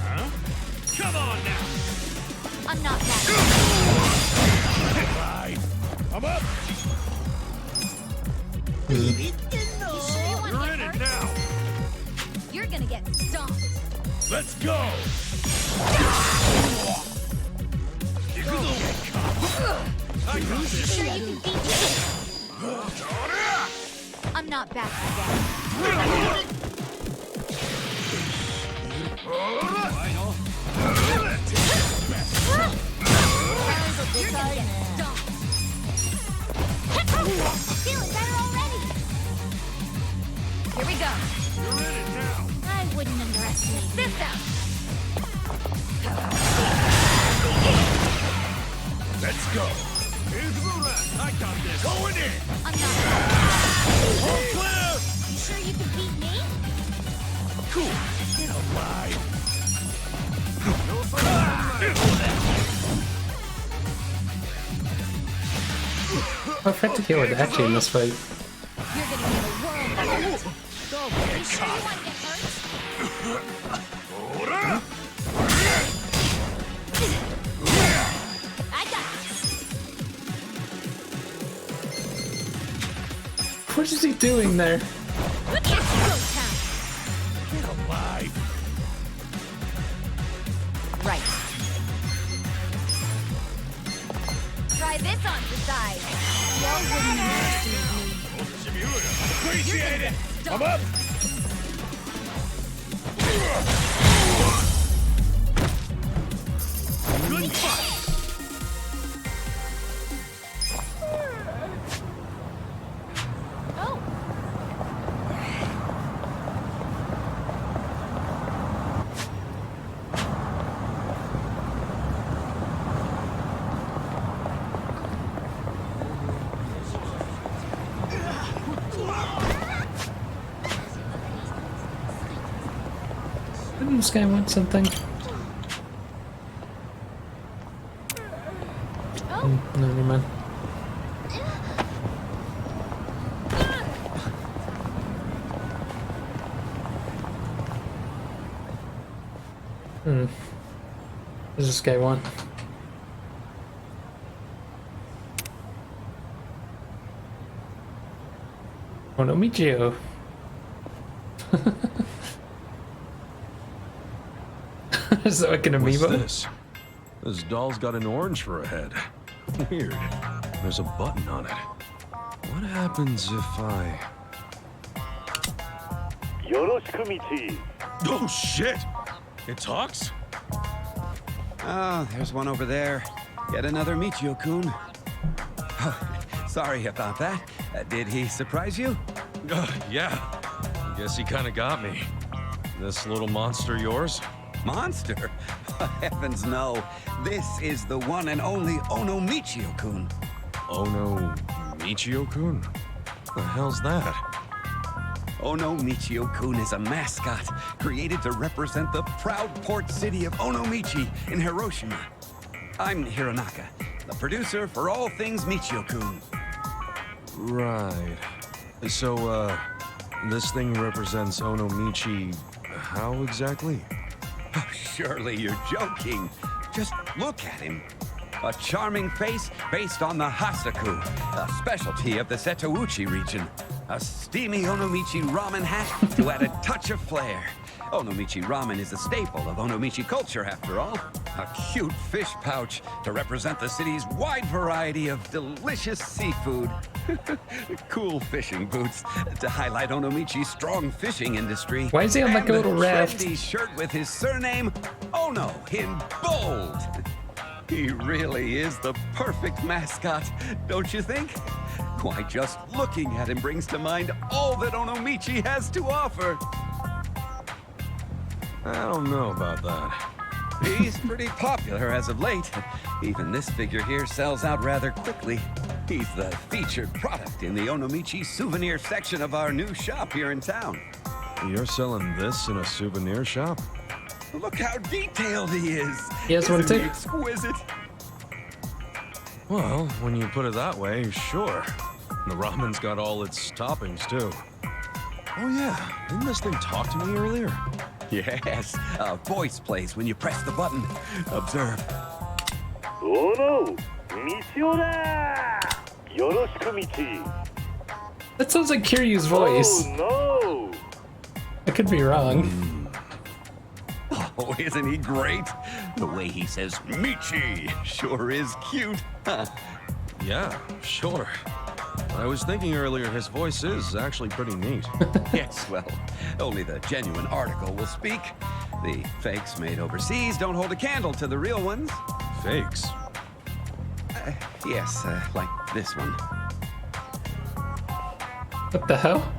Huh? Come on now.
I'm not bad.
Right. I'm up.
You sure you want to
You're
get
in
hurt?
it now.
You're gonna get stomped.
Let's go. I got this.
Sure you can beat me? I'm not backing down. You're gonna get stomped. Feeling better already. Here we go.
You're in it now.
I wouldn't underestimate this out.
Let's go. Here's the rest. I got this. Going in.
I'm not.
All clear.
You sure you can beat me?
Cool. Get alive.
I tried to kill it actually in this fight.
You're gonna be in a world of hurt. You sure you want to get hurt? I got this.
What is he doing there?
It's go time.
Get alive.
Right. Try this on the side. Y'all wouldn't underestimate me.
Appreciate it. I'm up. Good fight.
Oh.
Didn't this guy want something? No, never mind. What does this guy want? Want to meet you? Is that like an
What's
amiibo?
this? This doll's got an orange for a head. Weird. There's a button on it. What happens if I... Oh, shit! It talks?
Oh, there's one over there. Yet another Michio-kun. Sorry about that. Did he surprise you?
Yeah. Guess he kind of got me. This little monster yours?
Monster? Heavens no. This is the one and only Ono Michio-kun.
Ono Michio-kun? The hell's that?
Ono Michio-kun is a mascot created to represent the proud port city of Onomichi in Hiroshima. I'm Hironaka, the producer for all things Michio-kun.
Right. So, this thing represents Onomichi how exactly?
Oh, surely you're joking. Just look at him. A charming face based on the Hasaku, a specialty of the Setouchi region. A steamy Onomichi ramen hat to add a touch of flair. Onomichi ramen is a staple of Onomichi culture, after all. A cute fish pouch to represent the city's wide variety of delicious seafood. Cool fishing boots to highlight Onomichi's strong fishing industry.
Why is he on like a little raft?
Trendy shirt with his surname, Ono, in bold. He really is the perfect mascot, don't you think? Why, just looking at him brings to mind all that Onomichi has to offer.
I don't know about that.
He's pretty popular as of late. Even this figure here sells out rather quickly. He's the featured product in the Onomichi souvenir section of our new shop here in town.
You're selling this in a souvenir shop?
Look how detailed he is.
He has one
Isn't he
too.
exquisite?
Well, when you put it that way, sure. The ramen's got all its toppings, too. Oh yeah, didn't this thing talk to me earlier?
Yes, a voice plays when you press the button. Observe.
Oh no! Michio da! Yoroshiku Michi!
That sounds like Kiryu's voice.
Oh no!
I could be wrong.
Oh, isn't he great? The way he says Michi sure is cute. Huh?
Yeah, sure. I was thinking earlier his voice is actually pretty neat.
Yes, well, only the genuine article will speak. The fakes made overseas don't hold a candle to the real ones.
Fakes?
Yes, like this one.
What the hell?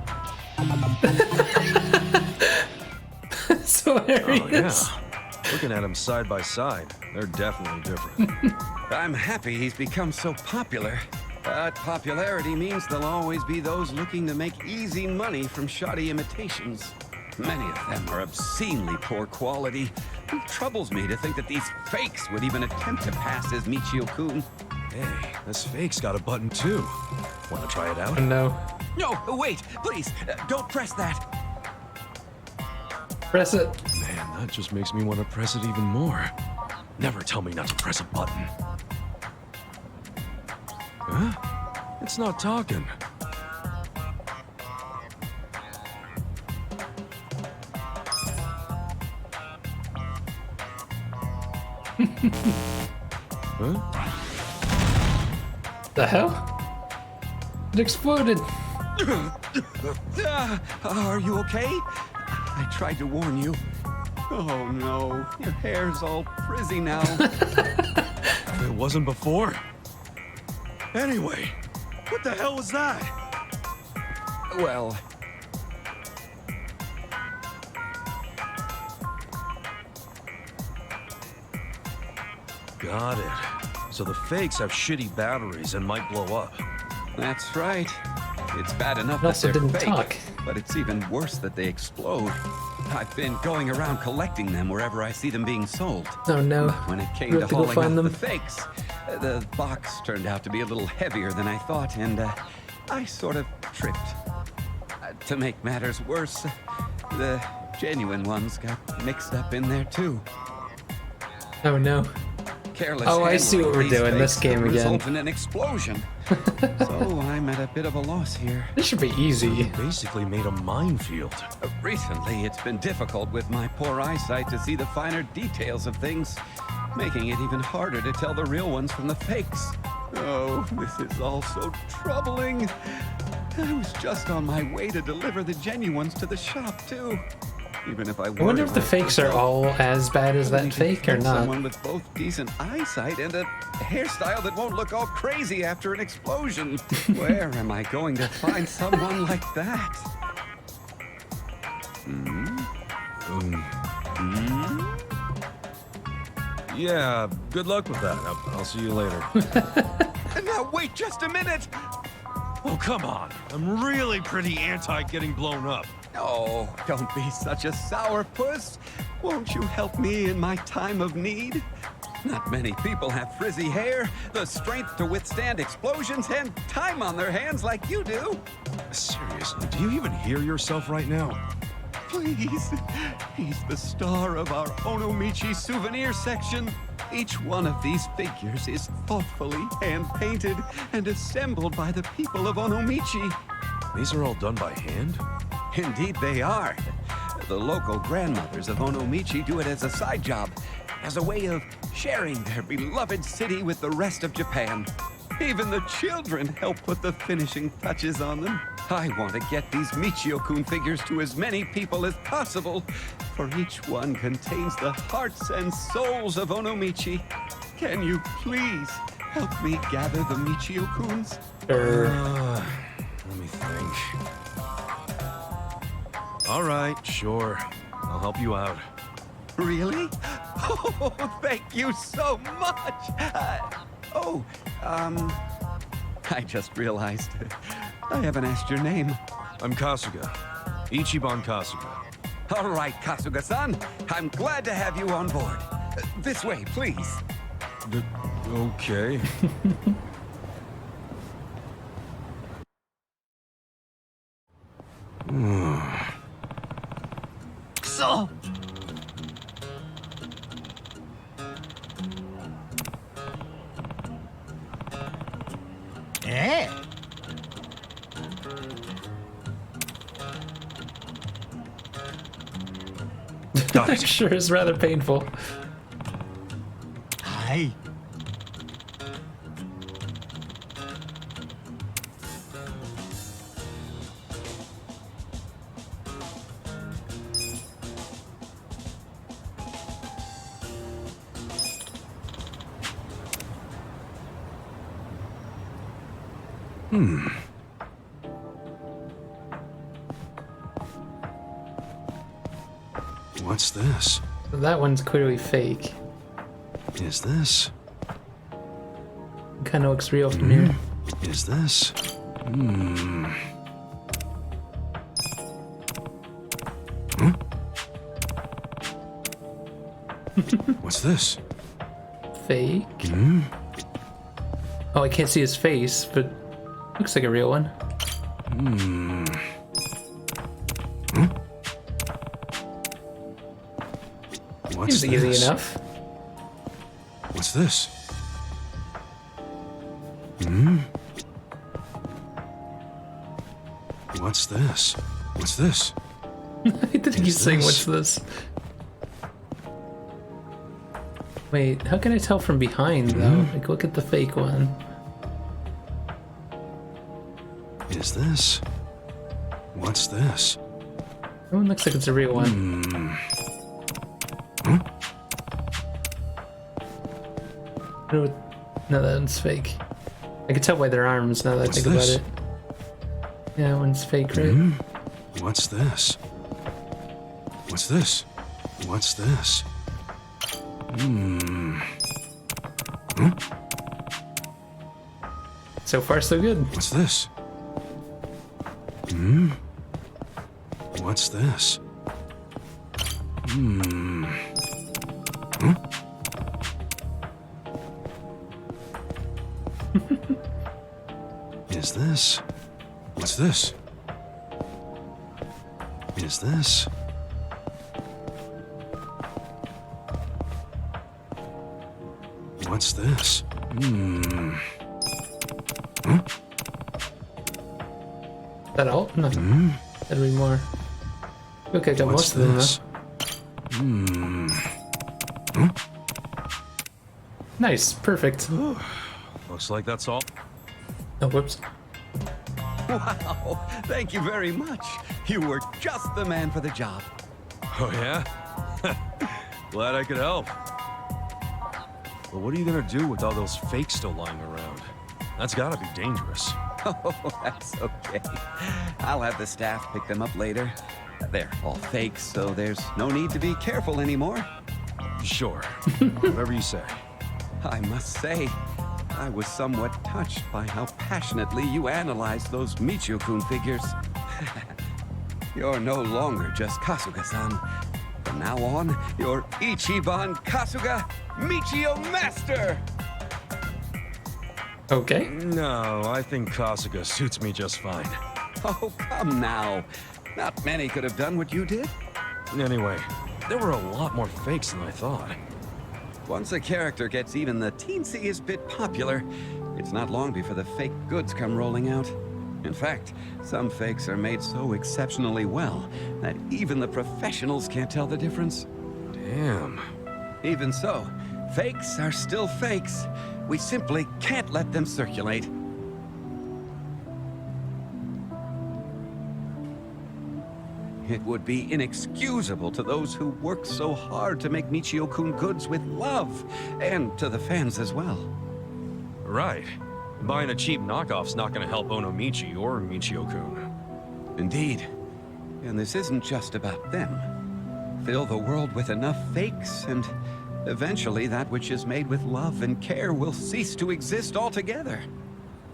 So hilarious.
Oh, yeah. Looking at them side by side, they're definitely different.
I'm happy he's become so popular. But popularity means there'll always be those looking to make easy money from shoddy imitations. Many of them are obscenely poor quality. It troubles me to think that these fakes would even attempt to pass as Michio-kun.
Hey, this fake's got a button too. Want to try it out?
Oh, no.
No, wait, please, don't press that.
Press it.
Man, that just makes me want to press it even more. Never tell me not to press a button. Huh? It's not talking. Huh?
The hell? It exploded.
Are you okay? I tried to warn you. Oh no, your hair's all frizzy now.
It wasn't before. Anyway, what the hell was that?
Well...
Got it. So the fakes have shitty batteries and might blow up.
That's right. It's bad enough
It
that
also
they're
didn't
fake,
talk.
but it's even worse that they explode. I've been going around collecting them wherever I see them being sold.
Oh no.
When it came
We
to
have to go
hauling
find
up
them.
the fakes, the box turned out to be a little heavier than I thought, and I sort of tripped. To make matters worse, the genuine ones got mixed up in there too.
Oh no.
Careless
Oh, I see what we're
handling of
doing.
these
This
fakes
game
could
again.
result in an explosion. So I'm at a bit of a loss here.
This should be easy.
Basically made a minefield.
Recently, it's been difficult with my poor eyesight to see the finer details of things, making it even harder to tell the real ones from the fakes. Oh, this is all so troubling. I was just on my way to deliver the genuines to the shop, too. Even if I
I wonder if the fakes are all as bad as that fake or not.
Someone with both decent eyesight and a hairstyle that won't look all crazy after an explosion. Where am I going to find someone like that?
Yeah, good luck with that. I'll see you later.
Now, wait just a minute!
Oh, come on. I'm really pretty anti getting blown up.
Oh, don't be such a sourpuss. Won't you help me in my time of need? Not many people have frizzy hair, the strength to withstand explosions, and time on their hands like you do.
Seriously, do you even hear yourself right now?
Please. He's the star of our Onomichi souvenir section. Each one of these figures is thoughtfully hand-painted and assembled by the people of Onomichi.
These are all done by hand?
Indeed they are. The local grandmothers of Onomichi do it as a side job, as a way of sharing their beloved city with the rest of Japan. Even the children help put the finishing touches on them. I want to get these Michio-kun figures to as many people as possible, for each one contains the hearts and souls of Onomichi. Can you please help me gather the Michio-kuns?
Let me think. All right, sure. I'll help you out.
Really? Oh, thank you so much! I just realized I haven't asked your name.
I'm Kasuga. Ichiban Kasuga.
All right, Kasuga-san. I'm glad to have you on board. This way, please.
Okay.
So.
I'm sure it's rather painful.
Hi.
What's this?
That one's clearly fake.
Is this?
Kind of looks real from here.
Is this? Huh? What's this?
Fake? Oh, I can't see his face, but looks like a real one.
What's
Seems
this?
easy enough.
What's this? What's this? What's this?
I think he's saying, "What's this?" Wait, how can I tell from behind though? Like, look at the fake one.
Is this? What's this?
That one looks like it's a real one. No, that one's fake. I can tell by their arms now that I think about it. Yeah, that one's fake, right?
What's this? What's this? What's this?
So far, so good.
What's this? What's this? Is this? What's this? Is this? What's this?
That all? No. That'd be more. Okay, I got
What's
most of them though. Nice, perfect.
Looks like that's all.
Oh, whoops.
Wow, thank you very much. You were just the man for the job.
Oh, yeah? Glad I could help. But what are you gonna do with all those fakes still lying around? That's gotta be dangerous.
Oh, that's okay. I'll have the staff pick them up later. They're all fakes, so there's no need to be careful anymore.
Sure. Whatever you say.
I must say, I was somewhat touched by how passionately you analyzed those Michio-kun figures. You're no longer just Kasuga-san. From now on, you're Ichiban Kasuga Michio Master!
Okay.
No, I think Kasuga suits me just fine.
Oh, come now. Not many could have done what you did.
Anyway, there were a lot more fakes than I thought.
Once a character gets even the teensiest bit popular, it's not long before the fake goods come rolling out. In fact, some fakes are made so exceptionally well that even the professionals can't tell the difference.
Damn.
Even so, fakes are still fakes. We simply can't let them circulate. It would be inexcusable to those who worked so hard to make Michio-kun goods with love, and to the fans as well.
Right. Buying a cheap knockoff's not gonna help Onomichi or Michio-kun.
Indeed. And this isn't just about them. Fill the world with enough fakes, and eventually that which is made with love and care will cease to exist altogether.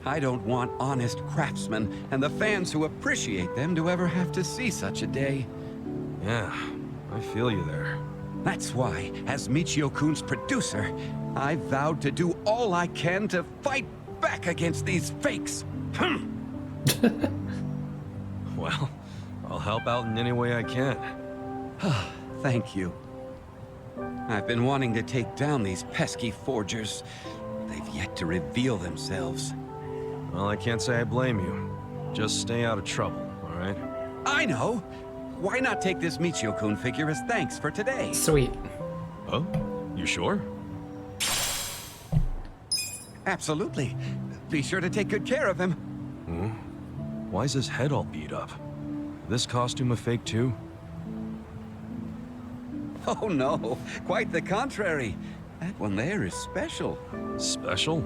I don't want honest craftsmen and the fans who appreciate them to ever have to see such a day.
Yeah, I feel you there.
That's why, as Michio-kun's producer, I vowed to do all I can to fight back against these fakes.
Well, I'll help out in any way I can.
Thank you. I've been wanting to take down these pesky forgers. They've yet to reveal themselves.
Well, I can't say I blame you. Just stay out of trouble, all right?
I know! Why not take this Michio-kun figure as thanks for today?
Sweet.
Oh? You sure?
Absolutely. Be sure to take good care of him.
Hmm? Why is his head all beat up? This costume a fake too?
Oh no, quite the contrary. That one there is special.
Special?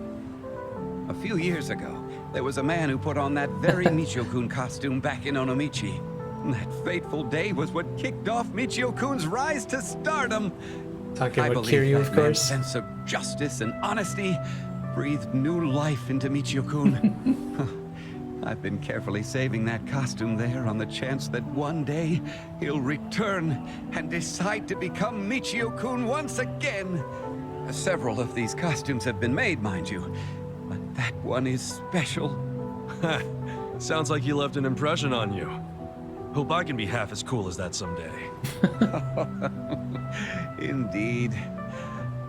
A few years ago, there was a man who put on that very Michio-kun costume back in Onomichi. That fateful day was what kicked off Michio-kun's rise to stardom.
Talking
I
about
believe
Kiryu,
that
of
man's
course.
sense of justice and honesty breathed new life into Michio-kun. I've been carefully saving that costume there on the chance that one day he'll return and decide to become Michio-kun once again. Several of these costumes have been made, mind you, but that one is special.
Sounds like he left an impression on you. Hope I can be half as cool as that someday.
Indeed.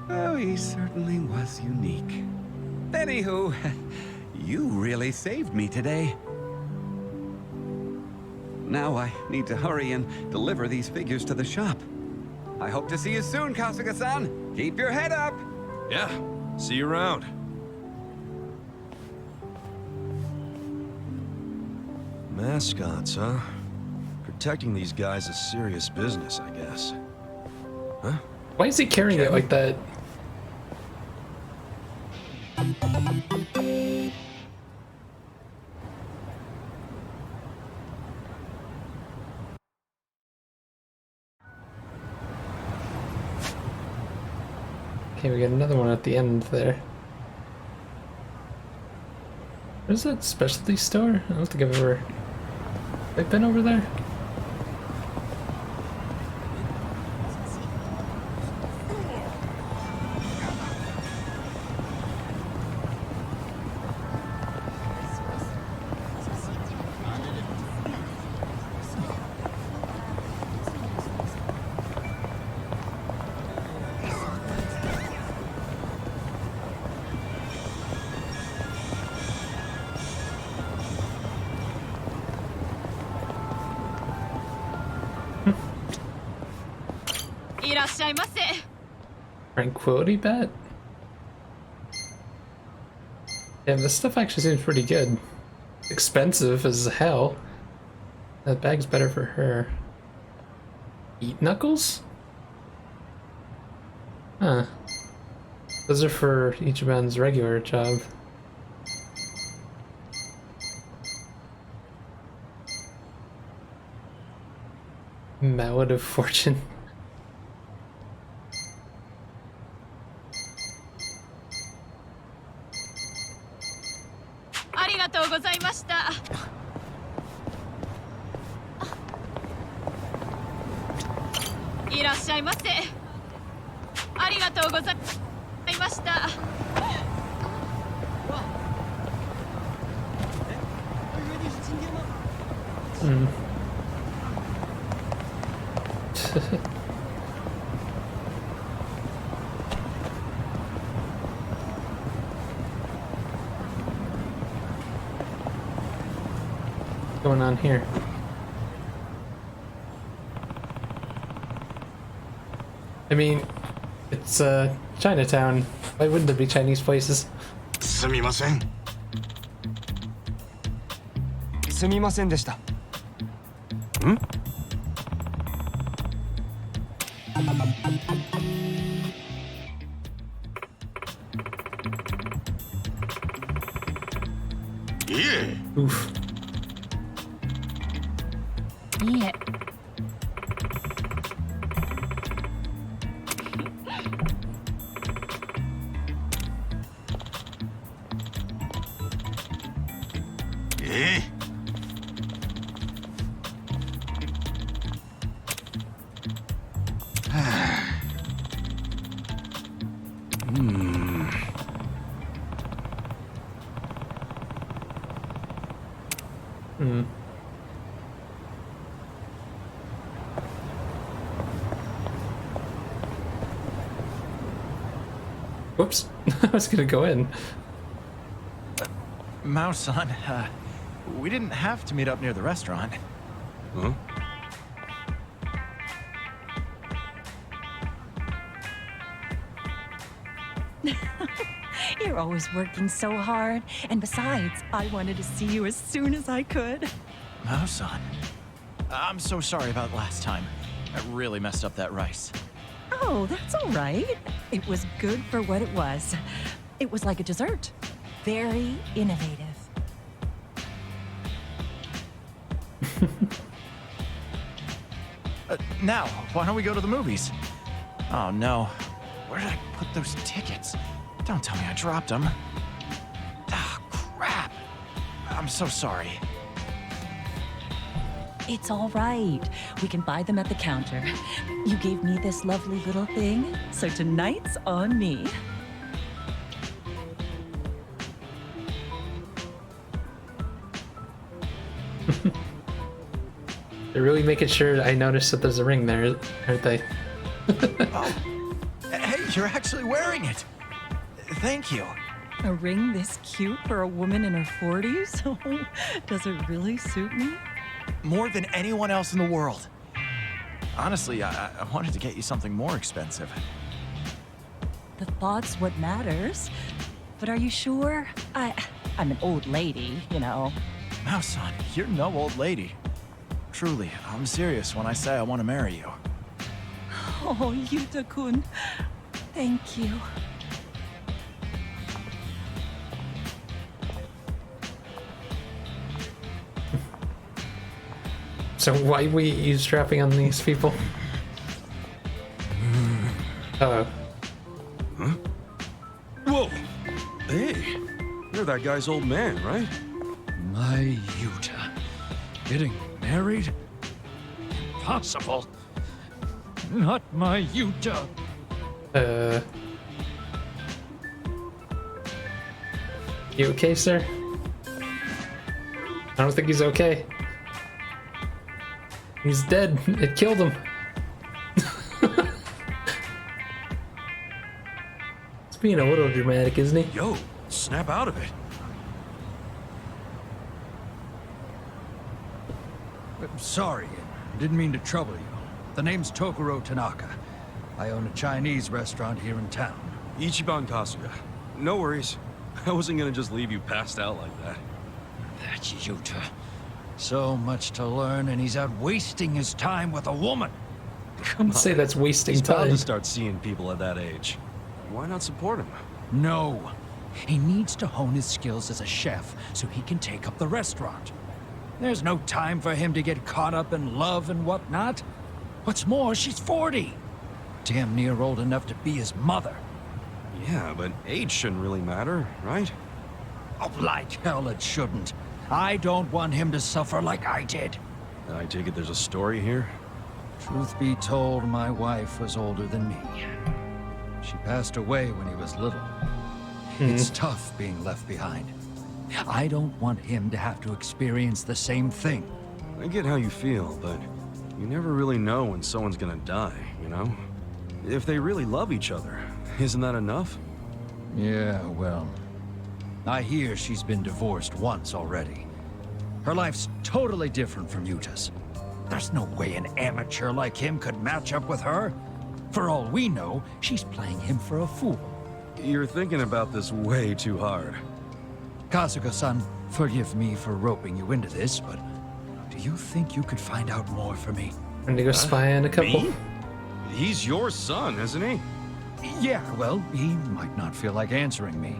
Oh, he certainly was unique. Anywho, you really saved me today. Now I need to hurry and deliver these figures to the shop. I hope to see you soon, Kasuga-san. Keep your head up.
Yeah, see you around. Mascots, huh? Protecting these guys is serious business, I guess. Huh?
Why is he carrying it like that? Okay, we got another one at the end there. Where's that specialty store? I don't think I've ever... I've been over there? Tranquility bet? Yeah, this stuff actually seems pretty good. Expensive as hell. That bag's better for her. Eat knuckles? Huh. Those are for Ichiban's regular job. Mallet of Fortune. What's going on here? I mean, it's Chinatown. Why wouldn't there be Chinese places?
すみません。
すみませんでした。
ん？いえ。
Oof.
いいえ。Whoops. I was gonna go in.
Mao-san, we didn't have to meet up near the restaurant.
Huh?
You're always working so hard. And besides, I wanted to see you as soon as I could.
Mao-san, I'm so sorry about last time. I really messed up that rice.
Oh, that's all right. It was good for what it was. It was like a dessert. Very innovative.
Now, why don't we go to the movies? Oh no, where did I put those tickets? Don't tell me I dropped them. Ah, crap. I'm so sorry.
It's all right. We can buy them at the counter. You gave me this lovely little thing, so tonight's on me.
They're really making sure I notice that there's a ring there, aren't they?
Oh, hey, you're actually wearing it. Thank you.
A ring this cute for a woman in her 40s? Does it really suit me?
More than anyone else in the world. Honestly, I wanted to get you something more expensive.
The thought's what matters. But are you sure? I'm an old lady, you know.
Mao-san, you're no old lady. Truly, I'm serious when I say I want to marry you.
Oh, Yuta-kun. Thank you.
So why are we eavesdropping on these people? Uh-oh.
Huh? Whoa! Hey, you're that guy's old man, right?
My Yuta. Getting married? Impossible. Not my Yuta.
You okay, sir? I don't think he's okay. He's dead. It killed him. It's being a little dramatic, isn't he?
Yo, snap out of it.
Sorry, didn't mean to trouble you. The name's Tokuro Tanaka. I own a Chinese restaurant here in town.
Ichiban Kasuga. No worries. I wasn't gonna just leave you passed out like that.
That's Yuta. So much to learn, and he's out wasting his time with a woman.
I'd say that's wasting
He's bound
time.
to start seeing people at that age. Why not support him?
No. He needs to hone his skills as a chef so he can take up the restaurant. There's no time for him to get caught up in love and whatnot. What's more, she's 40. Damn near old enough to be his mother.
Yeah, but age shouldn't really matter, right?
Oh, like hell it shouldn't. I don't want him to suffer like I did.
I take it there's a story here?
Truth be told, my wife was older than me. She passed away when he was little. It's tough being left behind. I don't want him to have to experience the same thing.
I get how you feel, but you never really know when someone's gonna die, you know? If they really love each other, isn't that enough?
Yeah, well, I hear she's been divorced once already. Her life's totally different from Yuta's. There's no way an amateur like him could match up with her. For all we know, she's playing him for a fool.
You're thinking about this way too hard.
Kasuga-san, forgive me for roping you into this, but do you think you could find out more for me?
I'm gonna go spy on a couple.
Me? He's your son, isn't he?
Yeah, well, he might not feel like answering me.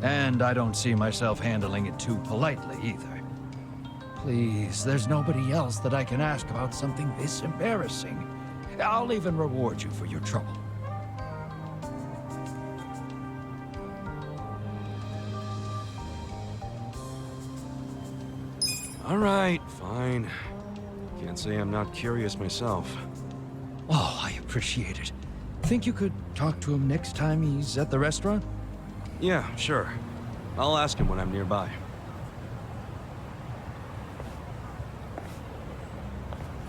And I don't see myself handling it too politely either. Please, there's nobody else that I can ask about something this embarrassing. I'll even reward you for your trouble.
All right, fine. Can't say I'm not curious myself.
Oh, I appreciate it. Think you could talk to him next time he's at the restaurant?
Yeah, sure. I'll ask him when I'm nearby.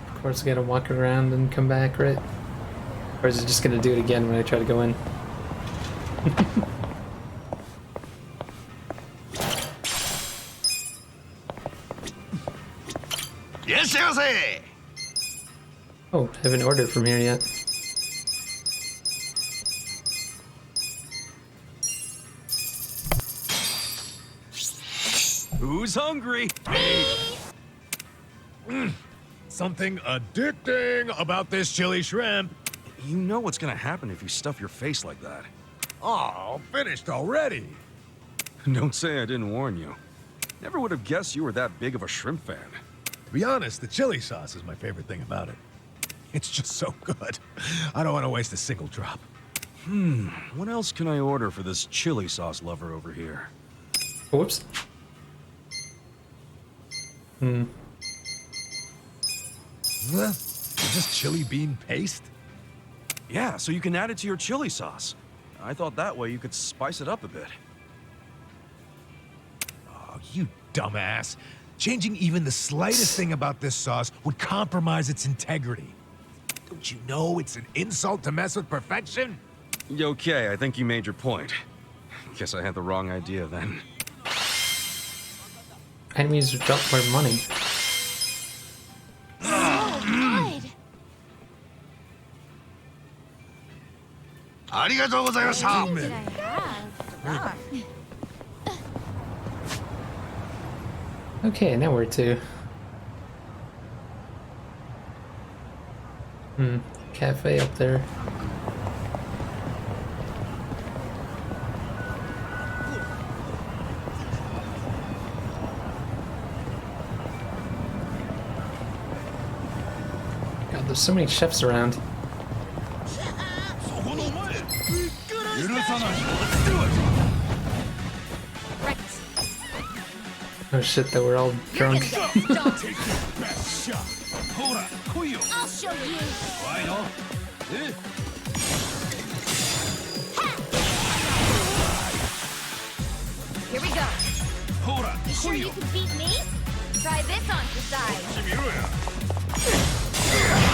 Of course, I gotta walk around and come back, right? Or is it just gonna do it again when I try to go in?
Yes,
Oh, I haven't ordered from here yet.
Who's hungry?
Something addicting about this chili shrimp.
You know what's gonna happen if you stuff your face like that.
Oh, finished already.
Don't say I didn't warn you. Never would have guessed you were that big of a shrimp fan.
To be honest, the chili sauce is my favorite thing about it. It's just so good. I don't want to waste a single drop.
What else can I order for this chili sauce lover over here?
Whoops.
Is this chili bean paste?
Yeah, so you can add it to your chili sauce. I thought that way you could spice it up a bit.
Oh, you dumbass. Changing even the slightest thing about this sauce would compromise its integrity. Don't you know it's an insult to mess with perfection?
Okay, I think you made your point. Guess I had the wrong idea then.
Enemies drop more money.
Oh, good. What did I have?
Okay, now where to? Cafe up there. God, there's so many chefs around. Oh shit, that we're all drunk.
I'll show you. Here we go. You sure you can beat me? Try this on your side. I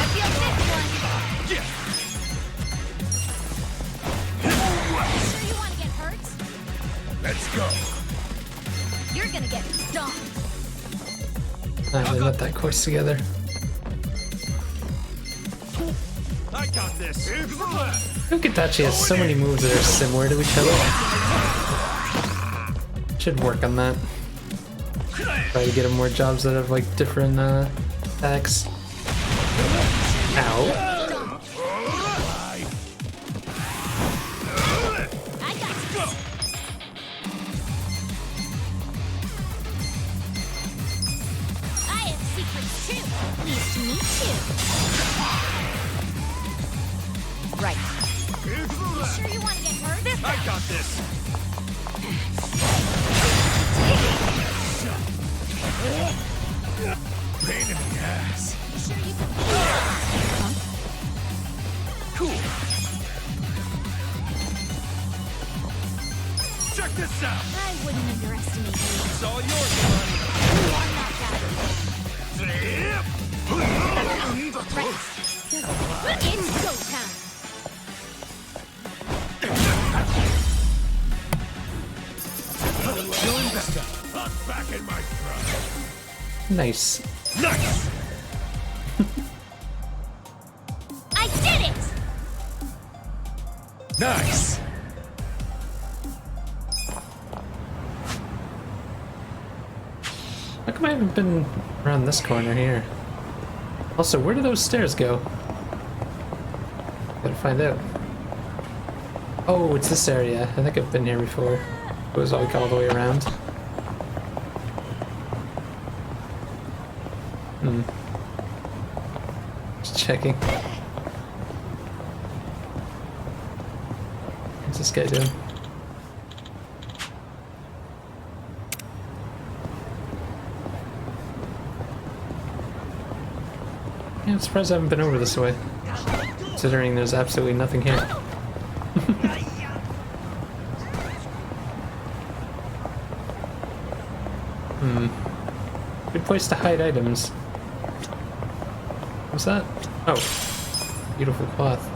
feel this one. Sure you want to get hurt?
Let's go.
You're gonna get stomped.
They let that course together.
I got this.
Ukitachi has so many moves that are similar to each other. Should work on that. Try to get him more jobs that have like different attacks. Ow.
I got this. Pain in the ass. Cool. Check this out.
I wouldn't underestimate you.
It's all yours, buddy.
I'm not that. It's go time.
Feeling better. I'm back in my throne.
Nice.
Nice.
I did it.
Nice.
How come I haven't been around this corner here? Also, where do those stairs go? Gotta find out. Oh, it's this area. I think I've been here before. It goes like all the way around. Just checking. What's this guy doing? Yeah, I'm surprised I haven't been over this way, considering there's absolutely nothing here. Good place to hide items. What's that? Oh, beautiful cloth.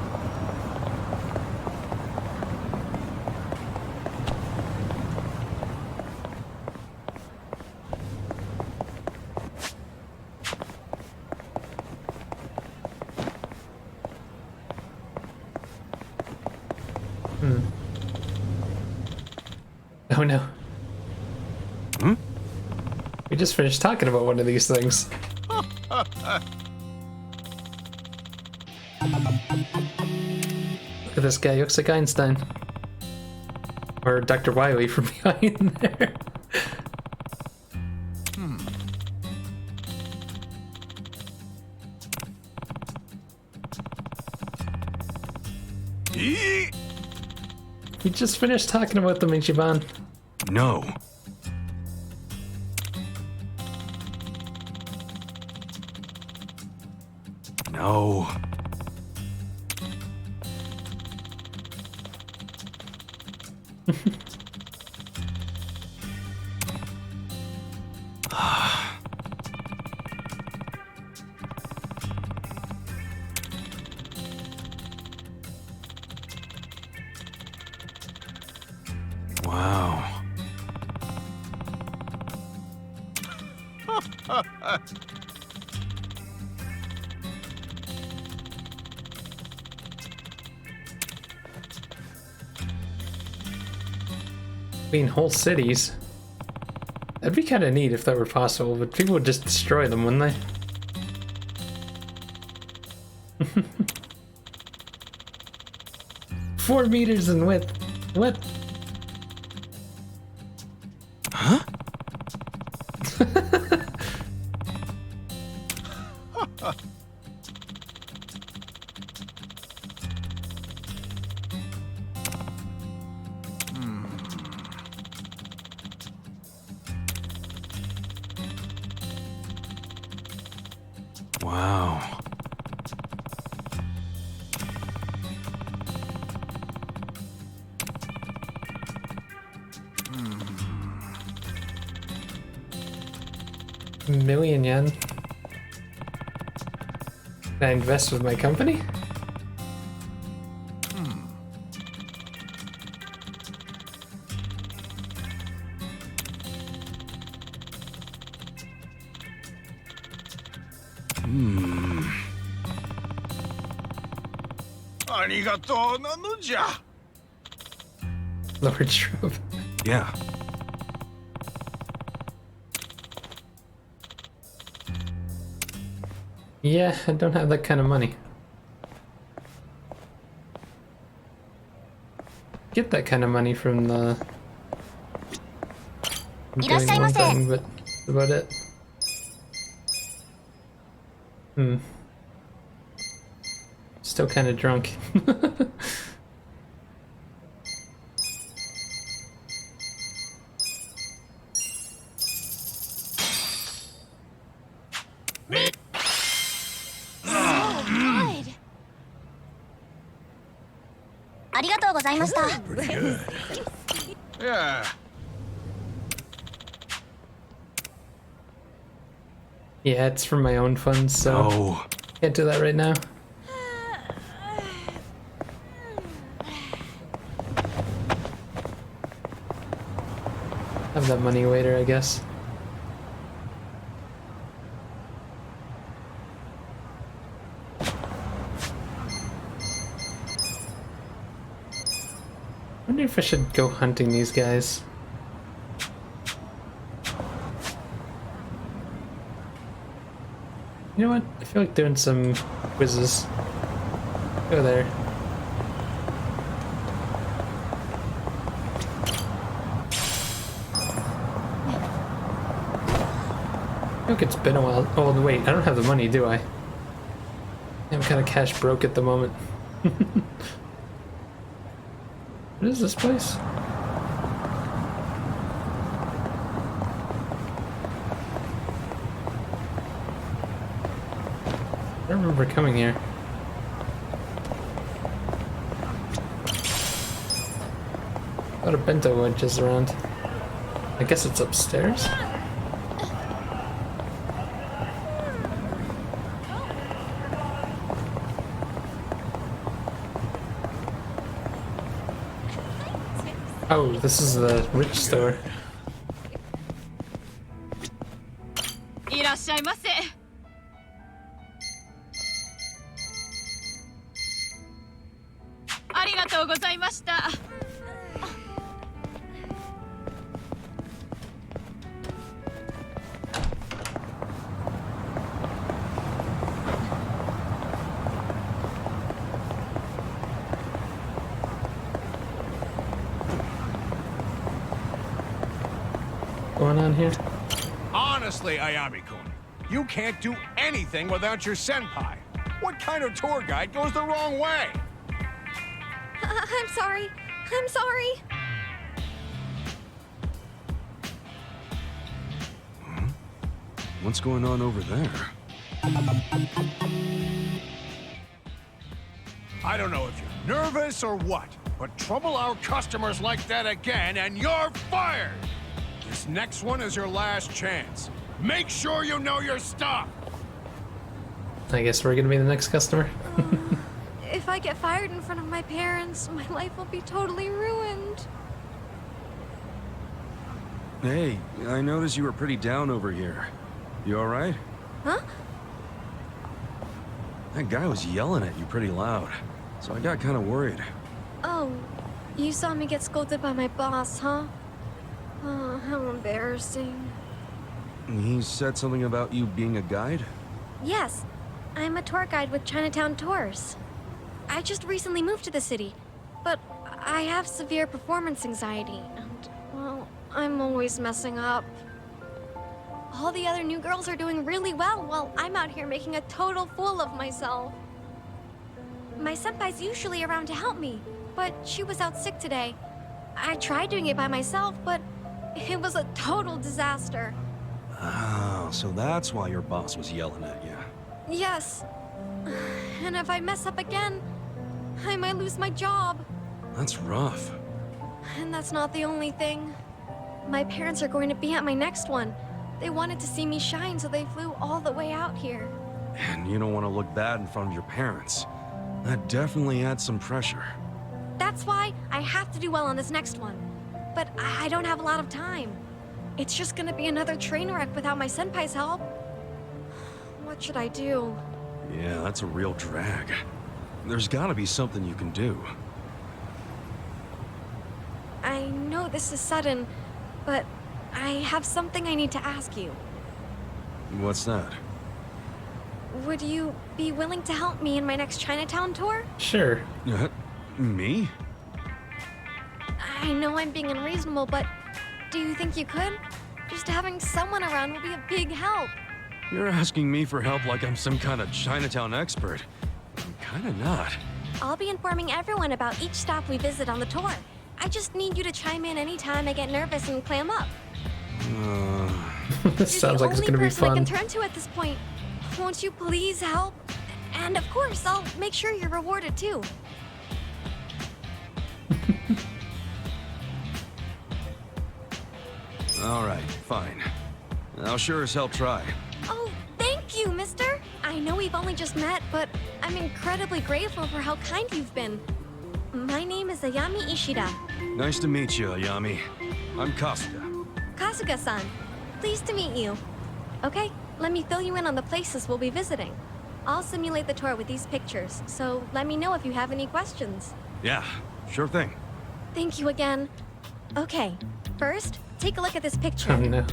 Oh no. We just finished talking about one of these things. Look at this guy, he looks like Einstein. Or Dr. Wily from behind there. We just finished talking about them, Ichiban.
No. No. Wow.
I mean, whole cities. That'd be kind of neat if that were possible, but people would just destroy them, wouldn't they? 4 meters in width. What?
Huh? Wow.
Million yen. Can I invest with my company?
Arigato nanuja.
Lord Shrub.
Yeah.
Yeah, I don't have that kind of money. Get that kind of money from the... doing one thing, but that's about it. Still kind of drunk.
good. ありがとうございました。
Pretty good. Yeah.
Yeah, it's for my own funds, so
No.
can't do that right now. Have that money later, I guess. I wonder if I should go hunting these guys. You know what? I feel like doing some quizzes. Go there. I think it's been a while. Oh, wait, I don't have the money, do I? I'm kind of cash broke at the moment. What is this place? I don't remember coming here. A lot of bento wedges around. I guess it's upstairs? Oh, this is the rich store.
いらっしゃいませ。ありがとうございました。
Going on here?
Honestly, Ayami-kun, you can't do anything without your senpai. What kind of tour guide goes the wrong way?
I'm sorry. I'm sorry.
What's going on over there?
I don't know if you're nervous or what, but trouble our customers like that again and you're fired! This next one is your last chance. Make sure you know your stuff!
I guess we're gonna be the next customer.
If I get fired in front of my parents, my life will be totally ruined.
Hey, I noticed you were pretty down over here. You alright?
Huh?
That guy was yelling at you pretty loud, so I got kind of worried.
Oh, you saw me get scolded by my boss, huh? Oh, how embarrassing.
He said something about you being a guide?
Yes, I'm a tour guide with Chinatown Tours. I just recently moved to the city, but I have severe performance anxiety, and, well, I'm always messing up. All the other new girls are doing really well while I'm out here making a total fool of myself. My senpai's usually around to help me, but she was out sick today. I tried doing it by myself, but it was a total disaster.
Oh, so that's why your boss was yelling at you.
Yes. And if I mess up again, I might lose my job.
That's rough.
And that's not the only thing. My parents are going to be at my next one. They wanted to see me shine, so they flew all the way out here.
And you don't want to look bad in front of your parents. That definitely adds some pressure.
That's why I have to do well on this next one. But I don't have a lot of time. It's just gonna be another train wreck without my senpai's help. What should I do?
Yeah, that's a real drag. There's gotta be something you can do.
I know this is sudden, but I have something I need to ask you.
What's that?
Would you be willing to help me in my next Chinatown tour?
Sure.
Me?
I know I'm being unreasonable, but do you think you could? Just having someone around will be a big help.
You're asking me for help like I'm some kind of Chinatown expert. I'm kinda not.
I'll be informing everyone about each stop we visit on the tour. I just need you to chime in anytime I get nervous and clam up.
This sounds like it's gonna be
You're the only person I
fun.
can turn to at this point. Won't you please help? And of course, I'll make sure you're rewarded too.
All right, fine. I'll sure as hell try.
Oh, thank you, mister. I know we've only just met, but I'm incredibly grateful for how kind you've been. My name is Ayami Ishida.
Nice to meet you, Ayami. I'm Kasuga.
Kasuga-san. Pleased to meet you. Okay, let me fill you in on the places we'll be visiting. I'll simulate the tour with these pictures, so let me know if you have any questions.
Yeah, sure thing.
Thank you again. Okay, first, take a look at this picture.
Oh no.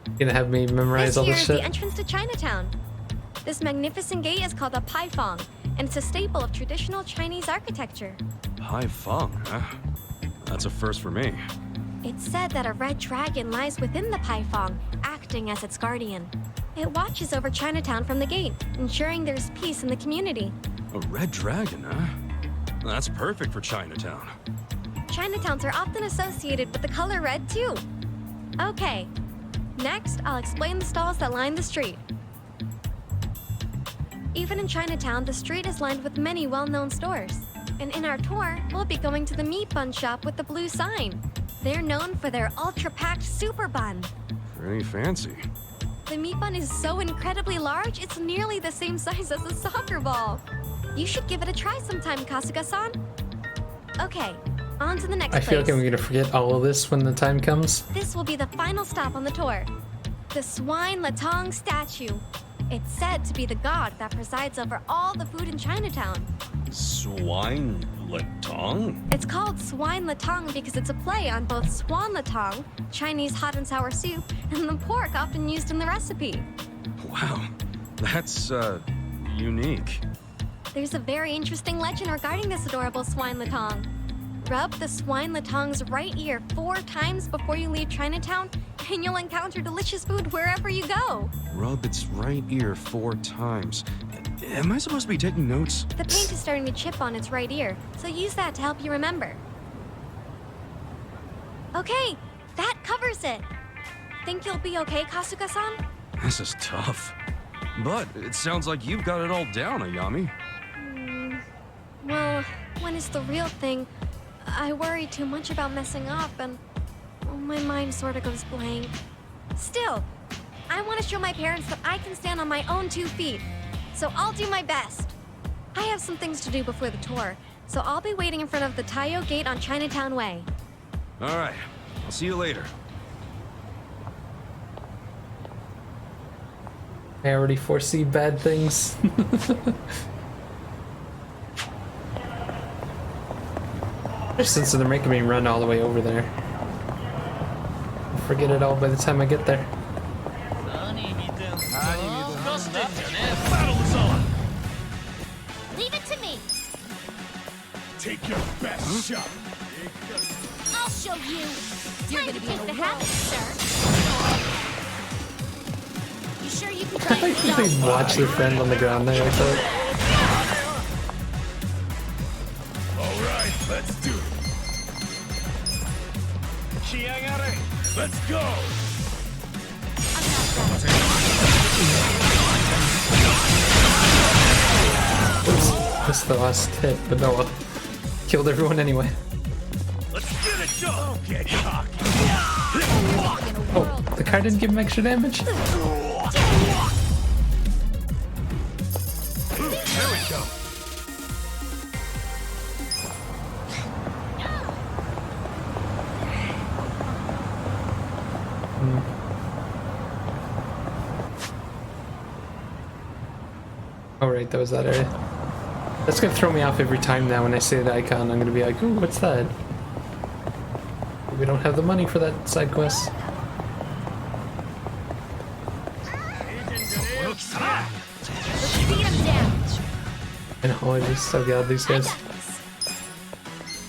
You're gonna have me memorize all
This
this
here is
shit?
the entrance to Chinatown. This magnificent gate is called the Paifong, and it's a staple of traditional Chinese architecture.
Hai Feng, huh? That's a first for me.
It's said that a red dragon lies within the Paifong, acting as its guardian. It watches over Chinatown from the gate, ensuring there's peace in the community.
A red dragon, huh? That's perfect for Chinatown.
Chinatowns are often associated with the color red, too. Okay, next I'll explain the stalls that line the street. Even in Chinatown, the street is lined with many well-known stores. And in our tour, we'll be going to the meat bun shop with the blue sign. They're known for their ultra-packed super bun.
Pretty fancy.
The meat bun is so incredibly large, it's nearly the same size as a soccer ball. You should give it a try sometime, Kasuga-san. Okay, on to the next
I
place.
feel like I'm gonna forget all of this when the time comes.
This will be the final stop on the tour. The Swine Latong statue. It's said to be the god that presides over all the food in Chinatown.
Swine Latong?
It's called Swine Latong because it's a play on both swan latong, Chinese hot and sour soup, and the pork often used in the recipe.
Wow, that's, unique.
There's a very interesting legend regarding this adorable swine latong. Rub the swine latong's right ear 4 times before you leave Chinatown, and you'll encounter delicious food wherever you go.
Rub its right ear 4 times. Am I supposed to be taking notes?
The paint is starting to chip on its right ear, so use that to help you remember. Okay, that covers it. Think you'll be okay, Kasuga-san?
This is tough. But it sounds like you've got it all down, Ayami.
Well, when it's the real thing, I worry too much about messing up and my mind sort of goes blank. Still, I want to show my parents that I can stand on my own 2 feet, so I'll do my best. I have some things to do before the tour, so I'll be waiting in front of the Taiyo Gate on Chinatown Way.
All right, I'll see you later.
I already foresee bad things. Since they're making me run all the way over there. I'll forget it all by the time I get there.
Battle is on!
Leave it to me.
Take your best shot.
I'll show you. You're gonna be the habit, sir. You sure you can
I
try
like that they watch their friend on the ground there. I thought.
Alright, let's do it. Let's go!
That's the last hit, but no, well. Killed everyone anyway.
Let's get it done! Don't get cocky!
Oh, the car didn't give him extra damage?
There we go!
Oh right, that was that area. That's gonna throw me off every time now when I see the icon. I'm gonna be like, ooh, what's that? We don't have the money for that side quest. I know, I just so glad these guys.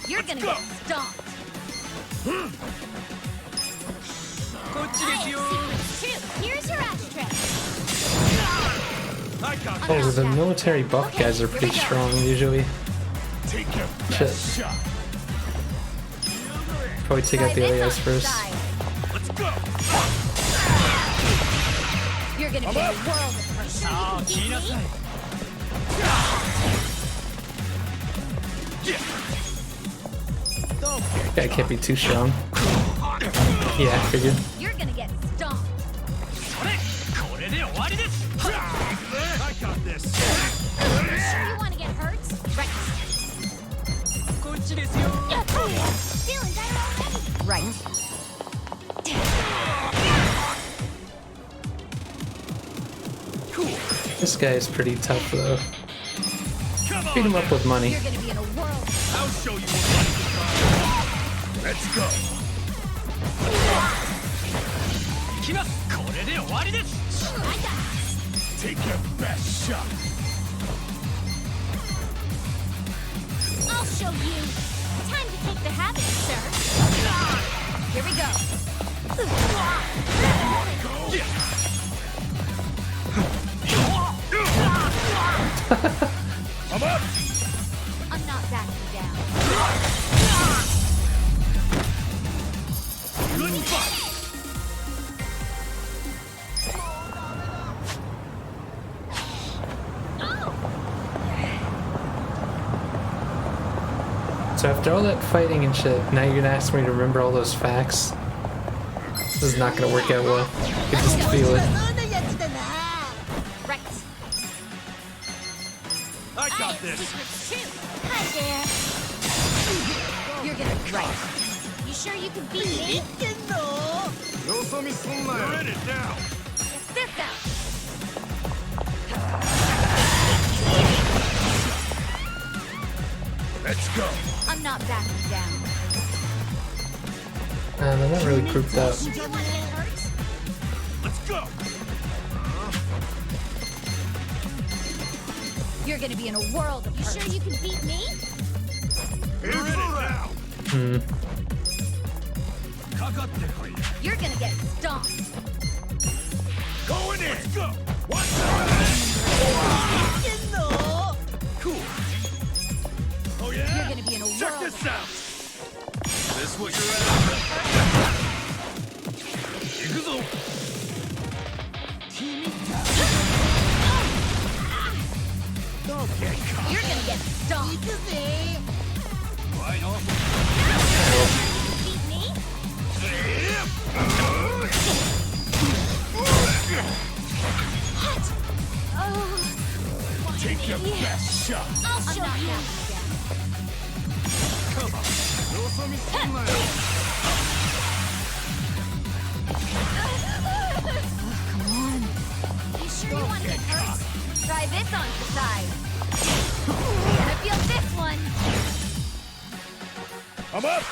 You're gonna get stomped. Here's your ashtray.
Oh, the military buff guys are pretty strong usually.
Take your
Shit.
best shot.
Probably take out the other guys first.
You're gonna be a world of hurt. You sure you can beat me?
Guy can't be too strong. Yeah, I figured.
You're gonna get stomped.
I got this.
You sure you want to get hurt? Right. Feeling better already. Right.
This guy is pretty tough though. Beat him up with money.
You're gonna be in a world.
I'll show you what money is about. Let's go. Take your best shot.
I'll show you. Time to take the habit, sir. Here we go.
I'm up.
I'm not backing down.
Good fight.
So after all that fighting and shit, now you're gonna ask me to remember all those facts? This is not gonna work out well. I can just feel it.
Right.
I got this.
Hi there. You're gonna right. You sure you can beat me?
You're in it now.
Get this out.
Let's go.
I'm not backing down.
They're not really grouped up.
You want to get hurt?
Let's go.
You're gonna be in a world of hurt. You sure you can beat me?
You're in it now.
You're gonna get stomped.
Going in. Let's go. What's cool. Oh yeah.
You're gonna be in a
Check
world
this
of
out. This what you're at? Yakuza. Don't get caught.
You're gonna get stomped.
Right on.
Beat me? What? Oh.
Take your best shot.
I'll show you.
Come on.
Come on. You sure you want to get hurt? Try this on the side. You're gonna feel this one.
I'm up.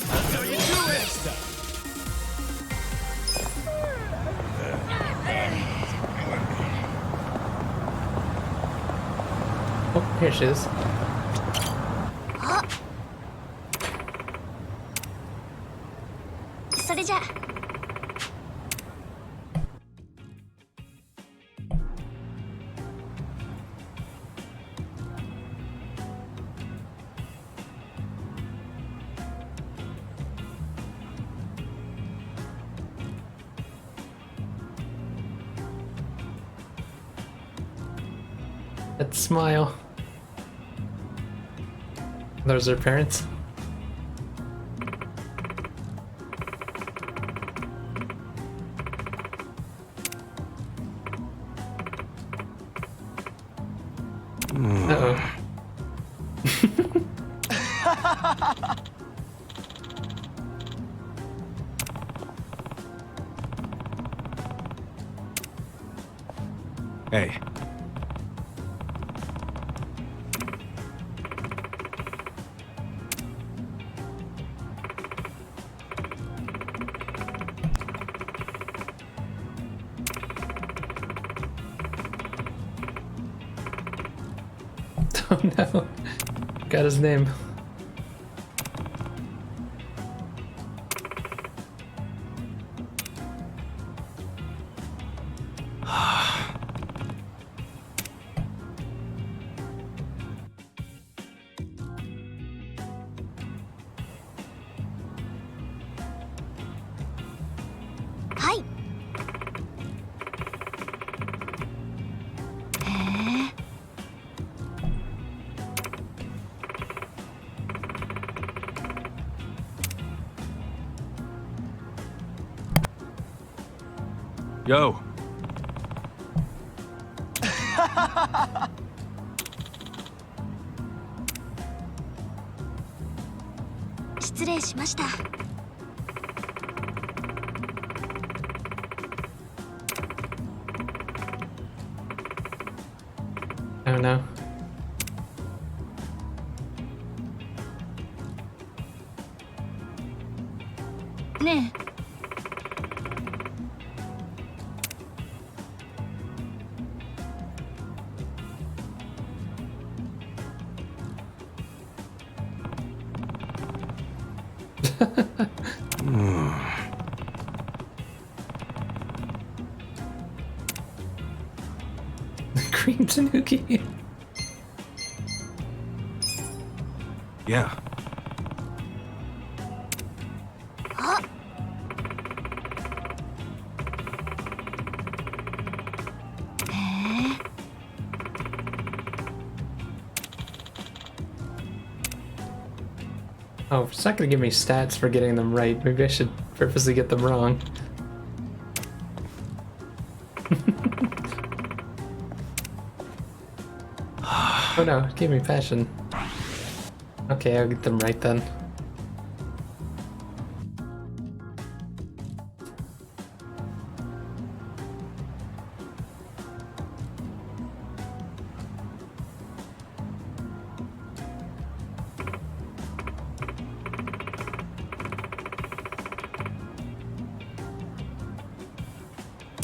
That's how you do it.
Oh, here she is. That smile. Those are parents. Uh-oh.
Hey.
Oh no. Got his name.
Yo.
失礼しました。
I don't know.
Ne.
Green Tanuki.
Yeah.
Oh, it's not gonna give me stats for getting them right. Maybe I should purposely get them wrong. Oh no, it gave me passion. Okay, I'll get them right then.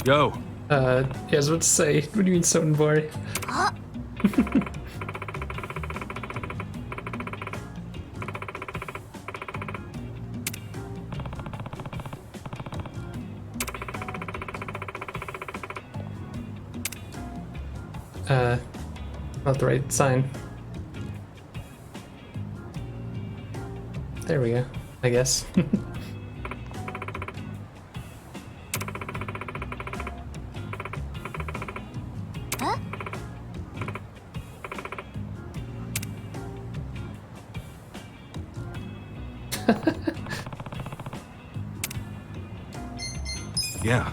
Yo.
Yeah, I was about to say, what do you mean, Soten Boy? Not the right sign. There we go, I guess.
Yeah.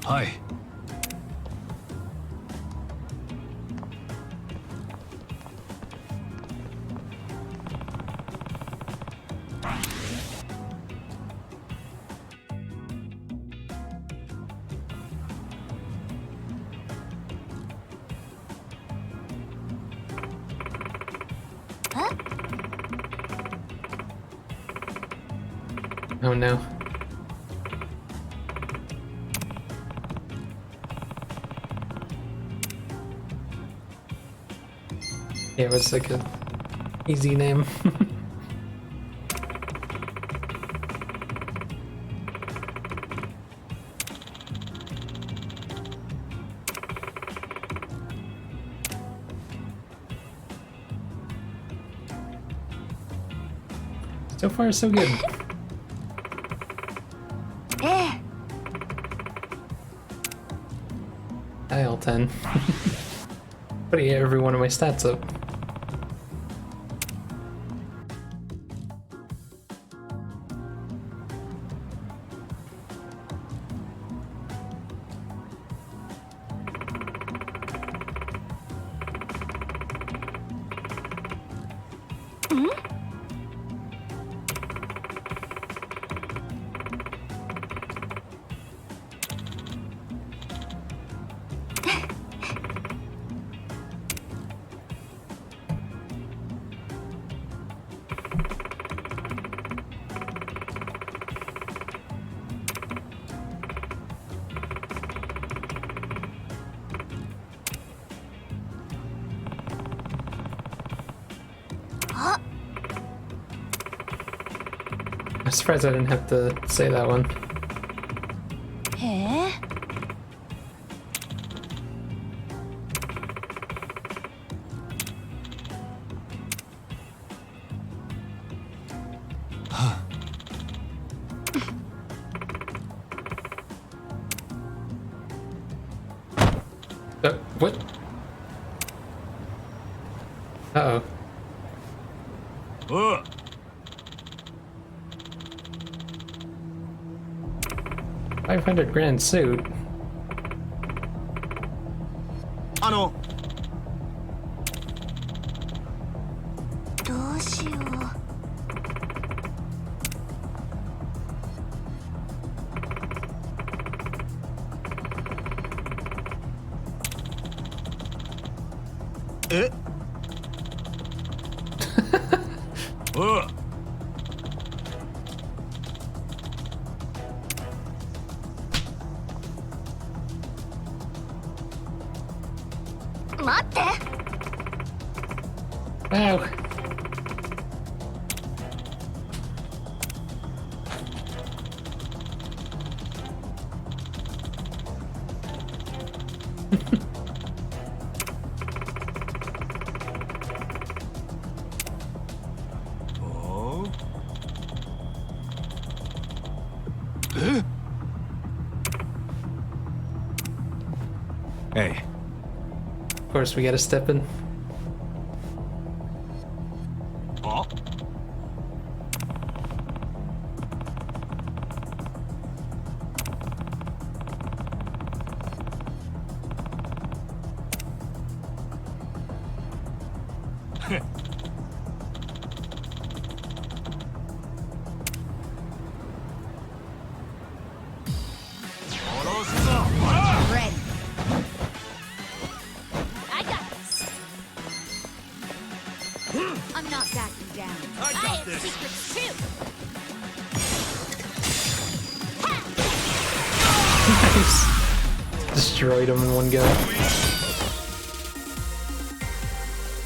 Hi.
Oh no. Yeah, it was like a easy name. So far, so good. Dial 10. Putting every one of my stats up. I'm surprised I didn't have to say that one. What? Uh-oh. 500 grand suit.
どうしよう。
え？
待って。
Ow.
Hey.
Of course, we gotta step in.
Ready. I got this. I'm not backing down. I have
this.
secrets too.
Nice. Destroyed him in one go.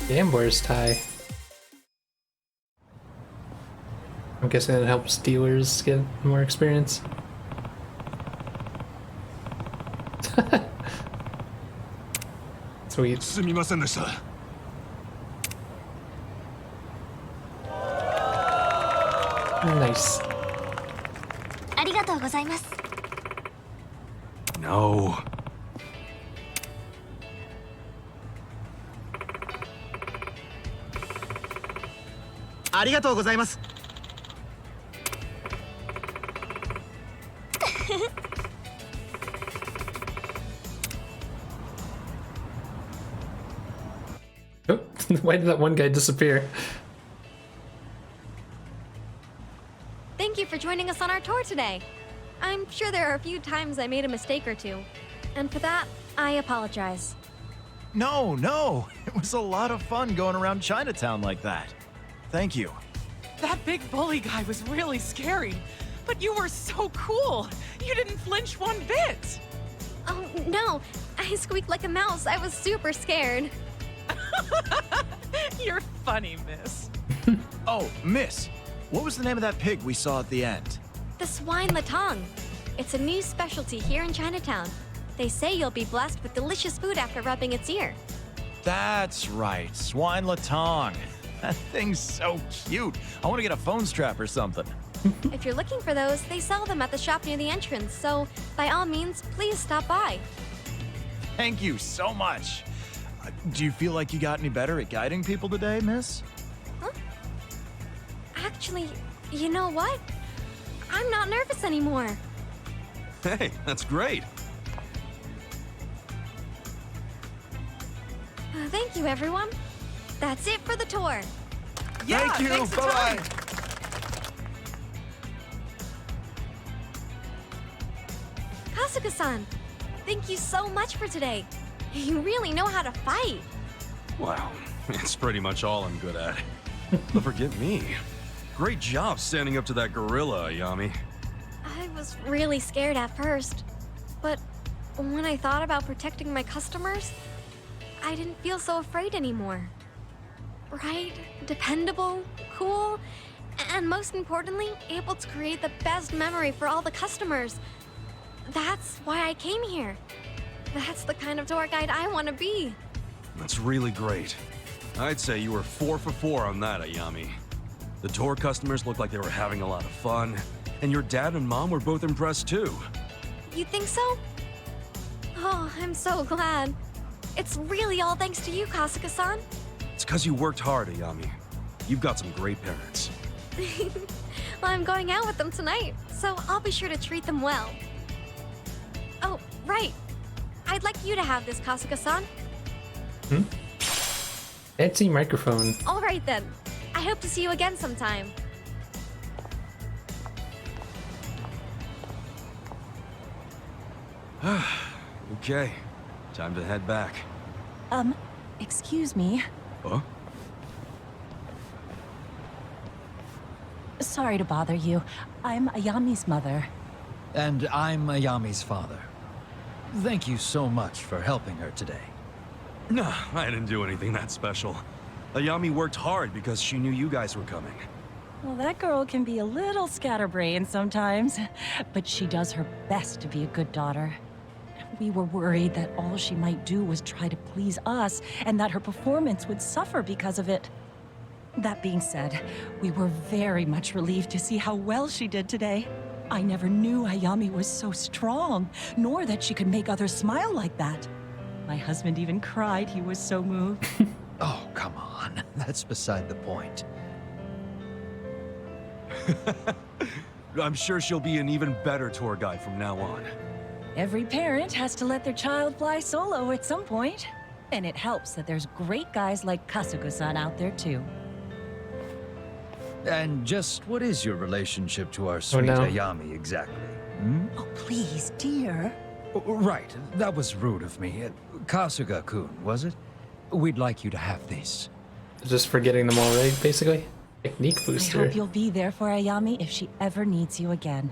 Gambler's tie. I'm guessing it helps dealers get more experience. Sweet.
すみませんでした。
Nice.
ありがとうございます。
No.
ありがとうございます。
Oh, why did that one guy disappear?
Thank you for joining us on our tour today. I'm sure there are a few times I made a mistake or two. And for that, I apologize.
No, no. It was a lot of fun going around Chinatown like that. Thank you.
That big bully guy was really scary. But you were so cool. You didn't flinch one bit.
Oh, no. I squeaked like a mouse. I was super scared.
You're funny, miss.
Oh, miss. What was the name of that pig we saw at the end?
The swine latong. It's a new specialty here in Chinatown. They say you'll be blessed with delicious food after rubbing its ear.
That's right, swine latong. That thing's so cute. I want to get a phone strap or something.
If you're looking for those, they sell them at the shop near the entrance, so by all means, please stop by.
Thank you so much. Do you feel like you got any better at guiding people today, miss?
Huh? Actually, you know what? I'm not nervous anymore.
Hey, that's great.
Thank you, everyone. That's it for the tour.
Yeah,
Thank you.
thanks a ton.
Bye-bye.
Kasuga-san, thank you so much for today. You really know how to fight.
Wow, it's pretty much all I'm good at. But forget me. Great job standing up to that gorilla, Ayami.
I was really scared at first, but when I thought about protecting my customers, I didn't feel so afraid anymore. Right, dependable, cool, and most importantly, able to create the best memory for all the customers. That's why I came here. That's the kind of tour guide I want to be.
That's really great. I'd say you were 4 for 4 on that, Ayami. The tour customers looked like they were having a lot of fun, and your dad and mom were both impressed too.
You think so? Oh, I'm so glad. It's really all thanks to you, Kasuga-san.
It's because you worked hard, Ayami. You've got some great parents.
Well, I'm going out with them tonight, so I'll be sure to treat them well. Oh, right. I'd like you to have this, Kasuga-san.
Fancy microphone.
All right then. I hope to see you again sometime.
Okay, time to head back.
Excuse me.
Huh?
Sorry to bother you. I'm Ayami's mother.
And I'm Ayami's father. Thank you so much for helping her today.
No, I didn't do anything that special. Ayami worked hard because she knew you guys were coming.
Well, that girl can be a little scatterbrained sometimes, but she does her best to be a good daughter. We were worried that all she might do was try to please us, and that her performance would suffer because of it. That being said, we were very much relieved to see how well she did today. I never knew Ayami was so strong, nor that she could make others smile like that. My husband even cried, he was so moved.
Oh, come on. That's beside the point.
I'm sure she'll be an even better tour guide from now on.
Every parent has to let their child fly solo at some point. And it helps that there's great guys like Kasuga-san out there too.
And just what is your relationship to our sweet Ayami exactly? Hmm?
Oh, please, dear.
Right, that was rude of me. Kasuga-kun, was it? We'd like you to have this.
Just for getting them all right, basically. Technique booster.
I hope you'll be there for Ayami if she ever needs you again.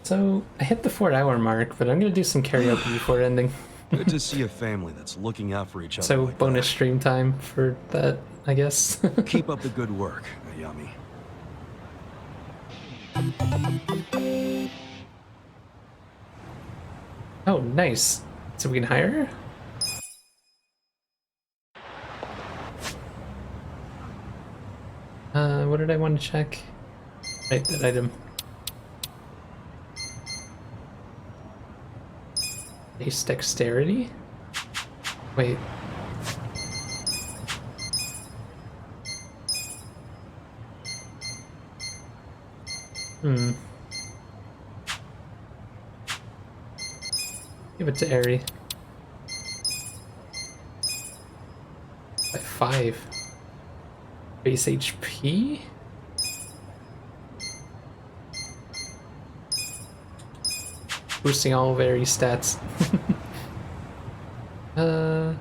So, I hit the 4-hour mark, but I'm gonna do some karaoke before ending.
Good to see a family that's looking out for each other.
So,
like
bonus stream time for that, I guess.
Keep up the good work, Ayami.
Oh, nice. So we can hire her? What did I want to check? Right, that item. Base dexterity? Wait. Give it to Eri. By 5. Base HP? Boosting all of Eri's stats. Oh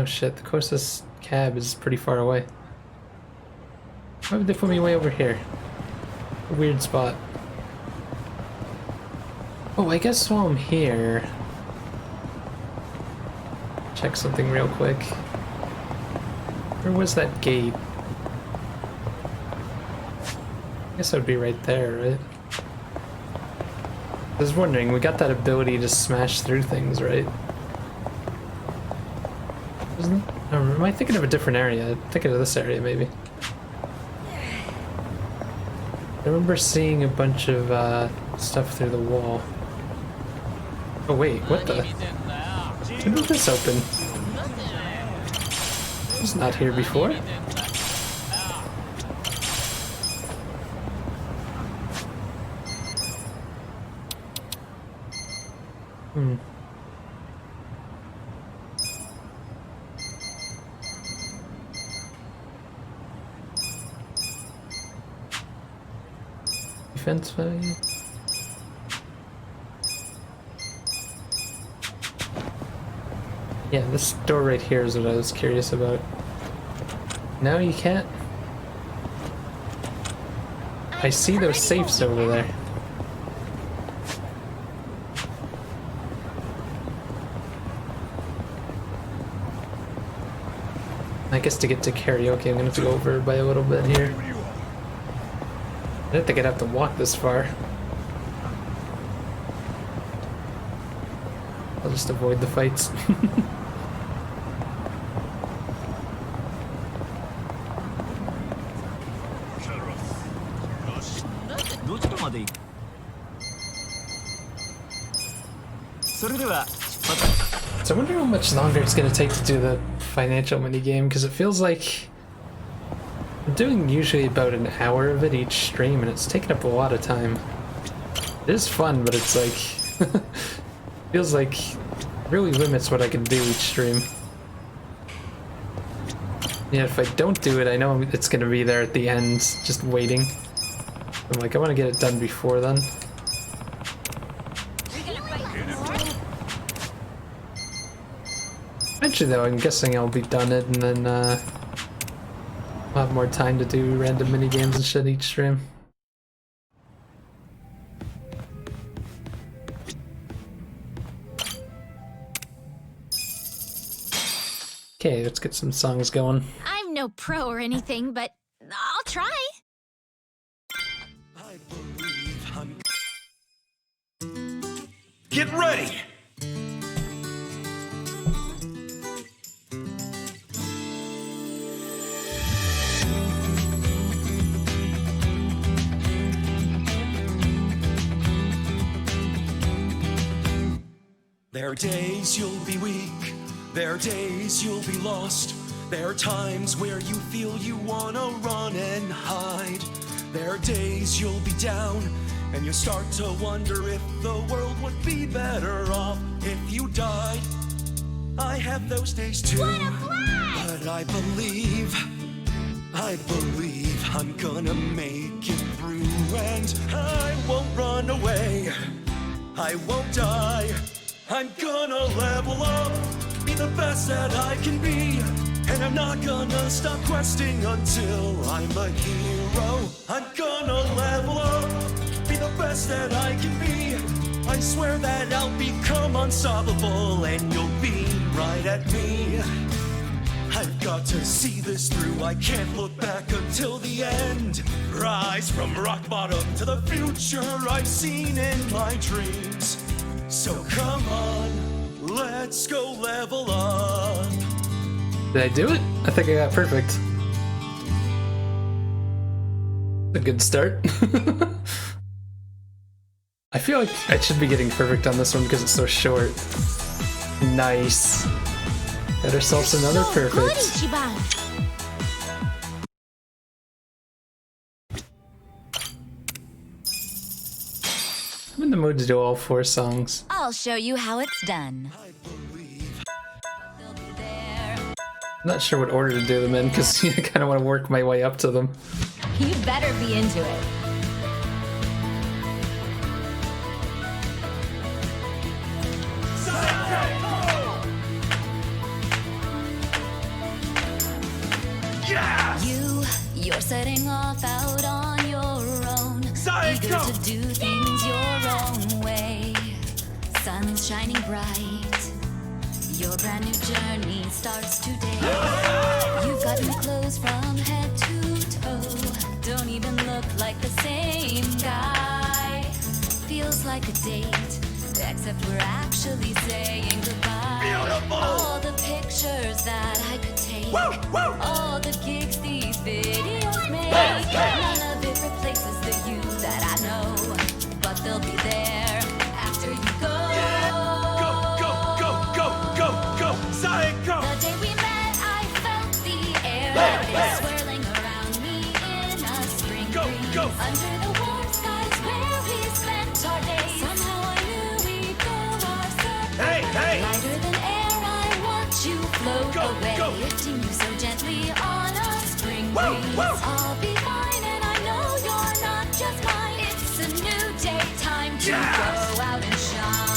shit, the closest cab is pretty far away. Why would they put me way over here? A weird spot. Oh, I guess while I'm here... check something real quick. Where was that gate? I guess it would be right there, right? I was wondering, we got that ability to smash through things, right? Isn't it? Or am I thinking of a different area? I'm thinking of this area, maybe. I remember seeing a bunch of stuff through the wall. Oh wait, what the? When did this open? It was not here before. Defense value. Yeah, this door right here is what I was curious about. No, you can't. I see those safes over there. I guess to get to karaoke, I'm gonna have to go over by a little bit here. I didn't think I'd have to walk this far. I'll just avoid the fights.
どちらまで行く？それでは出発。
So I wonder how much longer it's gonna take to do the financial minigame, because it feels like I'm doing usually about an hour of it each stream, and it's taking up a lot of time. It is fun, but it's like feels like it really limits what I can do each stream. Yeah, if I don't do it, I know it's gonna be there at the end, just waiting. I'm like, I want to get it done before then. Eventually, though, I'm guessing I'll be done it, and then I'll have more time to do random mini games and shit each stream. Okay, let's get some songs going.
I'm no pro or anything, but I'll try.
Get ready! There are days you'll be weak, there are days you'll be lost. There are times where you feel you wanna run and hide. There are days you'll be down, and you start to wonder if the world would be better off if you died. I have those days too, but I believe I'm gonna make it through, and I won't run away, I won't die. I'm gonna level up, be the best that I can be, and I'm not gonna stop questing until I'm a hero. I'm gonna level up, be the best that I can be. I swear that I'll become unstoppable, and you'll be right at me. I've got to see this through, I can't look back until the end. Rise from rock bottom to the future I've seen in my dreams. So come on, let's go level up.
Did I do it? I think I got perfect. A good start. I feel like I should be getting perfect on this one because it's so short. Nice. Got ourselves another perfect. I'm in the mood to do all 4 songs.
I'll show you how it's done.
I'm not sure what order to do them in because I kind of want to work my way up to them.
You better be into it. You're setting off out on your own. Eager to do things your own way. Sun's shining bright. Your brand new journey starts today. You've got new clothes from head to toe. Don't even look like the same guy. Feels like a date, except we're actually saying goodbye. Beautiful! All the pictures that I could take. All the gigs these videos make. None of it replaces the you that I know. But they'll be there after you go. The day we met, I felt the air swirling around me in a spring breeze. Under the warm skies where we spent our days. Somehow I knew we'd go our separate ways. Lighter than air, I watch you float away. Lifting you so gently on a spring breeze. I'll be fine and I know you're not just mine. It's a new day, time to go out and shine.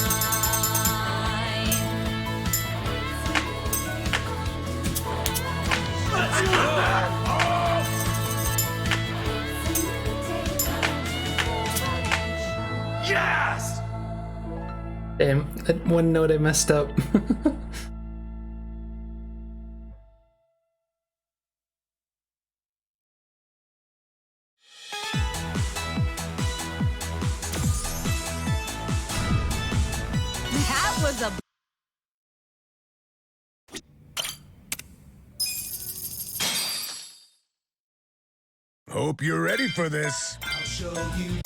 Yes! Damn, that one note I messed up.
That was a...
Hope you're ready for this.
I'll show you.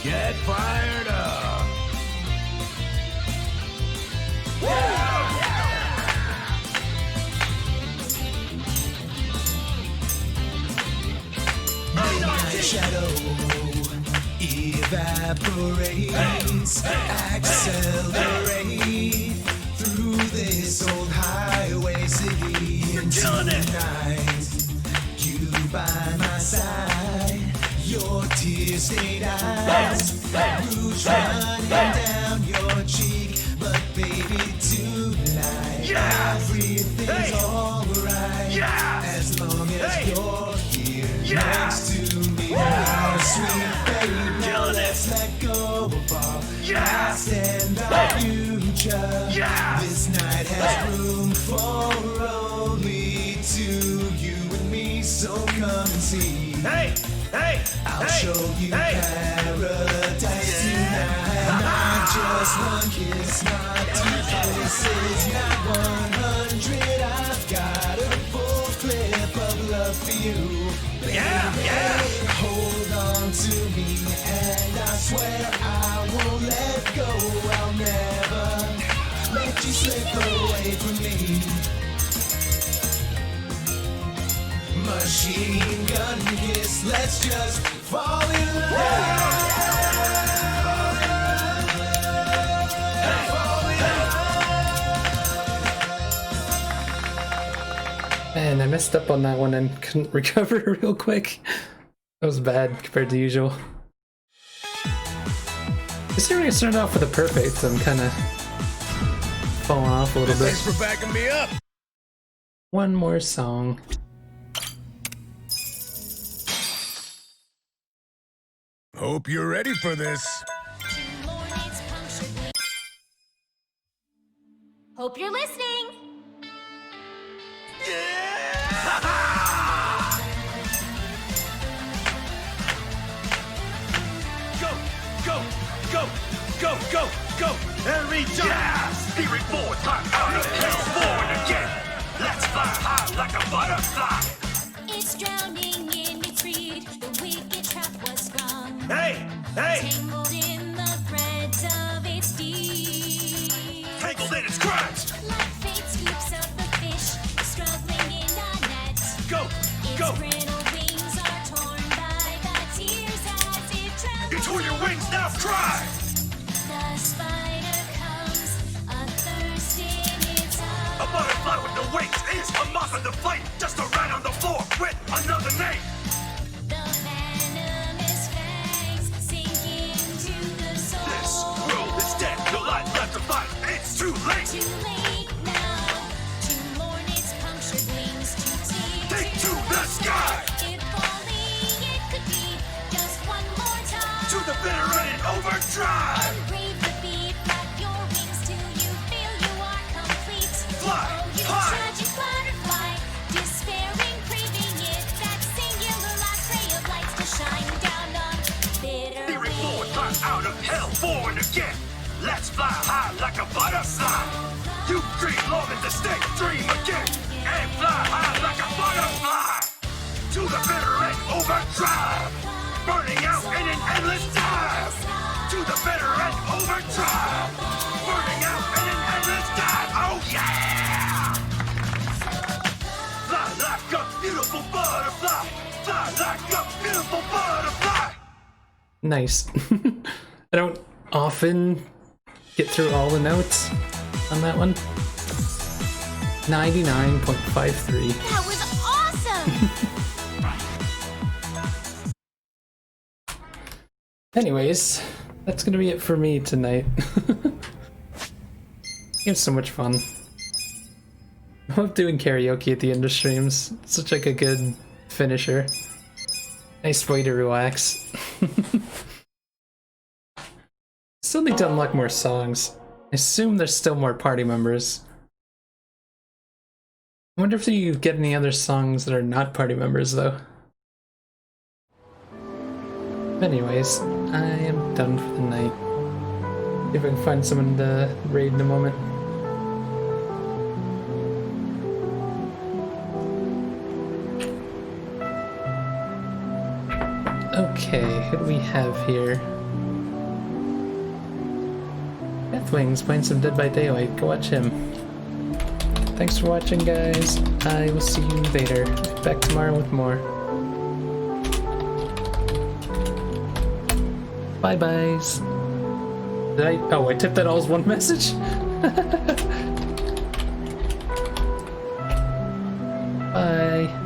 Get fired up!
Midnight shadow evaporates, accelerate through this old highway city into night. You by my side, your tear-stained eyes, rouge running down your cheek, but baby tonight everything's alright as long as you're here next to me. Our sweet baby, let's let go of our past and our future. This night has room for only two, you and me, so come and see. I'll show you paradise tonight. Not just one kiss, not two kisses, not 100. I've got a full clip of love for you. Baby, hold on to me, and I swear I won't let go. I'll never let you slip away from me. Machine gun kiss, let's just fall in love.
Man, I messed up on that one and couldn't recover real quick. That was bad compared to usual. Considering I started off with a perfect, I'm kind of falling off a little bit.
Thanks for backing me up.
One more song.
Hope you're ready for this.
Hope you're listening.
Go, go, go, go, go, go! Every time! Yeah! Spirit forward, climb out of hell, forward again! Let's fly high like a butterfly!
It's drowning in its reed. The wicked trap was sprung.
Hey! Hey!
Tangled in the threads of its deed.
Tangled in its crimes!
Like fate scoops up a fish, struggling in a net.
Go!
Its
Go!
brittle wings are torn by the tears as it travels.
You tore your wings, now cry!
The spider comes, athirst in its eyes.
A butterfly with no wings is a moth in the flame, just a rat on the floor with another name.
The venomous fangs sink into the soul.
This world is dead, no life left to fight. It's too late.
Too late now to mourn its punctured wings to
Take to the sky.
If only it could be just one more time.
To the bitter end in overdrive.
Brave the beat, flap your wings till you feel you are complete.
Fly,
Oh, you
fly.
tragic butterfly, despairing, craving it. That singular last ray of light to shine down on bitter
Spirit forward, climb out of hell, forward again. Let's fly high like a butterfly. You dream longing to stay, dream again. And fly high like a butterfly. To the bitter end, overdrive. Burning out in an endless dive. To the bitter end, overdrive. Burning out in an endless dive. Oh yeah! Fly like a beautiful butterfly. Fly like a beautiful butterfly.
Nice. I don't often get through all the notes on that one. 99.53.
That was awesome!
Anyways, that's gonna be it for me tonight. It was so much fun. I love doing karaoke at the end of streams. It's such like a good finisher. Nice way to relax. Still need to unlock more songs. I assume there's still more party members. I wonder if you get any other songs that are not party members though. Anyways, I am done for the night. See if I can find someone to raid in a moment. Okay, who do we have here? Wings playing some Dead by Daylight. Go watch him. Thanks for watching, guys. I will see you later. Back tomorrow with more. Bye-byes. Did I? Oh, I tipped that all as one message? Bye.